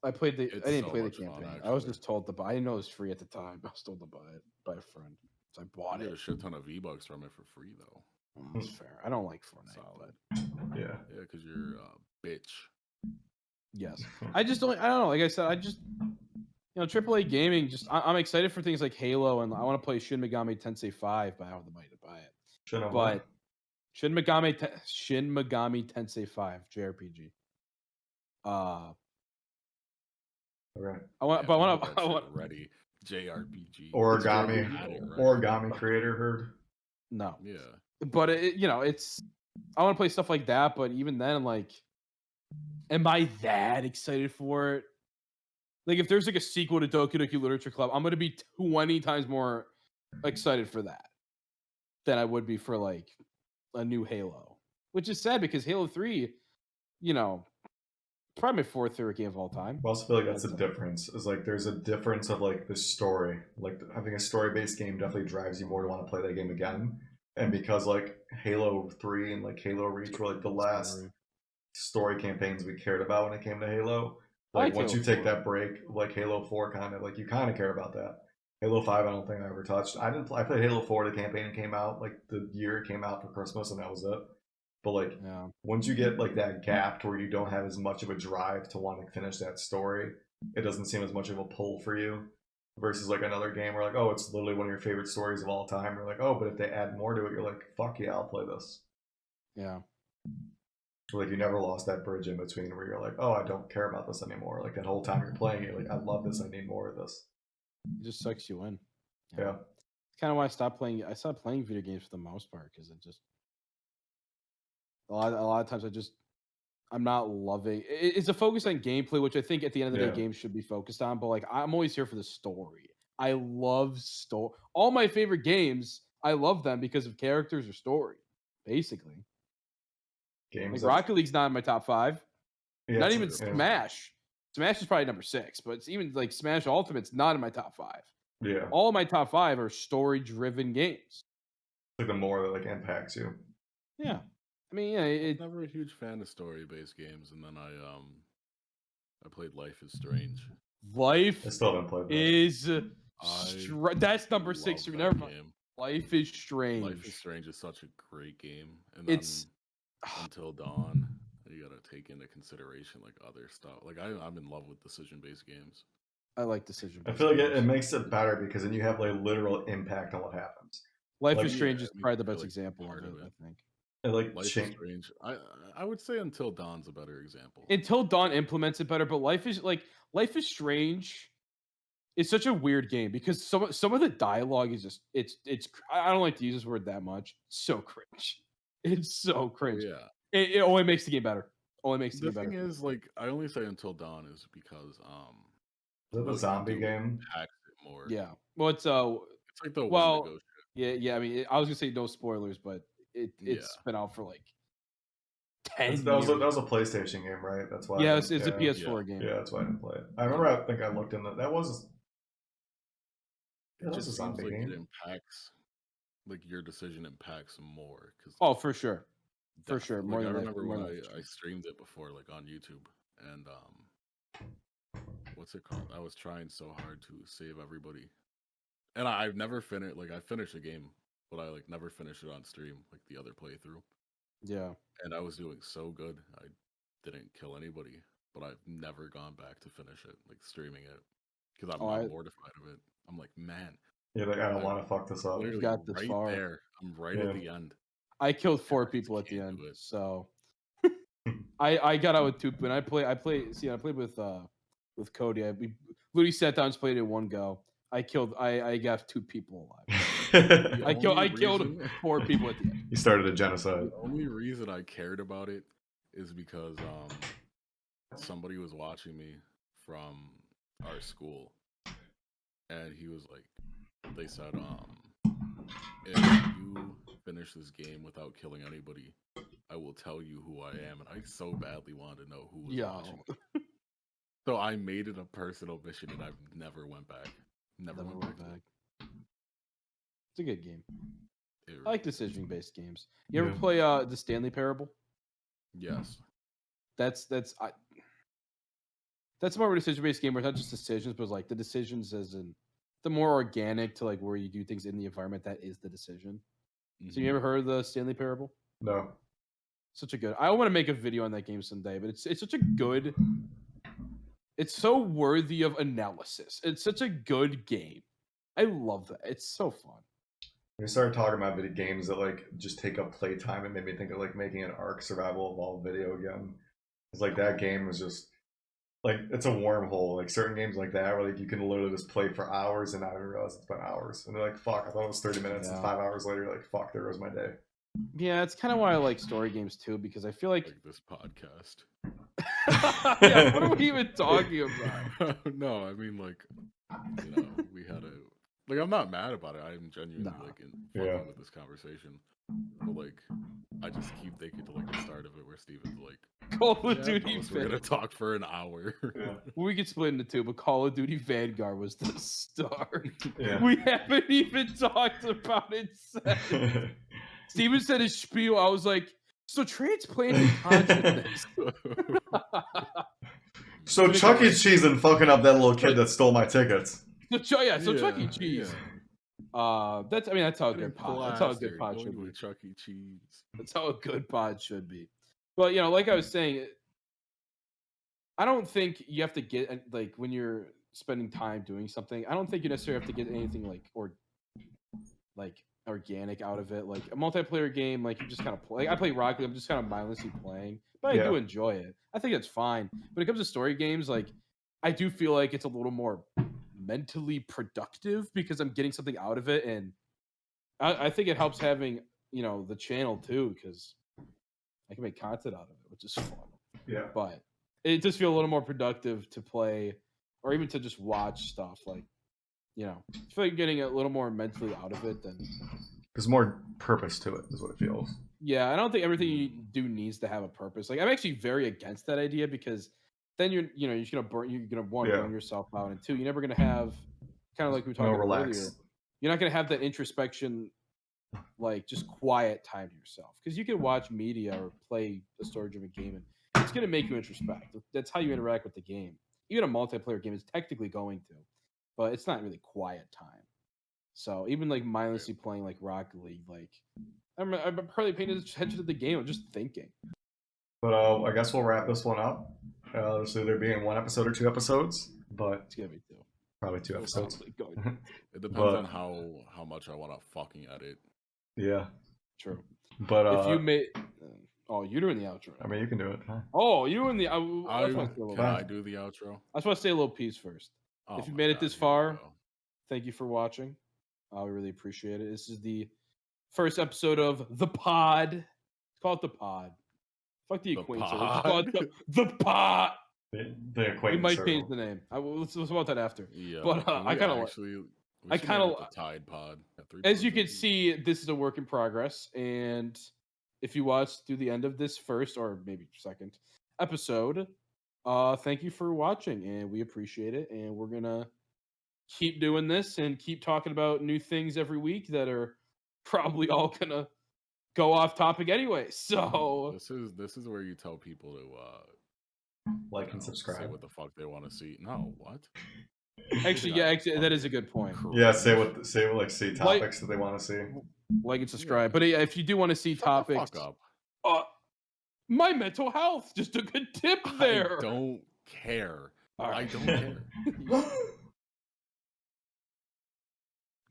I didn't play the campaign. I was just told to buy. I didn't know it was free at the time. I was told to buy it by a friend, so I bought it. You get a shit ton of V-Bucks from it for free though. That's fair. I don't like Fortnite, but yeah, because you're a bitch. Yes, I just don't. I don't know. Like I said, AAA gaming. I'm excited for things like Halo, and I want to play Shin Megami Tensei 5, but I don't have the money to buy it. But Shin Megami Tensei 5 JRPG. Okay. I want, Yeah, but I we want get to. that I shit want ready. JRPG. Origami, Had it ready. origami creator herd. no, Yeah. but it's. I want to play stuff like that, but even then, like, am I that excited for it? Like, if there's like a sequel to Doki Doki Literature Club, I'm gonna be 20 times more excited for that than I would be for like a new Halo. Which is sad because Halo 3, probably my fourth favorite game of all time. I also feel like that's the difference. Is like there's a difference of like the story. Like having a story-based game definitely drives you more to want to play that game again. And because like Halo 3 and like Halo Reach were like the last story campaigns we cared about when it came to Halo. Like once you take that break, like Halo 4 kind of like you kind of care about that. Halo 5 I don't think I ever touched. I played Halo 4, the campaign came out like the year it came out for Christmas, and that was it. But like once you get like that gap to where you don't have as much of a drive to want to finish that story, it doesn't seem as much of a pull for you. Versus like another game where like, oh, it's literally one of your favorite stories of all time. You're like, oh, but if they add more to it, you're like, fuck yeah, I'll play this. Yeah. Like you never lost that bridge in between where you're like, oh, I don't care about this anymore. Like that whole time you're playing it, like I love this, I need more of this. It just sucks you in. Yeah. It's kind of why I stopped playing. I stopped playing video games for the most part because it just a lot of times I'm not loving. It's a focus on gameplay, which I think at the end of the day, games should be focused on. But like I'm always here for the story. I love story. All my favorite games, I love them because of characters or story, basically. Games like Rocket League's not in my top 5. Yeah, not even Smash. Smash is probably number 6, but it's even like Smash Ultimate's not in my top 5. Yeah. All of my top 5 are story-driven games. Like the more that like impacts you. Yeah. I mean, I'm never a huge fan of story-based games, and then I played Life is Strange. I still haven't played that. Is that's number 6 for me. Never mind. Life is Strange. Life is Strange is such a great game, and then Until Dawn, you gotta take into consideration like other stuff. Like I'm in love with decision-based games. I like decision-based. I feel like it makes it better because then you have like literal impact on what happens. Life is Strange is probably the best example of it, I think. Like Life is Strange. I would say Until Dawn's a better example. Until Dawn implements it better, but Life is Strange is such a weird game because some of the dialogue is just it's I don't like to use this word that much. So cringe. It's so cringe. Yeah. It only makes the game better. The thing is, like, I only say Until Dawn is because is it a zombie game? Impacts it more. Yeah. Well, it's like the Wendigo shit. Yeah. I mean, I was gonna say no spoilers, but it's been out for like 10 years. That was a PlayStation game, right? That's why. Yeah, it's a PS4 game. Yeah, that's why I didn't play it. I remember. I think I looked into that. Was it just seems like it impacts, like your decision impacts more. Oh, for sure. For sure. More than I remember when I streamed it before, like on YouTube, and what's it called? I was trying so hard to save everybody, and I've never finished. Like I finished a game, but I like never finished it on stream, like the other playthrough. Yeah. And I was doing so good, I didn't kill anybody, but I've never gone back to finish it, like streaming it, because I'm not mortified of it. I'm like, man. Yeah, like I don't want to fuck this up. Literally got this right far. there. I'm right at the end. I killed 4 people at the end, so I got out with 2. And I played with Cody. We literally sat down and played it in one go. I got 2 people alive. I killed 4 people at the end. You started a genocide. The only reason I cared about it is because somebody was watching me from our school, and he was like, they said, if you finish this game without killing anybody, I will tell you who I am. And I so badly wanted to know who was watching me. So I made it a personal mission, and I've never went back. Never went back. It's a good game. I like decision-based games. You ever play the Stanley Parable? Yes. That's more of a decision-based game where it's not just decisions, but it's like the decisions as in the more organic to like where you do things in the environment that is the decision. Mm-hmm. So you ever heard of the Stanley Parable? No. Such a good. I want to make a video on that game someday, but it's such a good. It's so worthy of analysis. It's such a good game. I love that. It's so fun. We started talking about video games that like just take up playtime. It made me think of like making an Ark Survival Evolved video again. It's like that game was just like it's a wormhole. Like certain games like that, where like you can literally just play for hours and not even realize it's been hours. And they're like, "Fuck, I thought it was 30 minutes," and Yeah. 5 hours later, you're like, "Fuck, there goes my day." Yeah, it's kind of why I like story games too, because I feel like Like this podcast. yeah, what are we even talking about? No, I mean like, we had a like. I'm not mad about it. I'm genuinely Nah. like fucking Yeah. with this conversation, but like, I just keep thinking to like the start of it where Steven's like, Call of "Yeah, Duty bros, we're gonna talk for an hour." Yeah. We could split into two, but Call of Duty Vanguard was the start. Yeah. We haven't even talked about it since. Steven said his spiel. I was like, so transplanted consciousness. So Chuck E. Cheese and fucking up that little kid that stole my tickets. So Chuck E. Cheese. Yeah. That's how a good pod. That's how a good pod Going should to be. a Chuck E. Cheese. That's how a good pod should be. But like I was saying, I don't think you have to get like when you're spending time doing something. I don't think you necessarily have to get anything like organic out of it. Like a multiplayer game, like you just kind of play. Like, I play Rocket League, I'm just kind of mindlessly playing, but I do enjoy it. I think it's fine. When it comes to story games, like I do feel like it's a little more mentally productive because I'm getting something out of it, and I think it helps having the channel too, because I can make content out of it, which is fun. Yeah. But it just feels a little more productive to play, or even to just watch stuff. Like, I feel like you're getting a little more mentally out of it than. There's more purpose to it, is what it feels. Yeah, I don't think everything you do needs to have a purpose. Like, I'm actually very against that idea, because then you're gonna burn yourself out, and two, you're never gonna have, kind of like we were talking about earlier, you're not gonna have that introspection, like just quiet time to yourself, because you can watch media or play a story-driven game, and it's gonna make you introspect. That's how you interact with the game. Even a multiplayer game is technically going to, but it's not really quiet time. So even like mindlessly playing like Rocket League, like I'm probably paying attention to the game. I'm just thinking. But I guess we'll wrap this one up. There's either being 1 episode or 2 episodes, but It's gonna be 2. Probably 2 episodes. It depends on how much I want to fucking edit. Yeah. True. But if you made, you're doing the outro. I mean, you can do it. Huh? Oh, you're doing the. Can I do the outro? I just want to say a little piece first. If you made it this far, thank you for watching. We really appreciate it. This is the first episode of The Pod. Let's call it The Pod. Fuck the Acquaintance. Let's call it the Pod. The Acquaintance. We might change the name. Let's about that after. Yeah, but I kind of the Tide Pod. As you can see, this is a work in progress, and if you watch through the end of this first or maybe second episode, thank you for watching, and we appreciate it. And we're gonna keep doing this and keep talking about new things every week that are probably all gonna go off topic anyway. So this is where you tell people to like and subscribe. Say what the fuck they want to see. No, what? Actually, that is a good point. Yeah, say topics that they want to see. Like and subscribe. But if you do want to see topics, the fuck up. My mental health just took a tip there. I don't care. Right. I don't care.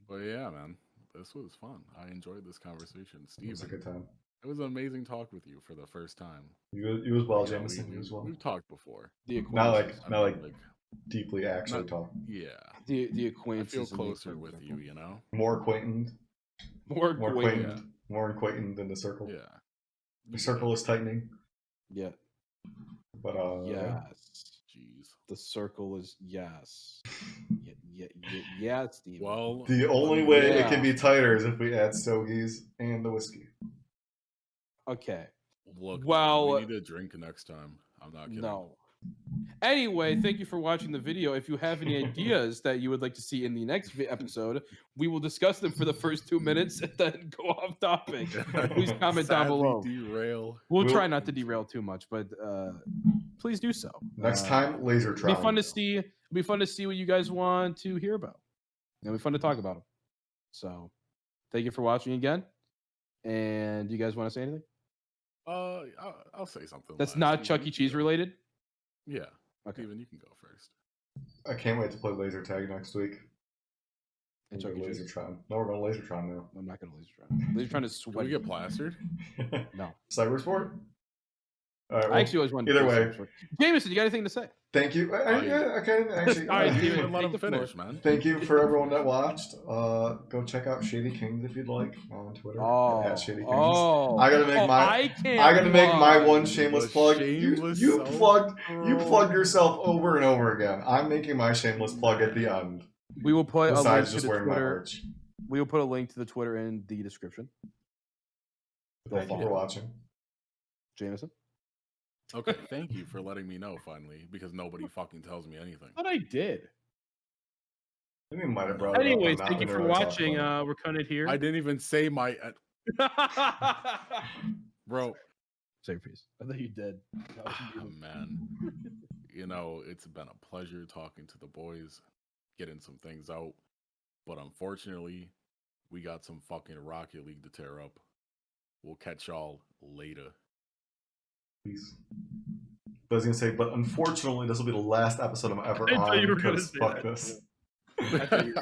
But yeah, man, this was fun. I enjoyed this conversation, Steve. It was a good time. It was an amazing talk with you for the first time. You as well, Jameson. You as well. We've talked before. Not like deeply actually talk. Yeah. The Acquaintance. I feel closer with you, you know? More acquainted. More acquainted. More acquainted than the circle. Yeah. The circle is tightening. Yeah. But yes. Jeez. The circle is yes. Yeah, Steve. Well, the only way it can be tighter is if we add stogies and the whiskey. Okay. Look, well, we need a drink next time. I'm not kidding. No. Anyway, thank you for watching the video. If you have any ideas that you would like to see in the next episode, we will discuss them for the first 2 minutes and then go off topic. Please comment down below. Derail. We'll try not to derail too much, but please do so. Next time, Lasertron. It'll be fun to see what you guys want to hear about. It'll be fun to talk about them. So, thank you for watching again. And do you guys want to say anything? I'll say something. That's not Chuck E. Cheese related? Yeah. Okay. Steven, you can go first. I can't wait to play laser tag next week. And Chuck E. Cheese. Lasertron. No, we're going Lasertron now. I'm not going to Lasertron. Lasertron is sweaty. Can we get plastered? No. Cybersport? All right, I well, actually always wanted. either to way, Jameson, you got anything to say? thank you. I can actually. All right, You Steven, didn't let take him the floor. finish, man. Thank you for everyone that watched. Go check out Shady Kings if you'd like on Twitter. At Shady Kings. I gotta make I gotta make my one shameless plug. You plugged yourself over and over again. I'm making my shameless plug at the end. We will put Besides a link to just the wearing my Twitter. merch. We will put a link to the Twitter in the description. Thank you for watching. Jameson. Okay, thank you for letting me know finally, because nobody fucking tells me anything. But I did. I think we might have brought it up. Anyways, I'm thank you not for gonna really talk watching. about it. We're kind of here. I didn't even say my bro. Say your piece. I thought you did. Man, you know, it's been a pleasure talking to the boys, getting some things out, but unfortunately, we got some fucking Rocket League to tear up. We'll catch y'all later. Peace. I was gonna say, but unfortunately, this will be the last episode I'm ever I thought you on were gonna because say fuck that. this. I thought you were